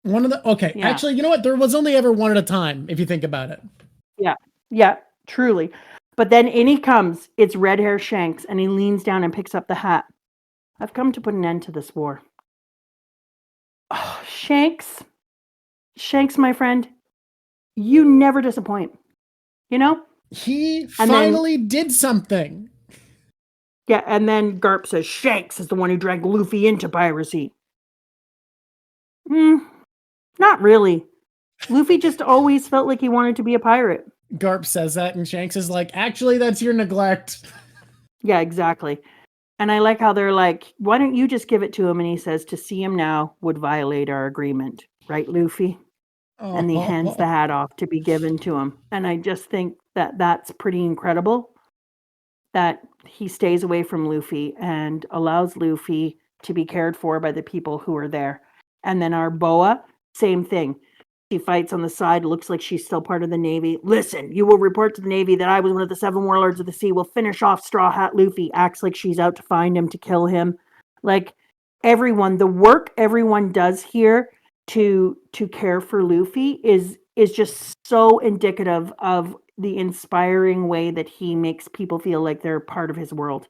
One of the actually, you know what? There was only ever one at a time, if you think about it. Yeah, truly. But then in he comes, it's Red Hair Shanks, and he leans down and picks up the hat. I've come to put an end to this war. Oh, Shanks, my friend, you never disappoint. You know? He finally did something. Yeah, and then Garp says Shanks is the one who dragged Luffy into piracy. Not really. Luffy just always felt like he wanted to be a pirate. Garp says that, and Shanks is like, actually, that's your neglect. Yeah, exactly. And I like how they're like, why don't you just give it to him? And he says, to see him now would violate our agreement. Right, Luffy? And he hands the hat off to be given to him. And I just think that that's pretty incredible that he stays away from Luffy and allows Luffy to be cared for by the people who are there. And then our Boa, same thing. She fights on the side, looks like she's still part of the Navy. Listen, you will report to the Navy that I was one of the 7 warlords of the sea. We'll finish off Straw Hat Luffy. Acts like she's out to find him, to kill him. Like, everyone, the work everyone does here to care for Luffy is just so indicative of the inspiring way that he makes people feel like they're part of his world.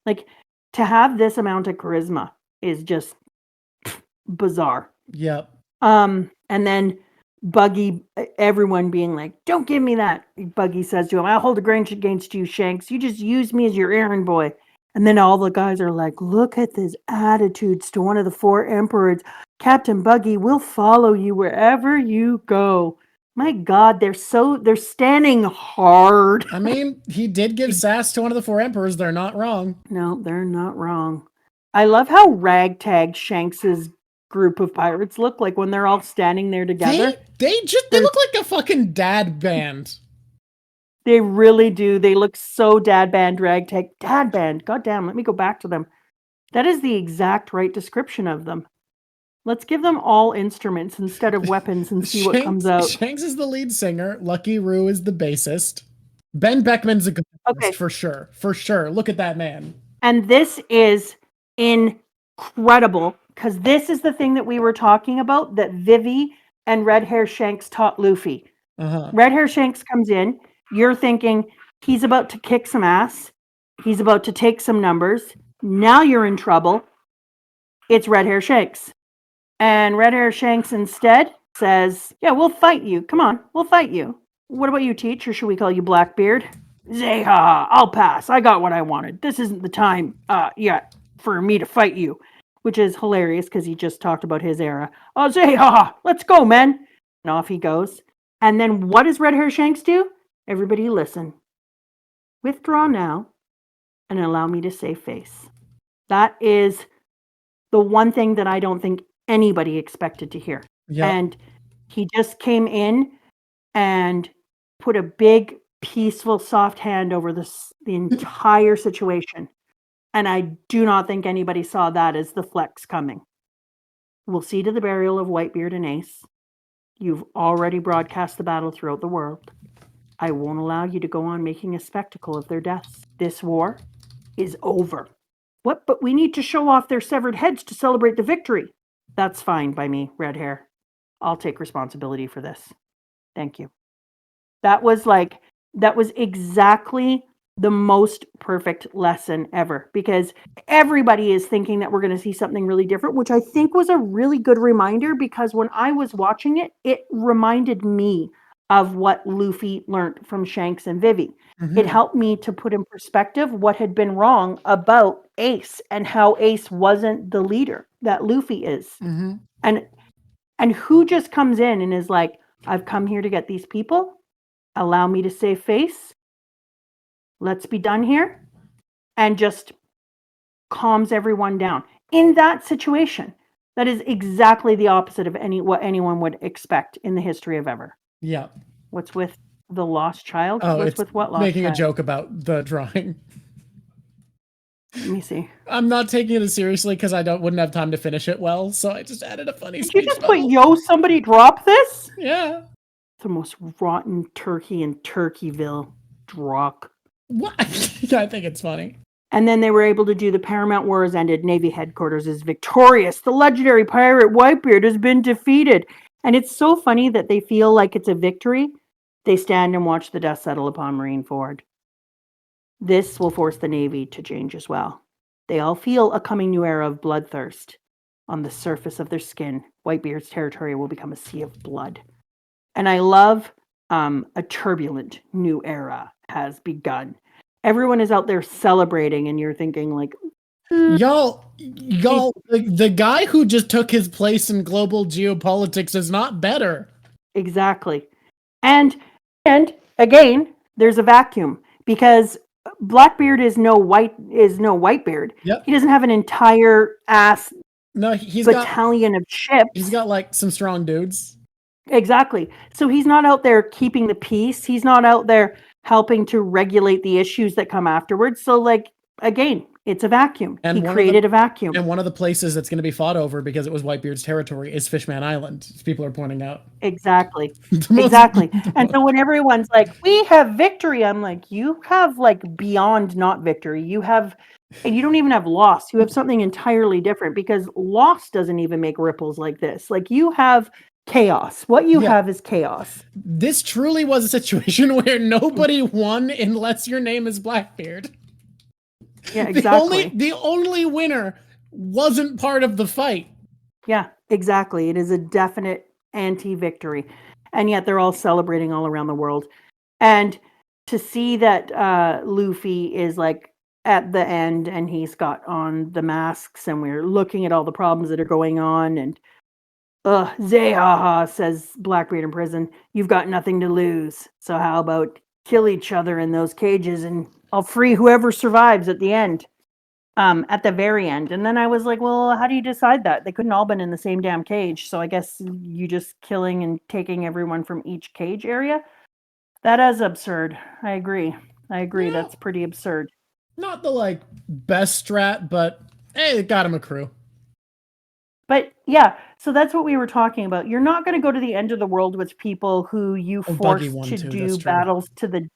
Like, to have this amount of charisma is just bizarre. Yep. And then Buggy, everyone being like, don't give me that. Buggy says to him, I'll hold a grudge against you, Shanks. You just use me as your errand boy. And then all the guys are like, look at this attitudes to one of the 4 emperors. Captain Buggy, we'll follow you wherever you go. My God, they're standing hard. I mean, he did give sass to one of the 4 emperors. They're not wrong. No, they're not wrong. I love how ragtag Shanks's group of pirates look like when they're all standing there together. They look like a fucking dad band. They really do. They look so dad band, ragtag. Dad band. God damn, let me go back to them. That is the exact right description of them. Let's give them all instruments instead of weapons and see what comes out. Shanks is the lead singer. Lucky Roo is the bassist. Ben Beckman's a guitarist for sure. For sure. Look at that man. And this is incredible because this is the thing that we were talking about that Vivi and Red Hair Shanks taught Luffy. Red Hair Shanks comes in. You're thinking he's about to kick some ass. He's about to take some numbers. Now you're in trouble. It's Red Hair Shanks. And Red Hair Shanks instead says, yeah, we'll fight you. Come on, we'll fight you. What about you, Teach? Or should we call you Blackbeard? Zehaha, I'll pass. I got what I wanted. This isn't the time yet for me to fight you. Which is hilarious because he just talked about his era. Oh, Zehaha, let's go, man. And off he goes. And then what does Red Hair Shanks do? Everybody listen. Withdraw now and allow me to save face. That is the one thing that I don't think anybody expected to hear. Yep. And he just came in and put a big, peaceful, soft hand over the entire situation. And I do not think anybody saw that as the flex coming. We'll see to the burial of Whitebeard and Ace. You've already broadcast the battle throughout the world. I won't allow you to go on making a spectacle of their deaths. This war is over. What? But we need to show off their severed heads to celebrate the victory. That's fine by me, Red Hair. I'll take responsibility for this. Thank you. That was exactly the most perfect lesson ever, because everybody is thinking that we're going to see something really different, which I think was a really good reminder, because when I was watching it, it reminded me of what Luffy learned from Shanks and Vivi. Mm-hmm. It helped me to put in perspective what had been wrong about Ace and how Ace wasn't the leader that Luffy is. Mm-hmm. And who just comes in and is like, I've come here to get these people. Allow me to save face. Let's be done here. And just calms everyone down. In that situation, that is exactly the opposite of what anyone would expect in the history of ever. Yeah. What's with the lost child? Oh, What's it's with what lost making child? a joke about the drawing. Let me see. I'm not taking it as seriously because I wouldn't have time to finish it well, so I just added a funny Did you speech just bubble. put, yo, somebody drop this? Yeah. The most rotten turkey in Turkeyville. Drock. What? I think it's funny. And then they were able to do the Paramount War has ended. Navy headquarters is victorious. The legendary pirate Whitebeard has been defeated. And it's so funny that they feel like it's a victory. They stand and watch the dust settle upon Marineford. This will force the Navy to change as well. They all feel a coming new era of bloodthirst. On the surface of their skin, Whitebeard's territory will become a sea of blood. And I love a turbulent new era has begun. Everyone is out there celebrating, and you're thinking like, y'all, the guy who just took his place in global geopolitics is not better. Exactly. And again, there's a vacuum, because Blackbeard is no Whitebeard. Yep. He doesn't have an entire he's battalion of ships. He's got like some strong dudes. Exactly. So he's not out there keeping the peace. He's not out there helping to regulate the issues that come afterwards. So, like, again, it's a vacuum. And he created a vacuum. And one of the places that's going to be fought over, because it was Whitebeard's territory, is Fishman Island, as people are pointing out. Exactly. Exactly. And so when everyone's like, we have victory, I'm like, you have like beyond not victory. You have, and you don't even have loss. You have something entirely different, because loss doesn't even make ripples like this. Like, you have chaos. What you have is chaos. This truly was a situation where nobody won unless your name is Blackbeard. Yeah, exactly. The only winner wasn't part of the fight. Yeah, exactly. It is a definite anti-victory. And yet they're all celebrating all around the world. And to see that Luffy is like at the end and he's got on the masks and we're looking at all the problems that are going on, and Zehaha, says Blackbeard in prison, you've got nothing to lose. So how about kill each other in those cages and I'll free whoever survives at the end, at the very end. And then I was like, well, how do you decide that? They couldn't all been in the same damn cage. So I guess you just killing and taking everyone from each cage area. That is absurd. I agree. Yeah. That's pretty absurd. Not the like best strat, but hey, it got him a crew. But yeah, so that's what we were talking about. You're not going to go to the end of the world with people who you force to do battles to the.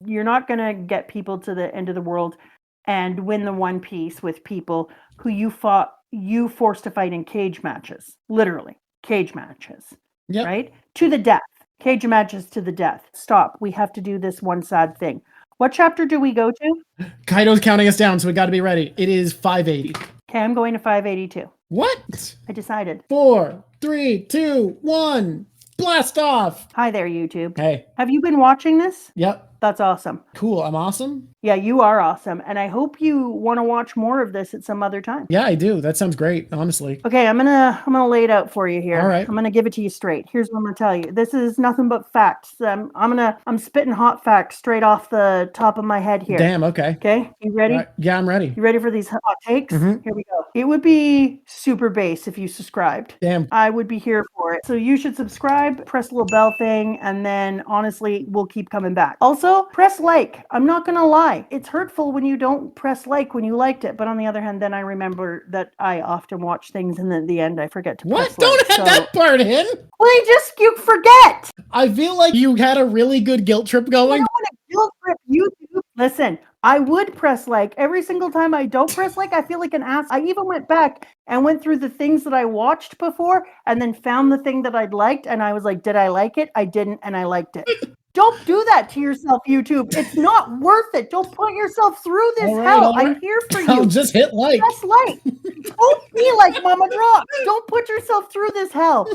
You're not going to get people to the end of the world and win the One Piece with people who you forced to fight in cage matches. Literally, cage matches. Yep. Right? To the death. Cage matches to the death. Stop. We have to do this one sad thing. What chapter do we go to? Kaido's counting us down, so we got to be ready. It is 580. Okay, I'm going to 582. What? I decided. 4, 3, 2, 1. Blast off. Hi there, YouTube. Hey. Have you been watching this? Yep. That's awesome. Cool. I'm awesome. Yeah, you are awesome. And I hope you want to watch more of this at some other time. Yeah, I do. That sounds great, honestly. Okay, I'm gonna lay it out for you here. All right. I'm gonna give it to you straight. Here's what I'm gonna tell you. This is nothing but facts. I'm spitting hot facts straight off the top of my head here. Damn, okay. Okay, you ready? Right. Yeah, I'm ready. You ready for these hot takes? Mhm. Here we go. It would be super base if you subscribed. Damn. I would be here for it. So you should subscribe, press the little bell thing, and then honestly, we'll keep coming back. Also, press like. I'm not gonna lie. It's hurtful when you don't press like when you liked it. But on the other hand, then I remember that I often watch things and then at the end I forget to What? press Don't like. have that part in. Well, you forget. I feel like you had a really good guilt trip I going. don't want to guilt trip YouTube. Listen, I would press like every single time I don't press like. I feel like an ass. I even went back and went through the things that I watched before and then found the thing that I'd liked. And I was like, did I like it? I didn't. And I liked it. Don't do that to yourself, YouTube. It's not worth it. Don't put yourself through this hell. All right. I'm here for you. I'll just hit like. Press like. Don't be like Mama Drop. Don't put yourself through this hell.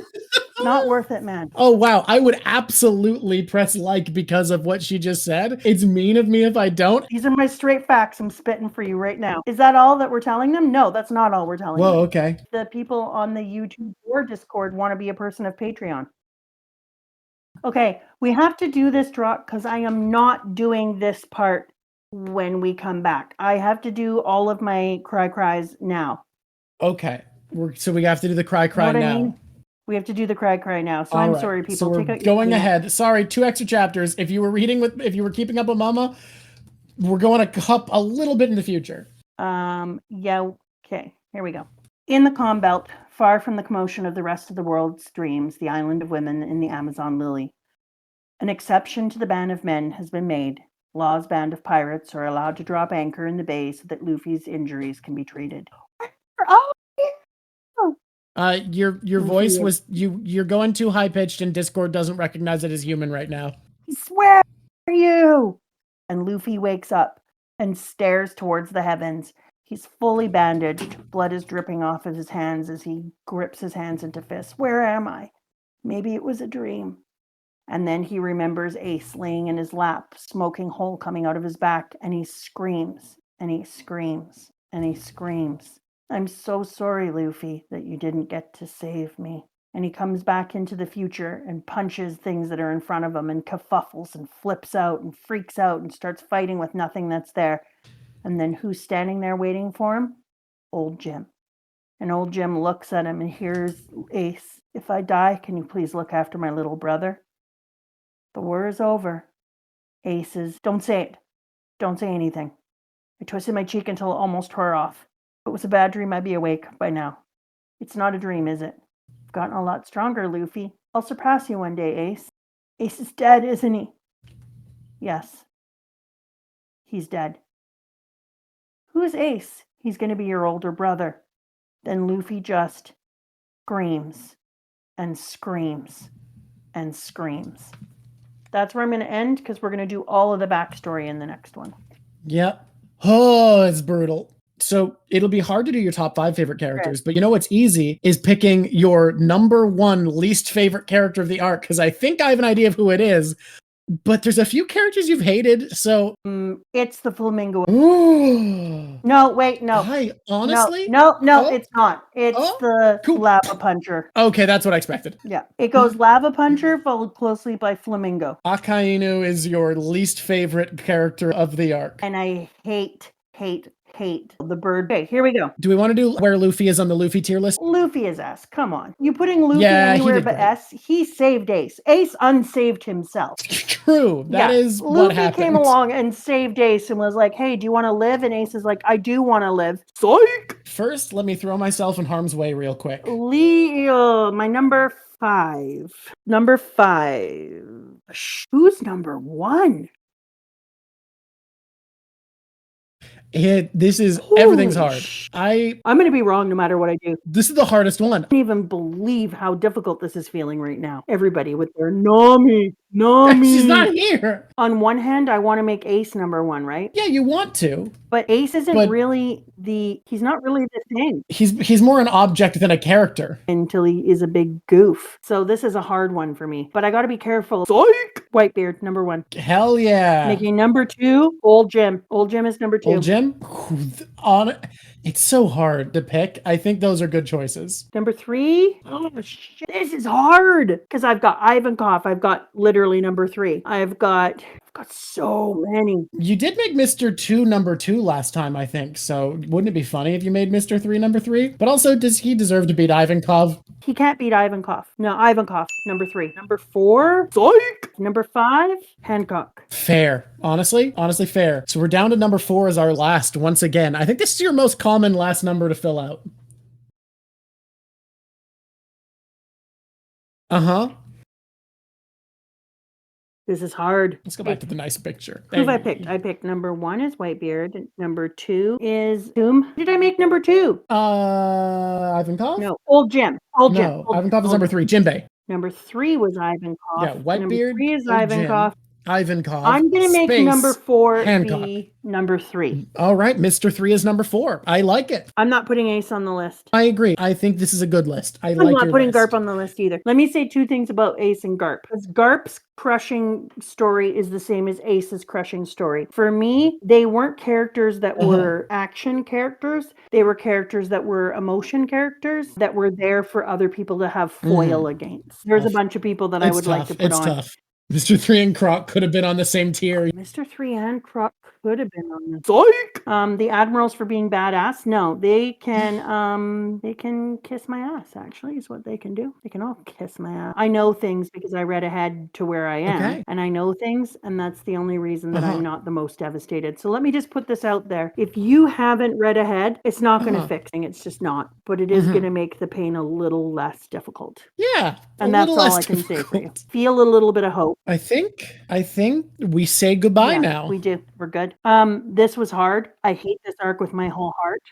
Not worth it, man. Oh, wow. I would absolutely press like because of what she just said. It's mean of me if I don't. These are my straight facts I'm spitting for you right now. Is that all that we're telling them? No, that's not all we're telling them. Whoa, okay. The people on the YouTube or Discord want to be a person of Patreon. Okay, we have to do this drop because I am not doing this part when we come back. I have to do all of my cries now. Okay. So we have to do the cry You know what now. I mean? We have to do the cry now. So All I'm right. sorry, people. So we're Take out going your ahead. Sorry, 2 extra chapters. If you were keeping up with Mama, we're going a little bit in the future. Yeah. Okay. Here we go. In the calm belt, far from the commotion of the rest of the world's dreams, the island of women in the Amazon lily. An exception to the ban of men has been made. Law's band of pirates are allowed to drop anchor in the bay so that Luffy's injuries can be treated. Oh, your voice was you're going too high pitched and Discord doesn't recognize it as human right now. I swear you. And Luffy wakes up and stares towards the heavens. He's fully bandaged. Blood is dripping off of his hands as he grips his hands into fists. Where am I? Maybe it was a dream. And then he remembers Ace laying in his lap, smoking hole coming out of his back, and he screams, and he screams, and he screams. I'm so sorry, Luffy, that you didn't get to save me. And he comes back into the future and punches things that are in front of him and kerfuffles and flips out and freaks out and starts fighting with nothing that's there. And then who's standing there waiting for him? Old Jim. And old Jim looks at him and hears Ace, if I die, can you please look after my little brother? The war is over. Ace says, don't say it. Don't say anything. I twisted my cheek until it almost tore off. If it was a bad dream, I'd be awake by now. It's not a dream, is it? I've gotten a lot stronger, Luffy. I'll surpass you one day, Ace. Ace is dead, isn't he? Yes. He's dead. Who is Ace? He's going to be your older brother. Then Luffy just screams and screams and screams. That's where I'm going to end because we're going to do all of the backstory in the next one. Yep. Oh, it's brutal. So it'll be hard to do your top 5 favorite characters, but you know what's easy is picking your number 1 least favorite character of the arc, because I think I have an idea of who it is, but there's a few characters you've hated, so... It's the flamingo. Ooh. No, wait, no. Honestly? No, it's not. It's the cool. lava puncher. Okay, that's what I expected. Yeah, it goes lava puncher followed closely by flamingo. Akainu is your least favorite character of the arc. And I hate the bird. Okay, here we go. Do we want to do where Luffy is on the Luffy tier list? Luffy is S. Come on. You putting Luffy anywhere but great. S? He saved Ace. Ace unsaved himself. True. That is Luffy what happened. came along and saved Ace and was like, hey, do you want to live? And Ace is like, I do want to live. Psych! First, let me throw myself in harm's way real quick. My number 5. Number 5. Who's number 1? Everything's hard. I'm going to be wrong no matter what I do. This is the hardest one. I can't even believe how difficult this is feeling right now. Everybody with their Nami. Nami. She's not here. On one hand, I want to make Ace number 1, right? Yeah, you want to. But Ace isn't But- really he's not really the thing He's more an object than a character. until he is a big goof. So this is a hard one for me. But I got to be careful. Psych! Whitebeard, number 1. Hell yeah. Making number 2, Old Jim. Old Jim is number 2. Old Jim? It's so hard to pick. I think those are good choices. Number 3. Oh shit. This is hard. Because I've got Ivankov. I've got literally number 3. I've got so many. You did make Mr. 2 number 2 last time, I think. So wouldn't it be funny if you made Mr. 3 number 3? But also, does he deserve to beat Ivankov? He can't beat Ivankov. No, Ivankov, number 3. Number 4, Psych! Number 5, Hancock. Fair. Honestly fair. So we're down to number 4 as our last once again. I think this is your most common last number to fill out. Uh-huh. This is hard. Let's go back to the nice picture. Who have I picked? I picked number 1 is Whitebeard. Number 2 is whom? Did I make number 2? Ivankov? No, Old Jim. Old Jim. No, Ivankov is number 3. Jinbei. Number 3 was Ivankov. Yeah, Whitebeard. Number 3 is Old Ivankov. Jim, Ivankov. I'm going to make space, number 4 Hancock. be number 3. All right, Mr. 3 is number 4. I like it. I'm not putting Ace on the list. I agree. I think this is a good list. I'm not your putting list. Garp on the list either. Let me say 2 things about Ace and Garp. Because Garp's crushing story is the same as Ace's crushing story. For me, they weren't characters that were action characters. They were characters that were emotion characters that were there for other people to have foil against. There's a bunch of people that I would like to put on. It's tough. Mr. 3 and Croc could have been on the same tier. Mr. 3 and Croc could have been on this. Psych! The admirals for being badass. No, they can kiss my ass, actually, is what they can do. They can all kiss my ass. I know things because I read ahead to where I am. Okay. And I know things, and that's the only reason that I'm not the most devastated. So let me just put this out there. If you haven't read ahead, it's not going to fix it. It's just not. But it is going to make the pain a little less difficult. Yeah. And that's all I can say for you. Feel a little bit of hope. I think we say goodbye now. We do. We're good. This was hard. I hate this arc with my whole heart.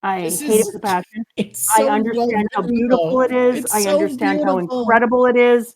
I hate it with a passion. I understand how beautiful it is. I understand how incredible it is.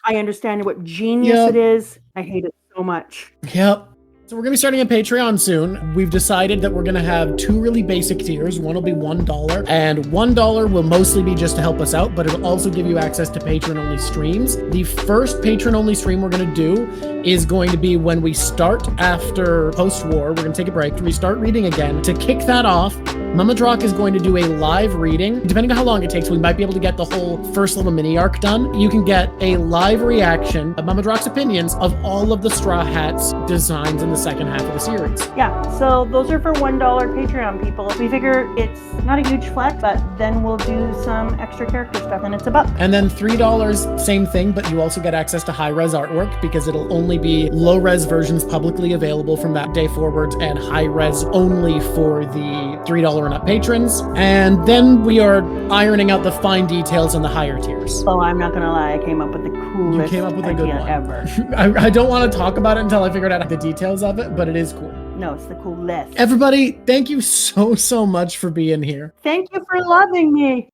I understand what genius it is. I hate it so much. Yep. So we're going to be starting a Patreon soon. We've decided that we're going to have 2 really basic tiers. One will be $1, and $1 will mostly be just to help us out, but it'll also give you access to patron-only streams. The first patron-only stream we're going to do is going to be when we start after post-war. We're going to take a break. We start reading again. To kick that off, Mama Drock is going to do a live reading. Depending on how long it takes, we might be able to get the whole first little mini arc done. You can get a live reaction of Mama Drock's opinions of all of the Straw Hats designs in the second half of the series. Yeah, so those are for $1 Patreon people. We figure it's not a huge flex, but then we'll do some extra character stuff, and it's $1. And then $3, same thing, but you also get access to high-res artwork because it'll only be low-res versions publicly available from that day forwards and high-res only for the $3 and up patrons. And then we are ironing out the fine details on the higher tiers. Oh, I'm not gonna lie, I came up with the coolest You came up with a good idea one. ever. I don't want to talk about it until I figured out the details of it, but it is cool. No, it's the coolest. Everybody, thank you so much for being here. Thank you for loving me.